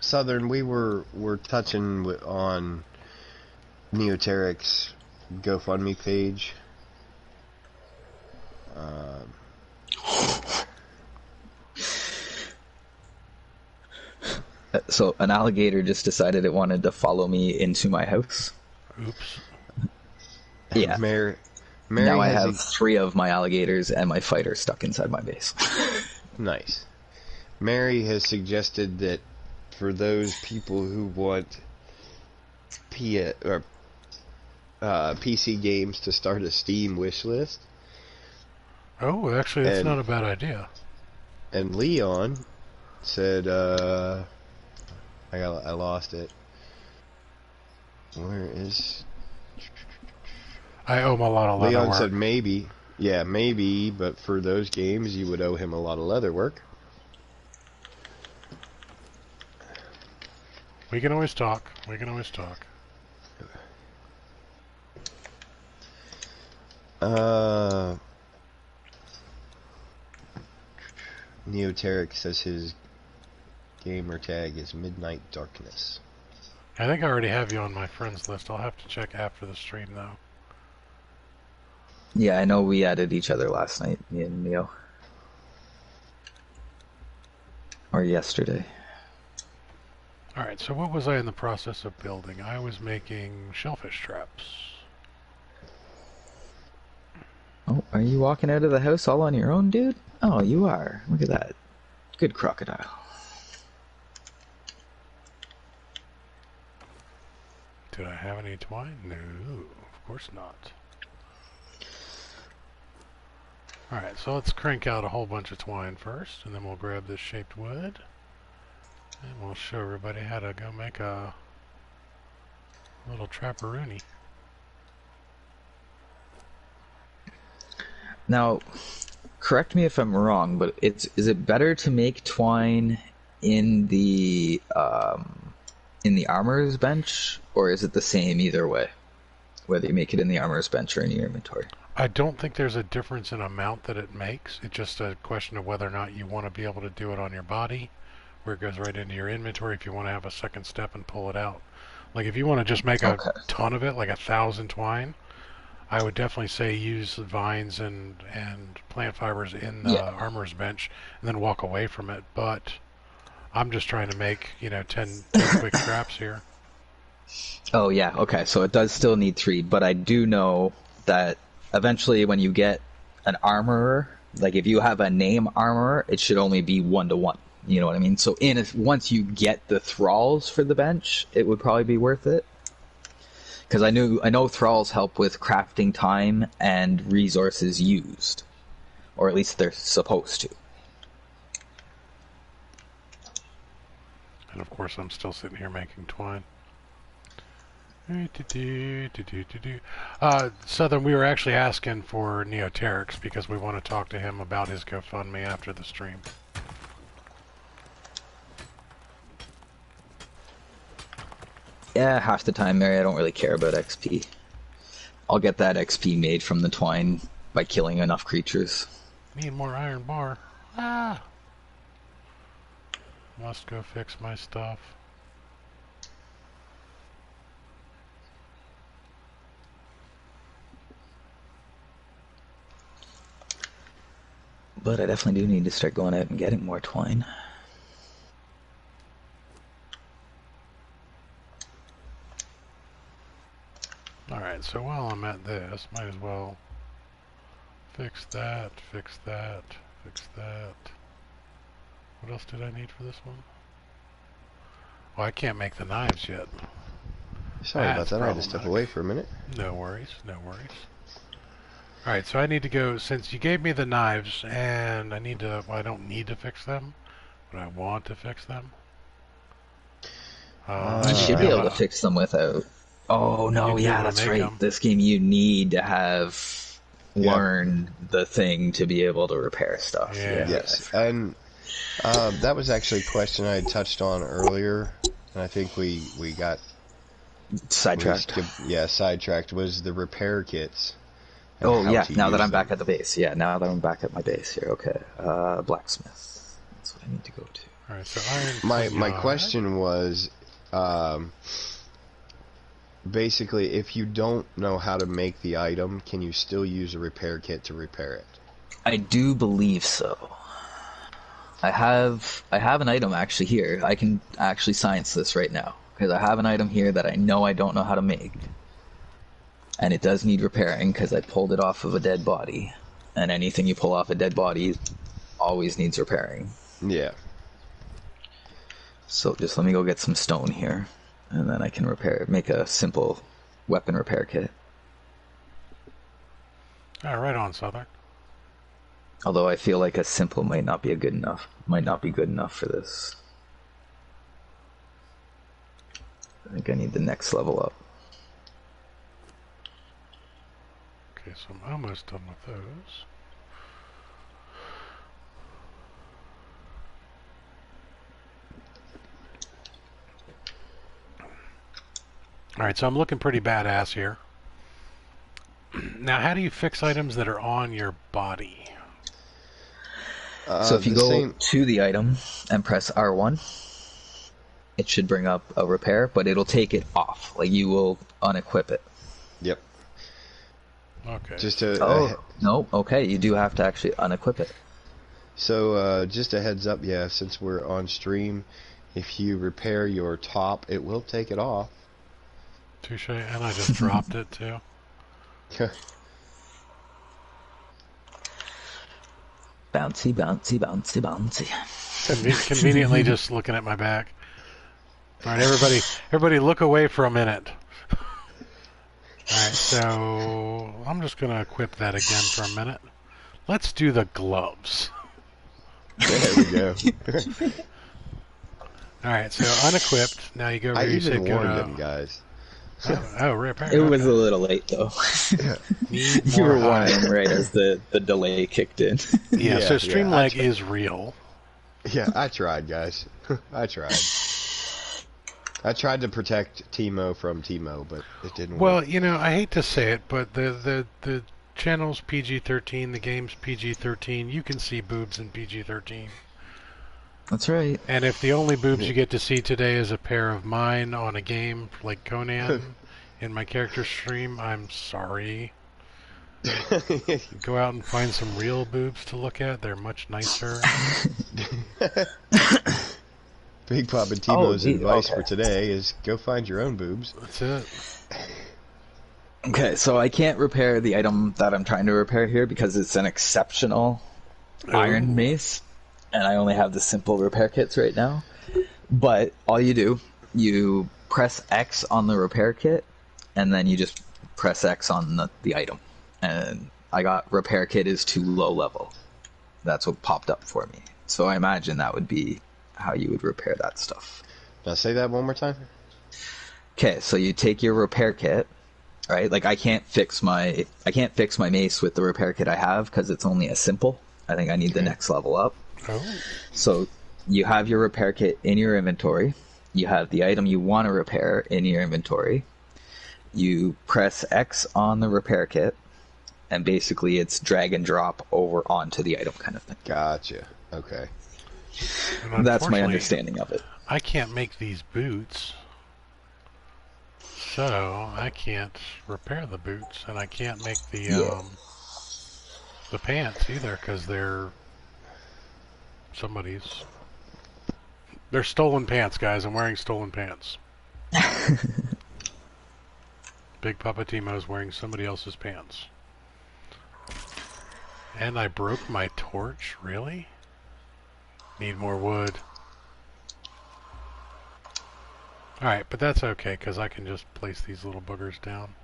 Southern, we're touching on Neoteric's GoFundMe page.
So an alligator just decided it wanted to follow me into my house.
Oops.
Yeah.
Mary
Now I have 3 of my alligators and my fighter stuck inside my base.
Nice. Mary has suggested that for those people who want PC games to start a Steam wish list.
Oh, actually, that's not a bad idea.
And Leon said, I lost it. Where is...
I owe him a lot of leather
Leon
work.
said maybe. Yeah, maybe, but for those games, you would owe him a lot of leather work.
We can always talk. We can always talk.
Neoteric says his gamer tag is Midnight Darkness.
I think I already have you on my friends list. I'll have to check after the stream, though.
Yeah, I know we added each other last night, me and Neo. Or yesterday.
Alright, so what was I in the process of building? I was making shellfish traps.
Oh, are you walking out of the house all on your own, dude? Oh, you are. Look at that. Good crocodile.
Did I have any twine? No, of course not. Alright, so let's crank out a whole bunch of twine first, and then we'll grab this shaped wood. And we'll show everybody how to go make a little trapperoonie.
Now, correct me if I'm wrong, but is it better to make twine in the armorer's bench, or is it the same either way, whether you make it in the armorer's bench or in your inventory?
I don't think there's a difference in amount that it makes. It's just a question of whether or not you want to be able to do it on your body, where it goes right into your inventory if you want to have a second step and pull it out. Like if you want to just make a ton of it, like 1,000 twine, I would definitely say use vines and plant fibers in the armorer's bench and then walk away from it. But I'm just trying to make, 10 quick traps here.
Oh yeah, okay, so it does still need 3, but I do know that eventually when you get an armorer, like if you have a name armorer, it should only be 1-to-1. You know what I mean? So once you get the thralls for the bench, it would probably be worth it. Because I know thralls help with crafting time and resources used. Or at least they're supposed to.
And of course I'm still sitting here making twine. Southern, we were actually asking for Neoterix because we want to talk to him about his GoFundMe after the stream.
Yeah, half the time, Mary, I don't really care about XP. I'll get that XP made from the twine by killing enough creatures.
Need more iron bar. Ah! Must go fix my stuff.
But I definitely do need to start going out and getting more twine.
Alright, so while I'm at this, might as well fix that, fix that, fix that. What else did I need for this one? Well, I can't make the knives yet.
Sorry about that, I had to step away for a minute.
No worries, no worries. Alright, so I need to go, since you gave me the knives, and I need to, well, I don't need to fix them, but I want to fix them.
You should be able to fix them without. Oh no, yeah, that's right. This game you need to have learned the thing to be able to repair stuff.
Yeah.
Yes, and that was actually a question I had touched on earlier, and I think we got
sidetracked.
Sidetracked was the repair kits.
Oh yeah, now that I'm back at the base. Yeah, now that I'm back at my base here. Okay, blacksmith. That's what I need to go to.
All right, so iron.
My question was, basically, if you don't know how to make the item, can you still use a repair kit to repair it?
I do believe so. I have an item actually here. I can actually science this right now because I have an item here that I know I don't know how to make. And it does need repairing because I pulled it off of a dead body. And anything you pull off a dead body always needs repairing.
Yeah.
So just let me go get some stone here. And then I can make a simple weapon repair kit.
Right on, Southern.
Although I feel like a simple might not be good enough for this. I think I need the next level up.
Okay, so I'm almost done with those. Alright, so I'm looking pretty badass here. Now, how do you fix items that are on your body?
So if you go to the item and press R1, it should bring up a repair, but it'll take it off. Like, you will unequip it.
Yep.
Okay.
Just to...
no, okay, you do have to actually unequip it.
So, just a heads up, yeah, since we're on stream, if you repair your top, it will take it off.
Touche, and I just dropped it, too.
Bouncy, bouncy, bouncy, bouncy.
Conveniently just looking at my back. Alright, everybody look away for a minute. Alright, so I'm just going to equip that again for a minute. Let's do the gloves.
There we go.
Alright, so unequipped. Now you go over here. I
even warned them, guys.
Repair.
It was a little late, though. You were warning right as the delay kicked in.
Yeah, so stream lag is real.
Yeah, I tried, guys. I tried. I tried to protect Timo from Timo, but it didn't work.
Well, you know, I hate to say it, but the channel's PG-13, the game's PG-13. You can see boobs in PG-13.
That's right.
And if the only boobs you get to see today is a pair of mine on a game like Conan in my character stream, I'm sorry. Go out and find some real boobs to look at. They're much nicer.
Big Pop and Timo's advice for today is go find your own boobs.
That's it.
Okay, so I can't repair the item that I'm trying to repair here because it's an exceptional iron mace. And I only have the simple repair kits right now. But all you do, you press X on the repair kit, and then you just press X on the item. And I got repair kit is too low level. That's what popped up for me. So I imagine that would be how you would repair that stuff.
Now say that one more time.
Okay, so you take your repair kit, right? Like I can't fix my mace with the repair kit I have because it's only a simple. I think I need the next level up.
Oh.
So you have your repair kit in your inventory. You have the item you want to repair in your inventory. You press X on the repair kit, and basically it's drag and drop over onto the item kind of thing.
Gotcha. Okay.
That's my understanding of it.
I can't make these boots, so I can't repair the boots, and I can't make the pants either because they're somebody's. They're stolen pants, guys. I'm wearing stolen pants. Big Papa Timo's wearing somebody else's pants. And I broke my torch? Really? Need more wood. Alright, but that's okay, because I can just place these little boogers down.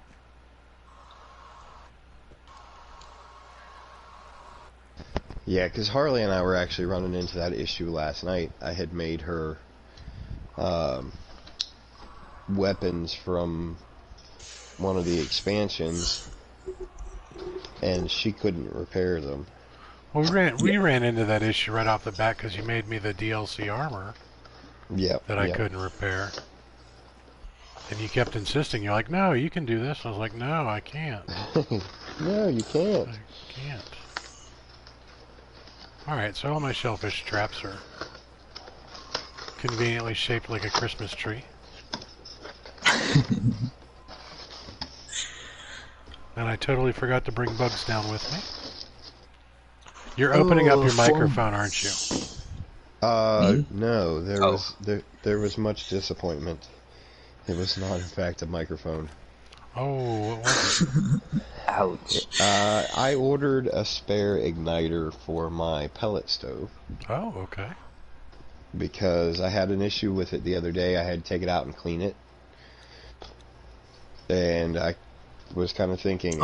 Yeah, because Harley and I were actually running into that issue last night. I had made her weapons from one of the expansions, and she couldn't repair them.
Well, we ran into that issue right off the bat because you made me the DLC armor that I couldn't repair. And you kept insisting. You're like, no, you can do this. And I was like, no, I can't.
No, you can't.
I can't. Alright, so all my shellfish traps are conveniently shaped like a Christmas tree. And I totally forgot to bring bugs down with me. You're opening up your microphone, aren't you?
No, there was much disappointment. It was not, in fact, a microphone.
Oh, what was it?
Ouch.
I ordered a spare igniter for my pellet stove.
Oh, okay.
Because I had an issue with it the other day. I had to take it out and clean it. And I was kind of thinking,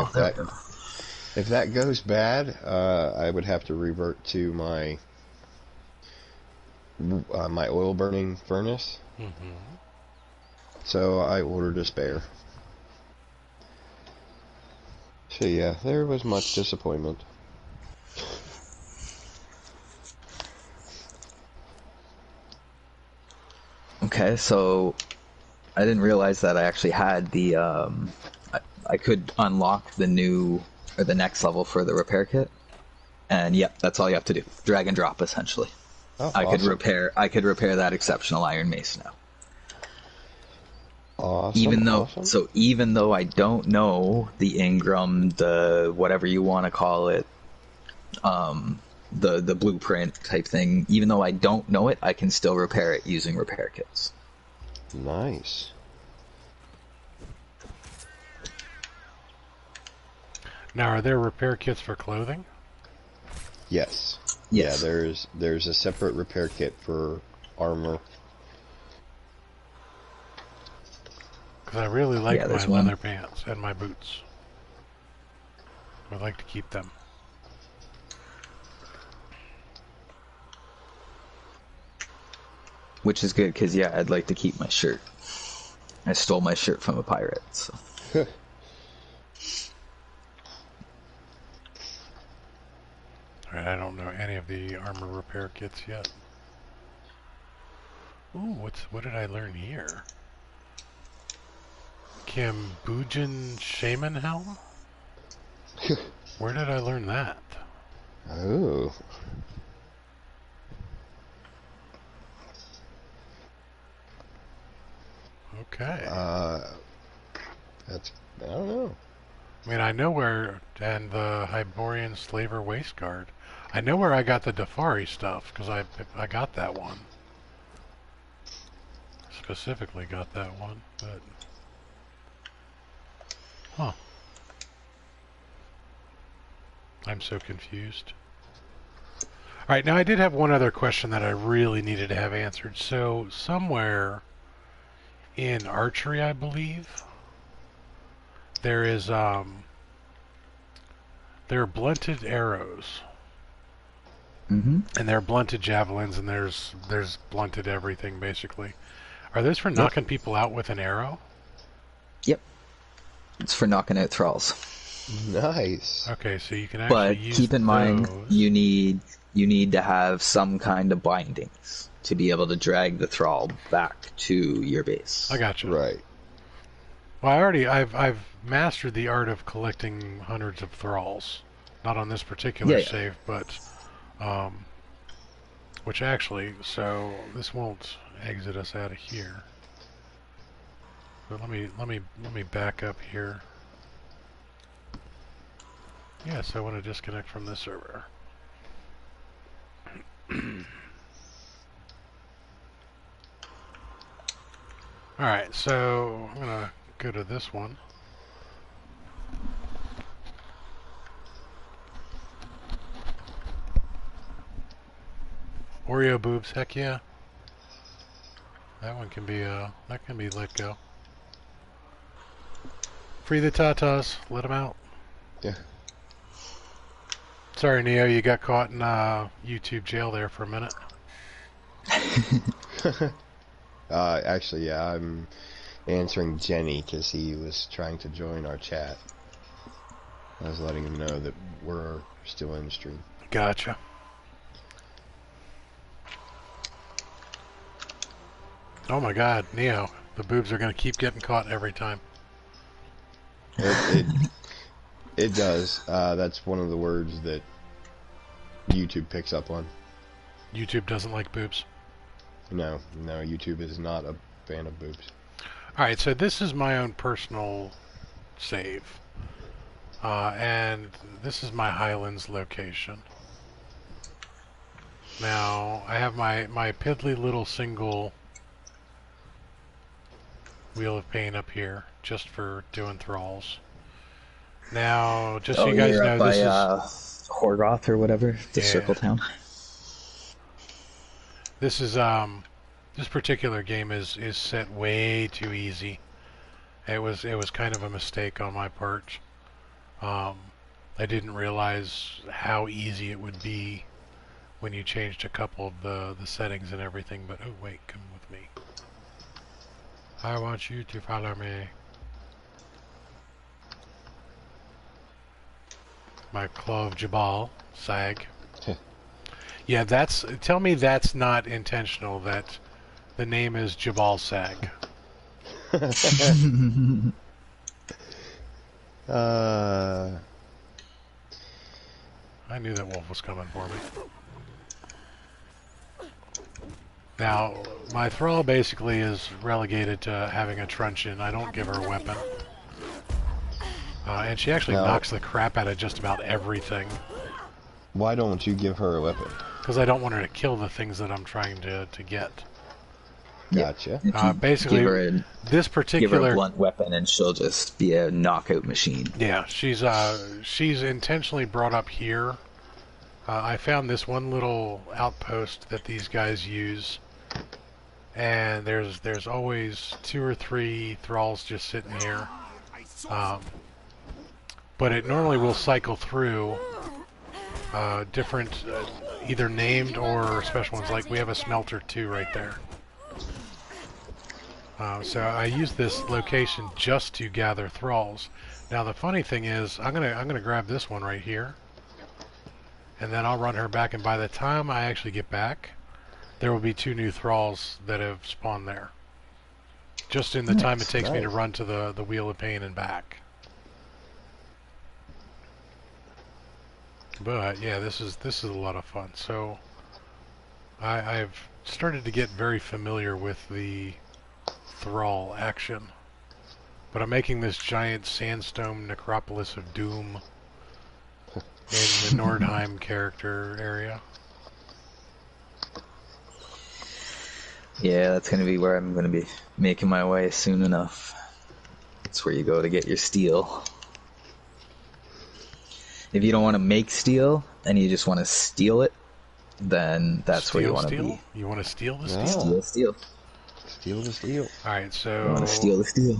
if that goes bad, I would have to revert to my my oil burning furnace.
Mm-hmm.
So I ordered a spare. So yeah, there was much disappointment.
Okay, so I didn't realize that I actually had the I could unlock the next level for the repair kit. And yep, that's all you have to do. Drag and drop, essentially.
Oh,
I
awesome.
could repair that exceptional iron mace now.
Awesome.
Even though I don't know the Ingram, the whatever you want to call it, the blueprint type thing, even though I don't know it, I can still repair it using repair kits.
Nice.
Now, are there repair kits for clothing?
Yes.
Yes.
Yeah, there's a separate repair kit for armor.
Because I really like my
one.
leather pants and my boots. I'd like to keep them.
Which is good, because, yeah, I'd like to keep my shirt. I stole my shirt from a pirate, so.
Alright, I don't know any of the armor repair kits yet. Ooh, what did I learn here? Cambodian Shaman Helm? Where did I learn that?
Oh.
Okay.
That's, I don't know.
I mean, I know where, and the Hyborian Slaver Waistguard. I know where I got the Dafari stuff, because I got that one. Specifically got that one, but... Huh. I'm so confused. Alright, now I did have one other question that I really needed to have answered. So, somewhere in archery, I believe, there is, there are blunted arrows.
Mm-hmm.
And there are blunted javelins, and there's blunted everything, basically. Are those for knocking people out with an arrow?
Yep. It's for knocking out thralls.
Nice.
Okay, so you can actually
But
use
keep in mind,
those.
you need to have some kind of bindings to be able to drag the thrall back to your base.
I got you.
Right.
Well, I've mastered the art of collecting hundreds of thralls. Not on this particular save, but which actually, so this won't exit us out of here. But let me back up here. Yes, I want to disconnect from this server. Alright, so I'm gonna go to this one. Oreo boobs, heck yeah. That one can be let go. Free the tatas, let them out.
Yeah.
Sorry, Neo, you got caught in YouTube jail there for a minute.
Actually, yeah, answering Jenny because he was trying to join our chat. I was letting him know that we're still in the stream.
Gotcha. Oh my God, Neo, the boobs are going to keep getting caught every time.
It does. That's one of the words that YouTube picks up on.
YouTube doesn't like boobs.
No, YouTube is not a fan of boobs.
Alright, so this is my own personal save. And this is my Highlands location. Now, I have my piddly little single Wheel of Pain up here, just for doing thralls. Now, just so you guys know, this is...
Horgoth or whatever, the Circle Town.
This is, this particular game is set way too easy. It was kind of a mistake on my part. I didn't realize how easy it would be when you changed a couple of the settings and everything, but oh wait, come with me. I want you to follow me. My Claw of Jabal, Sag. Yeah, tell me that's not intentional, that the name is Jabal Sag. I knew that wolf was coming for me. Now, my thrall basically is relegated to having a truncheon. I don't give her a weapon. And she actually knocks the crap out of just about everything.
Why don't you give her a weapon?
Because I don't want her to kill the things that I'm trying to get.
Gotcha.
Basically, this particular...
Give her a blunt weapon and she'll just be a knockout machine.
Yeah, she's intentionally brought up here. I found this one little outpost that these guys use. And there's always 2 or 3 thralls just sitting here. But it normally will cycle through different, either named or special ones. Like we have a smelter too right there. So I use this location just to gather thralls. Now the funny thing is, I'm gonna grab this one right here, and then I'll run her back. And by the time I actually get back, there will be 2 new thralls that have spawned there. Just in the time it takes me to run to the Wheel of Pain and back. But yeah, this is a lot of fun. So I've started to get very familiar with the thrall action. But I'm making this giant sandstone necropolis of doom in the Nordheim character area.
Yeah, that's going to be where I'm going to be making my way soon enough. It's where you go to get your steel. If you don't want to make steel, and you just want to steal it, then that's where you want to be.
You want to steal the steel?
Steal the steel.
Steal the steel.
Alright, so...
You want to steal the steel.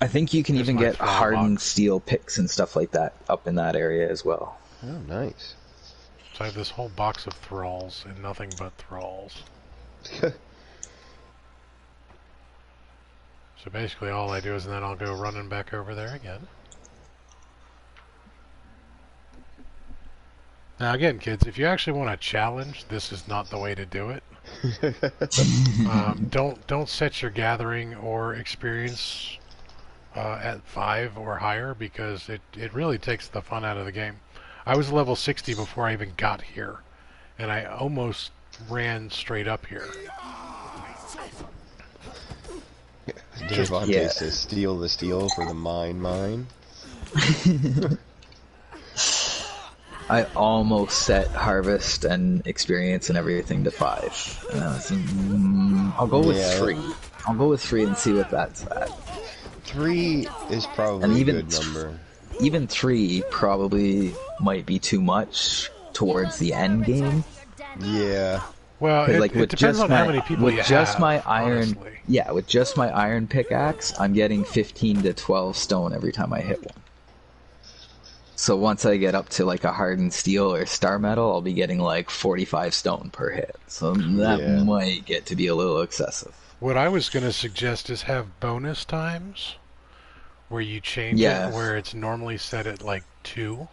I think you can even get hardened steel picks and stuff like that up in that area as well.
Oh, nice.
So I have this whole box of thralls and nothing but thralls. So basically all I do is then I'll go running back over there again. Now again, kids, if you actually want a challenge, this is not the way to do it. Don't set your gathering or experience at 5 or higher, because it really takes the fun out of the game. I was level 60 before I even got here, and I almost ran straight up here.
Devontae says, steal the steel for the mine.
I almost set harvest and experience and everything to 5. I'll go with 3. I'll go with 3 and see what that's at.
3 is probably a good number.
Even 3 probably might be too much towards the end game.
Yeah.
Well, it depends on how many people you have.
With just my iron pickaxe, I'm getting 15 to 12 stone every time I hit one. So once I get up to like a hardened steel or star metal, I'll be getting like 45 stone per hit. So that might get to be a little excessive.
What I was going to suggest is have bonus times where you change it,
Yeah.
where it's normally set at like 2,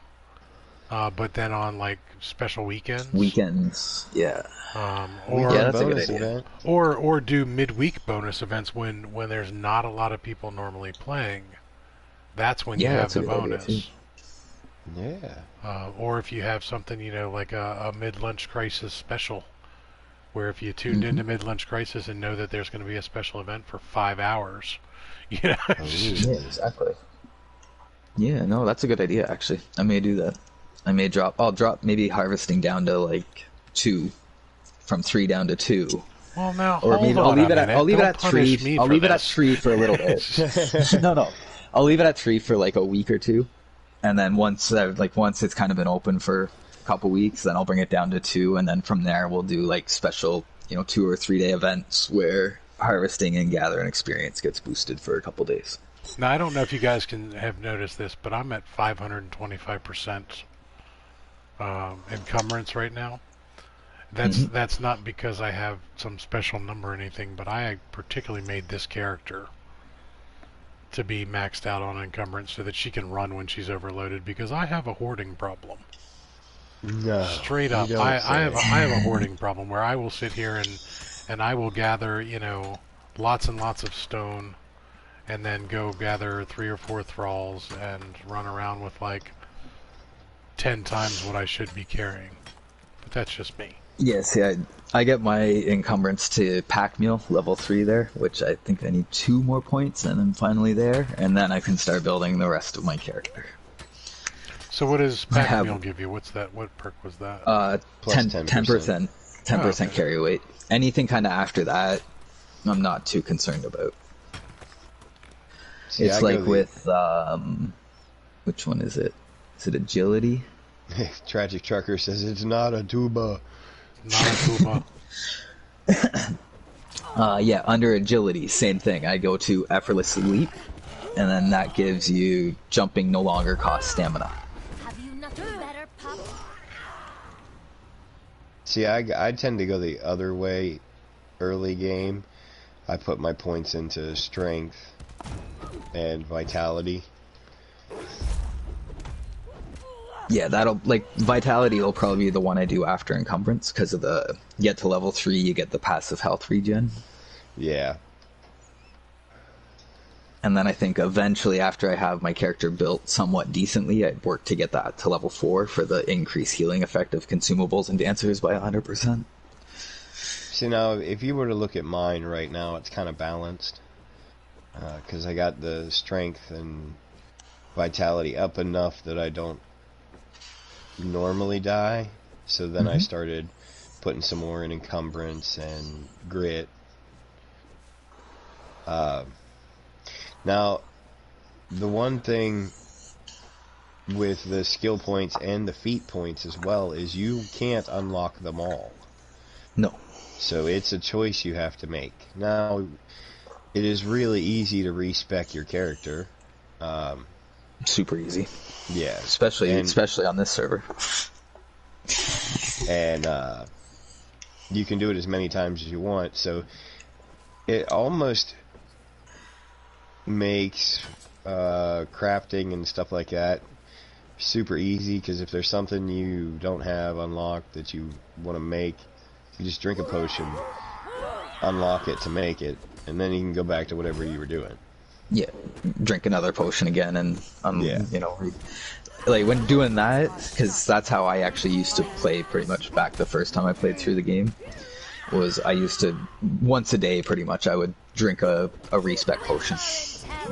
but then on like special weekends.
Weekends. Yeah.
Or
Yeah, that's a good
bonus
idea.
event.
or do midweek bonus events when there's not a lot of people normally playing. That's when you
Yeah,
have
that's a
the
good idea,
bonus.
too.
Yeah.
Or if you have something, like a mid-lunch crisis special, where if you tuned into mid-lunch crisis and know that there's going to be a special event for 5 hours,
Yeah, exactly. Yeah, no, that's a good idea, actually. I may do that. I'll drop maybe harvesting down to like 2, from 3 down to 2.
Well, now
Or maybe
hold on a minute.
I'll leave it
Don't
at
punish
3.
me
I'll
for
leave it at
this.
3 for a little bit. No. I'll leave it at 3 for like a week or 2. And then once it's kind of been open for a couple weeks, then I'll bring it down to 2, and then from there we'll do like special, 2 or 3 day events where harvesting and gathering experience gets boosted for a couple days.
Now, I don't know if you guys can have noticed this, but I'm at 525% encumbrance right now. That's not because I have some special number or anything, but I particularly made this character to be maxed out on encumbrance so that she can run when she's overloaded, because I have a hoarding problem.
No.
Straight up, I have a hoarding problem where I will sit here and I will gather, lots and lots of stone, and then go gather 3 or 4 thralls and run around with like 10 times what I should be carrying. But that's just me.
Yeah, see, I get my encumbrance to pack mule level 3 there, which I think I need 2 more points, and I'm finally there, and then I can start building the rest of my character.
So what does pack mule give you? What's that? What perk was that?
Plus
10%. 10%
okay.
carry weight. Anything kind of after that, I'm not too concerned about.
See,
It's like with, which one is it? Is it agility?
Tragic Trucker says it's not a tuba.
Not a Puma.
Yeah, under agility, same thing. I go to effortless leap, and then that gives you jumping no longer costs stamina.
Have you nothing better, Pop?
See, I tend to go the other way early game. I put my points into strength and vitality.
Yeah, vitality will probably be the one I do after encumbrance, because of get to level 3, you get the passive health regen.
Yeah.
And then I think eventually, after I have my character built somewhat decently, I'd work to get that to level 4 for the increased healing effect of consumables and dancers by 100%.
See, now, if you were to look at mine right now, it's kind of balanced. Because I got the strength and vitality up enough that I don't normally die. So then I started putting some more in encumbrance and grit. Now, the one thing with the skill points and the feat points as well is you can't unlock them all.
No.
So it's a choice you have to make. Now, it is really easy to respec your character.
Super easy.
Yeah.
Especially on this server.
And you can do it as many times as you want. So it almost makes crafting and stuff like that super easy, because if there's something you don't have unlocked that you want to make, you just drink a potion, unlock it to make it, and then you can go back to whatever you were doing.
Yeah, drink another potion again, and
Yeah.
like when doing that, because that's how I actually used to play pretty much back the first time I played through the game. Was I used to once a day pretty much I would drink a respec potion,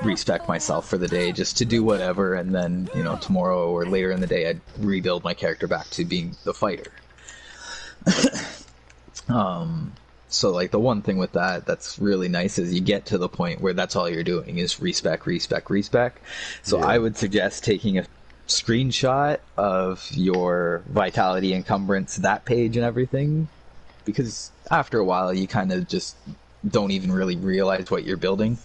respec myself for the day just to do whatever, and then tomorrow or later in the day I'd rebuild my character back to being the fighter. So like the one thing with that's really nice is you get to the point where that's all you're doing is respec. So
Yeah.
I would suggest taking a screenshot of your vitality encumbrance, that page and everything, because after a while you kind of just don't even really realize what you're building.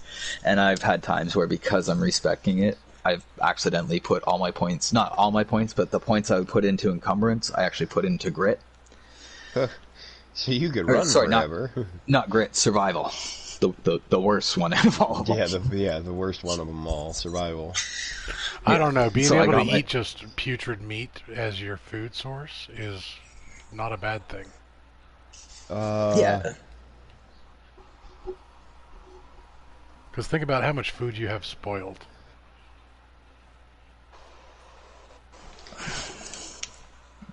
And I've had times where, because I'm respecing it, I've accidentally put all my points, not all my points, but the points I would put into encumbrance, I actually put into grit.
So you could run
Sorry,
forever.
not grit, survival. the worst one of all.
Yeah, the worst one of them all, survival.
I don't know. Being
So
able to eat just putrid meat as your food source is not a bad thing.
Yeah.
Because think about how much food you have spoiled.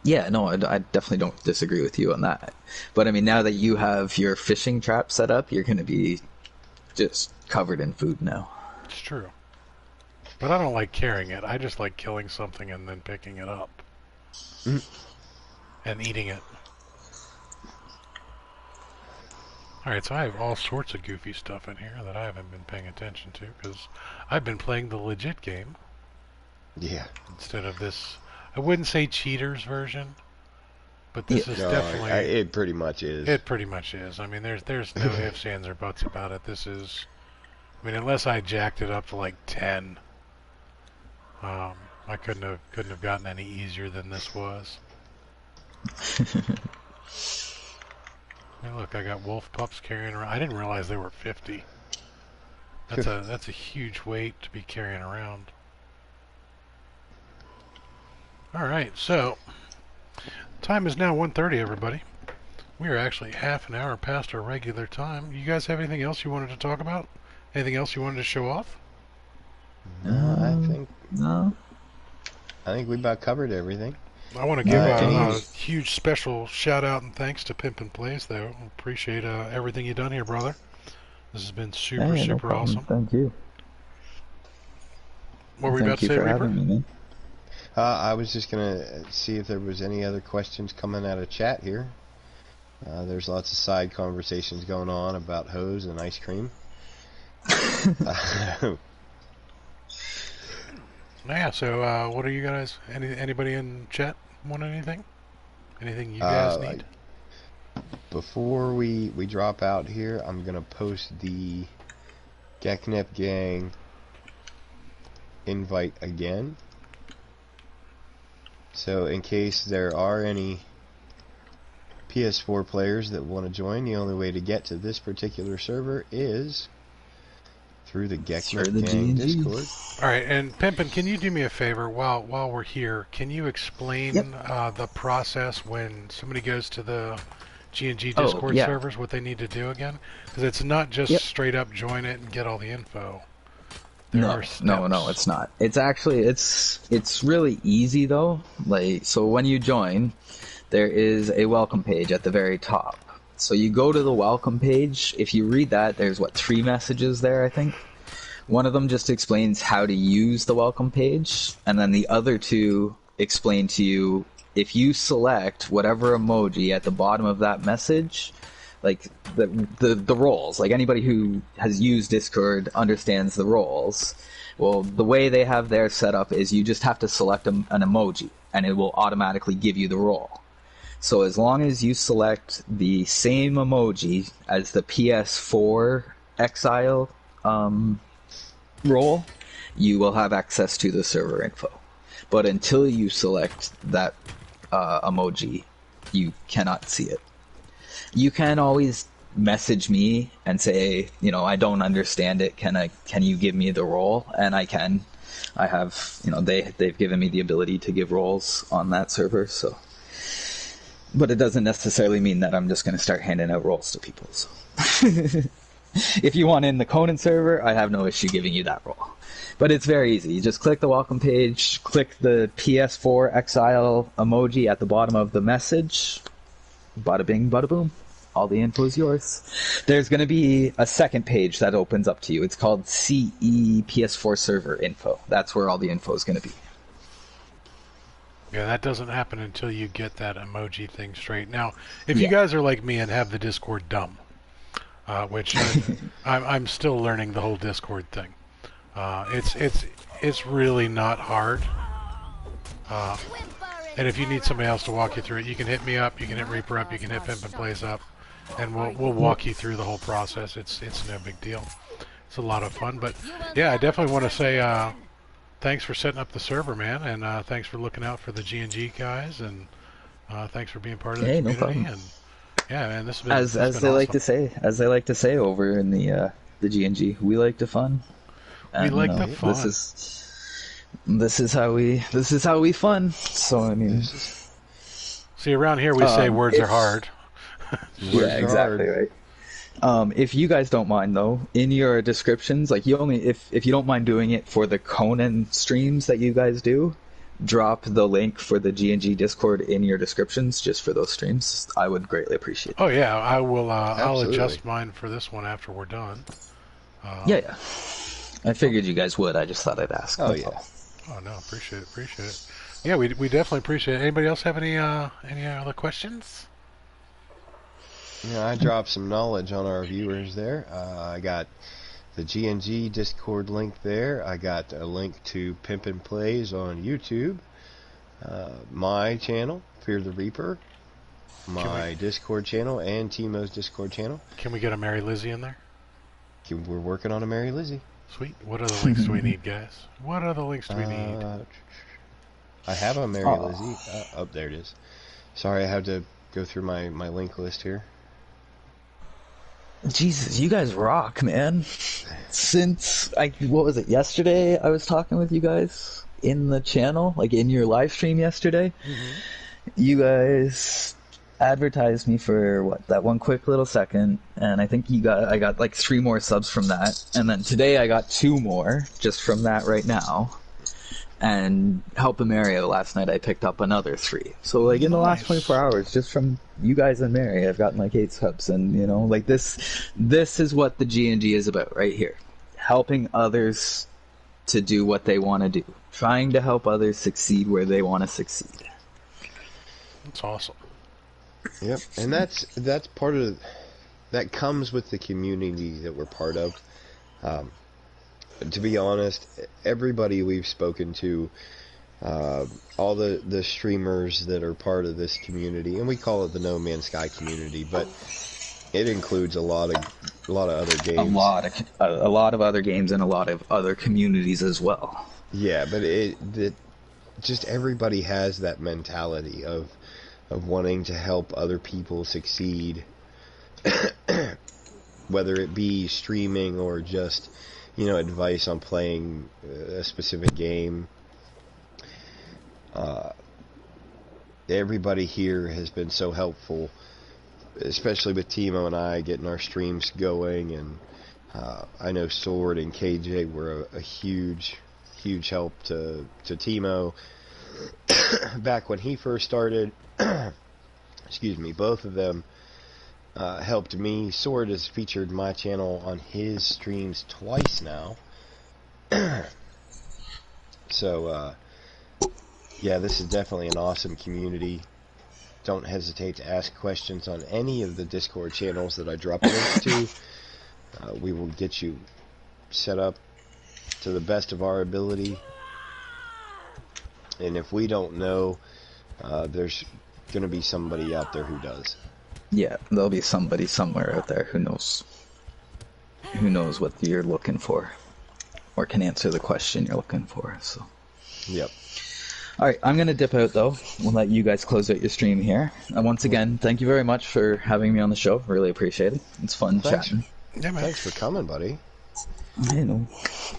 Yeah, no, I definitely don't disagree with you on that. But I mean, now that you have your fishing trap set up, you're going to be just covered in food now.
It's true. But I don't like carrying it. I just like killing something and then picking it up. And eating it. Alright, so I have all sorts of goofy stuff in here that I haven't been paying attention to, because I've been playing the legit game.
Yeah.
Instead of this, I wouldn't say cheaters version, but this is definitely...
it pretty much is.
It pretty much is. I mean, there's no ifs, ands, or buts about it. This is... I mean, unless I jacked it up to like 10, I couldn't have gotten any easier than this was. Hey, look, I got wolf pups carrying around. I didn't realize they were 50. That's a huge weight to be carrying around. Alright, so time is now 1:30, everybody. We are actually half an hour past our regular time. You guys have anything else you wanted to talk about? Anything else you wanted to show off?
No.
I think we about covered everything.
I want to give a huge special shout out and thanks to Pimpin' Plays, though. Appreciate everything you've done here, brother. This has been super awesome.
Thank you.
What were you about to say, Reaper?
I was just gonna see if there was any other questions coming out of chat here. There's lots of side conversations going on about hose and ice cream.
Yeah, so what are you guys, anybody in chat want anything? Anything you guys need?
Before we drop out here, I'm going to post the Geknep Gang invite again. So in case there are any PS4 players that want to join, the only way to get to this particular server is through the Geknep Gang Discord.
Alright, and Pimpin', can you do me a favor while we're here? Can you explain the process when somebody goes to the G&G Discord servers, what they need to do again? Because it's not just straight up join it and get all the info.
No, it's not. It's actually, it's really easy though. Like, so when you join, there is a welcome page at the very top. So you go to the welcome page. If you read that, there's 3 messages there, I think. One of them just explains how to use the welcome page, and then the other 2 explain to you if you select whatever emoji at the bottom of that message, like the roles. Like anybody who has used Discord understands the roles. Well, the way they have theirs set up is you just have to select an emoji, and it will automatically give you the role. So as long as you select the same emoji as the PS4 Exile role, you will have access to the server info. But until you select that emoji, you cannot see it. You can always message me and say, I don't understand it. Can you give me the role? And I can. I have, they've given me the ability to give roles on that server, so. But it doesn't necessarily mean that I'm just going to start handing out roles to people. So. If you want in the Conan server, I have no issue giving you that role. But it's very easy. You just click the welcome page, click the PS4 Exile emoji at the bottom of the message. Bada bing, bada boom. All the info is yours. There's going to be a second page that opens up to you. It's called CE PS4 server info. That's where all the info is going to be.
Yeah, that doesn't happen until you get that emoji thing straight. Now, if you guys are like me and have the Discord dumb, which I'm still learning the whole Discord thing, it's really not hard. And if you need somebody else to walk you through it, you can hit me up, you can hit Reaper up, you can hit Pimpin' Plays up, and we'll walk you through the whole process. It's no big deal. It's a lot of fun, but yeah, I definitely want to say. Thanks for setting up the server, man, and thanks for looking out for the G&G guys, and thanks for being part of the community.
No problem.
And Yeah, man, this
As
has been
they like
awesome.
to say over in the G&G, we like to fun.
We
And
like the fun.
this is how we fun. So I mean,
See, around here we say words are
if-
hard.
Words
yeah,
are
exactly
hard.
right. If you guys don't mind though, in your descriptions, like if you don't mind doing it for the Conan streams that you guys do, drop the link for the G&G Discord in your descriptions just for those streams. I would greatly appreciate it.
Oh yeah, I will. I'll
Absolutely.
adjust mine for this one after we're done.
Yeah. I figured you guys would. I just thought I'd ask.
Oh
That's
yeah.
all.
Oh no, appreciate it. Yeah, we definitely appreciate it. Anybody else have any other questions?
I dropped some knowledge on our viewers there. I got the GNG Discord link there. I got a link to Pimpin' Plays on YouTube. My channel, Fear the Reaper. My Discord channel and Timo's Discord channel.
Can we get a Mary Lizzie in there?
We're working on a Mary Lizzie.
Sweet. What other links do we need, guys? What other links do we need?
I have a Mary Lizzie. Oh, there it is. Sorry, I have to go through my link list here.
Jesus, you guys rock, man. Since what was it, yesterday I was talking with you guys in the channel, like in your live stream yesterday. You guys advertised me for that one quick little second, and I think I got like 3 more subs from that, and then today I got 2 more just from that right now. And helping Mario last night I picked up another 3. So like in the last 24 hours, just from you guys and Mary, I've gotten like 8 subs, and like this is what the G&G is about right here. Helping others to do what they want to do. Trying to help others succeed where they want to succeed.
That's awesome.
Yep, and that's part of that comes with the community that we're part of. To be honest, everybody we've spoken to, all the streamers that are part of this community, and we call it the No Man's Sky community, but it includes a lot of other games.
A lot of other games and a lot of other communities as well.
Yeah, but just everybody has that mentality of wanting to help other people succeed, whether it be streaming or just advice on playing a specific game. Everybody here has been so helpful, especially with Timo and I getting our streams going, and I know Sword and KJ were a huge help to Timo back when he first started. Excuse me, both of them helped me. Sword has featured my channel on his streams twice now. So, yeah, this is definitely an awesome community. Don't hesitate to ask questions on any of the Discord channels that I drop links to. We will get you set up to the best of our ability. And if we don't know, there's going to be somebody out there who does.
Yeah, there'll be somebody somewhere out there who knows what you're looking for, or can answer the question you're looking for. So,
yep.
All right, I'm gonna dip out though. We'll let you guys close out your stream here. And once again, thank you very much for having me on the show. Really appreciate it. It's fun chatting.
Yeah, man.
Thanks for coming, buddy.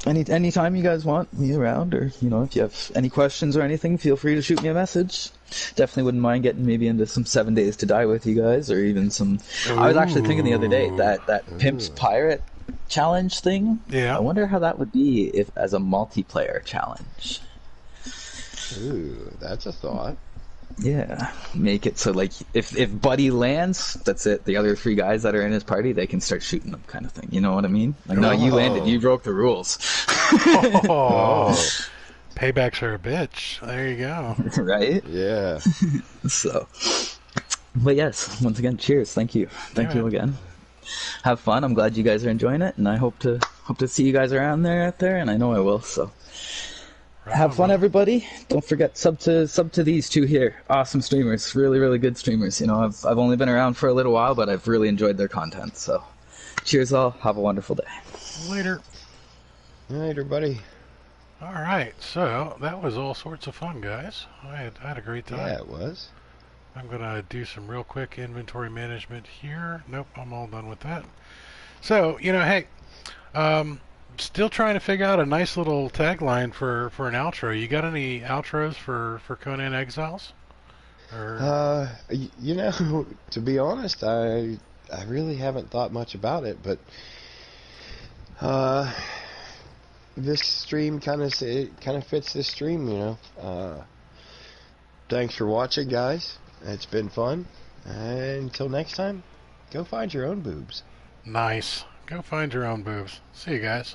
Anytime you guys want me around, or if you have any questions or anything, feel free to shoot me a message. Definitely wouldn't mind getting maybe into some 7 Days to Die with you guys, or even some. I was actually thinking the other day that Pimp's Pirate challenge thing.
Yeah.
I wonder how that would be if as a multiplayer challenge.
Ooh, that's a thought.
Yeah, make it so like if Buddy lands, that's it. The other 3 guys that are in his party, they can start shooting them, kind of thing. You know what I mean? Like, no, you landed, you broke the rules.
Paybacks are a bitch. There you go.
Right?
Yeah.
So, but yes, once again, cheers. Thank you
Yeah.
again. Have fun. I'm glad you guys are enjoying it, and I hope to see you guys around there out there, and I know I will. So. Have fun, everybody. Don't forget, sub to these 2 here. Awesome streamers. Really, really good streamers. I've only been around for a little while, but I've really enjoyed their content. So, cheers all. Have a wonderful day.
Later.
Later, buddy.
All right, so that was all sorts of fun, guys. I had a great time.
Yeah, it was.
I'm going to do some real quick inventory management here. Nope, I'm all done with that. So, hey, still trying to figure out a nice little tagline for an outro. You got any outros for Conan Exiles? Or...
To be honest, I really haven't thought much about it, but this stream kind of fits this stream, Thanks for watching, guys. It's been fun. And until next time, go find your own boobs.
Nice. Go find your own boobs. See you guys.